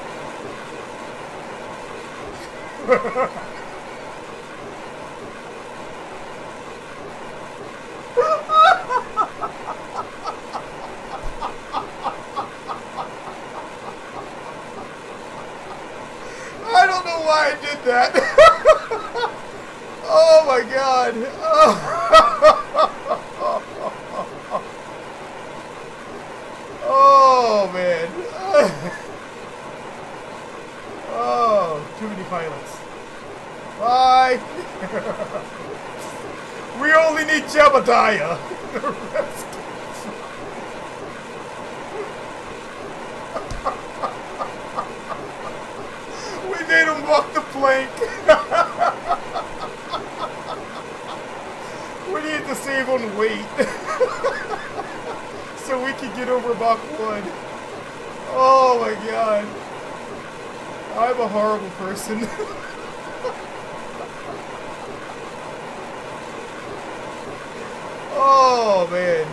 I don't know why I did that. Oh my god. Bye! We only need Jebediah! We made him walk the plank! We need to save on weight. So we can get over Mach 1. Oh my god. I'm a horrible person. Oh man.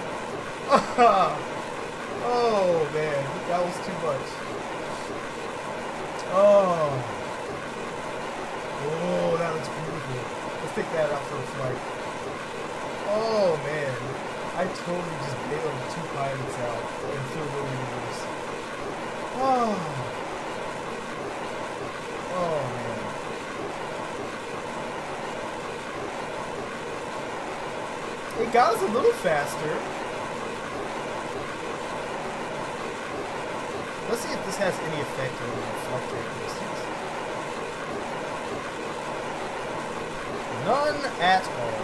Oh man. That was too much. Oh. Oh, that looks beautiful. Let's take that out for a flight. Oh man. I totally just bailed 2 pilots out and flew over universe. Oh. Oh man. It got us a little faster. Let's see if this has any effect on the reflector distance. None at all.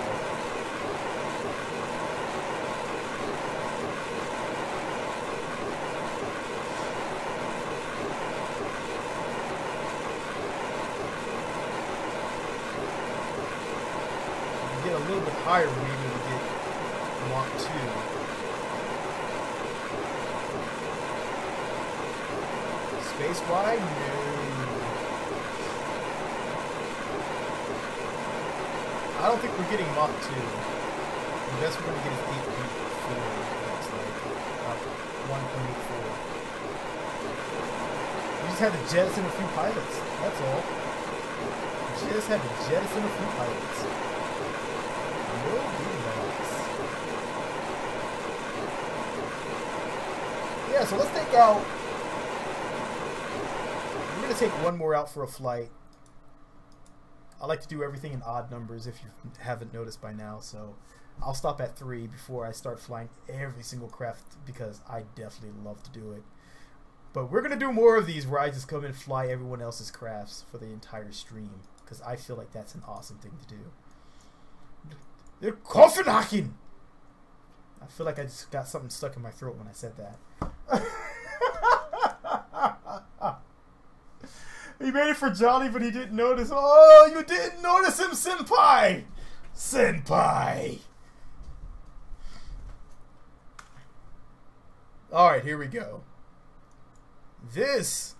Get a little bit higher, maybe we get Mach 2. Space wide? No. I don't think we're getting Mach 2. The best we're going to get is 8.4. Looks like 1.84. We just had to jettison a few pilots. That's all. Just had to jettison a few pilots. Yeah, so let's take out... We're going to take one more out for a flight. I like to do everything in odd numbers if you haven't noticed by now, so I'll stop at 3 before I start flying every single craft because I definitely love to do it. But we're going to do more of these where I just come and fly everyone else's crafts for the entire stream because I feel like that's an awesome thing to do. They're Kopenhagen! I feel like I just got something stuck in my throat when I said that. He made it for Johnny, but he didn't notice. Oh, you didn't notice him, Senpai! Senpai! Alright, here we go. This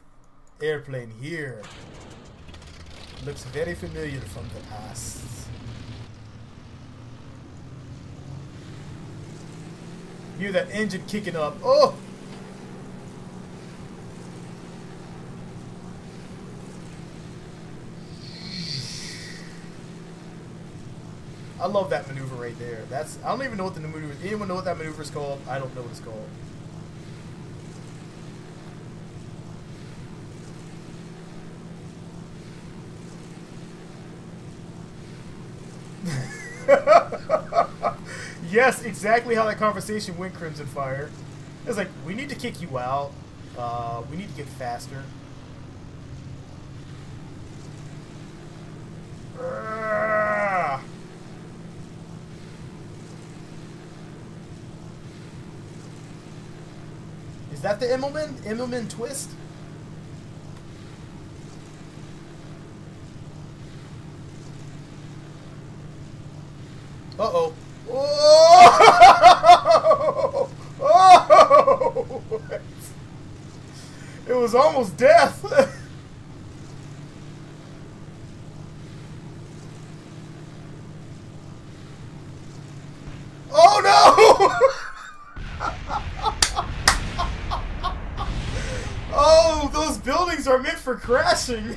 airplane here looks very familiar from the past. Hear that engine kicking up. Oh! I love that maneuver right there. That's I don't even know what the maneuver is. Anyone know what that maneuver is called? I don't know what it's called. Yes, exactly how that conversation went, Crimson Fire. It's like, we need to kick you out. We need to get faster. Is that the Immelman? Immelman twist? Uh-oh. Oh! Oh! It was almost death. Oh no! Oh, those buildings are meant for crashing.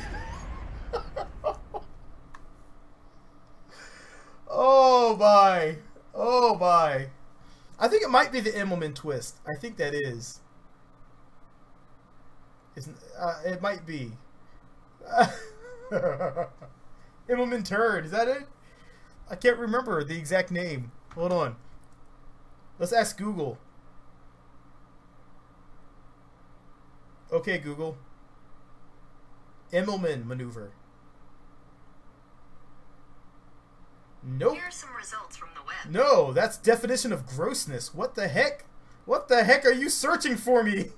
Oh my. Oh my. I think it might be the Immelman twist. I think that is. It might be. Immelman turd. Is that it? I can't remember the exact name. Hold on. Let's ask Google. Okay, Google. Immelman maneuver. Nope. Here are some results from the web. No, that's definition of grossness. What the heck? What the heck are you searching for me?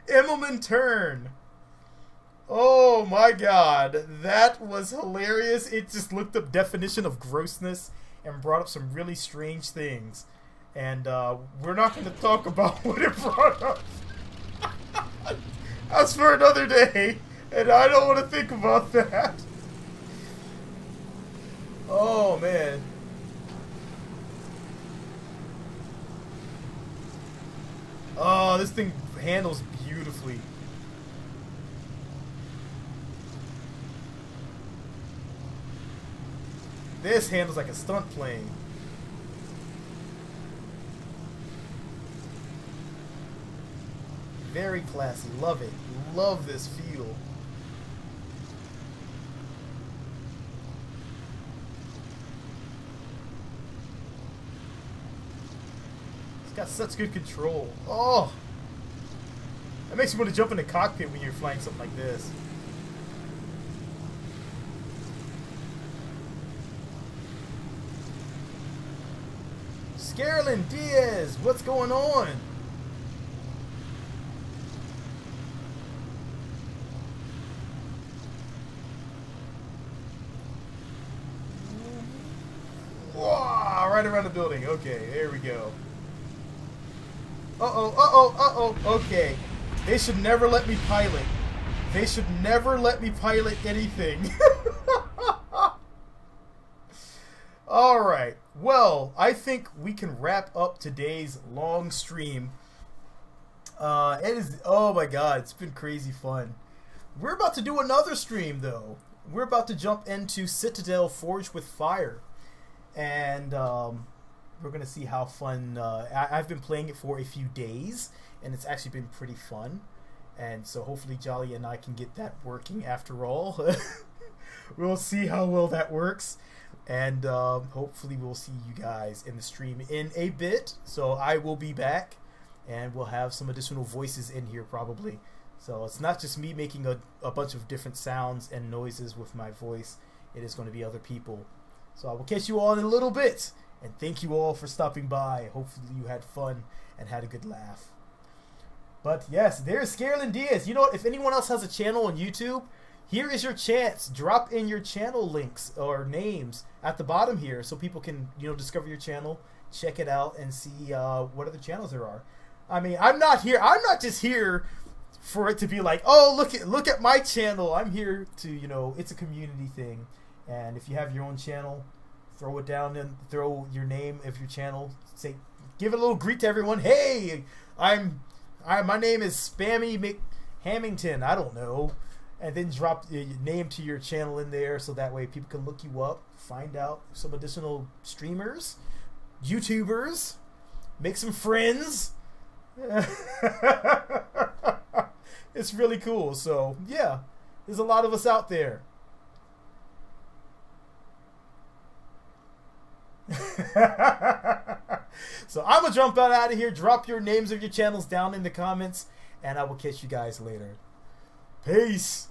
Immelman turn. Oh my god, that was hilarious. It just looked up definition of grossness and brought up some really strange things. And we're not going to talk about what it brought up. That's for another day, and I don't want to think about that. Oh man. Oh, this thing handles beautifully. This handles like a stunt plane. Very classy. Love it. Love this feel. It's got such good control. Oh! That makes you want to jump in the cockpit when you're flying something like this. Scarlin Diaz, what's going on? Whoa, right around the building. Okay, there we go. Uh-oh, uh-oh, uh-oh. Okay. They should never let me pilot. They should never let me pilot anything. Alright. Well, I think we can wrap up today's long stream. It is, oh my god, it's been crazy fun. We're about to do another stream, though. We're about to jump into Citadel Forged with Fire. And we're going to see how fun... I've been playing it for a few days, and it's actually been pretty fun. And so hopefully Jolly and I can get that working after all. We'll see how well that works. And hopefully we'll see you guys in the stream in a bit. So I will be back, and we'll have some additional voices in here probably. So it's not just me making a bunch of different sounds and noises with my voice. It is going to be other people. So I will catch you all in a little bit. And thank you all for stopping by. Hopefully you had fun and had a good laugh. But yes, there's Scarlin Diaz. You know what? If anyone else has a channel on YouTube, here is your chance. Drop in your channel links or names at the bottom here so people can, you know, discover your channel, check it out, and see what other channels there are. I mean, I'm not just here for it to be like, oh, look at my channel. I'm here to, you know, it's a community thing. And if you have your own channel, throw it down and throw your name of your channel. Say, give it a little greet to everyone. Hey, my name is Spammy McHamington. I don't know. And then drop your name to your channel in there so that way people can look you up, find out some additional streamers, YouTubers, make some friends. It's really cool. So, yeah, there's a lot of us out there. So I'm gonna jump out of here. Drop your names of your channels down in the comments, and I will catch you guys later. Peace.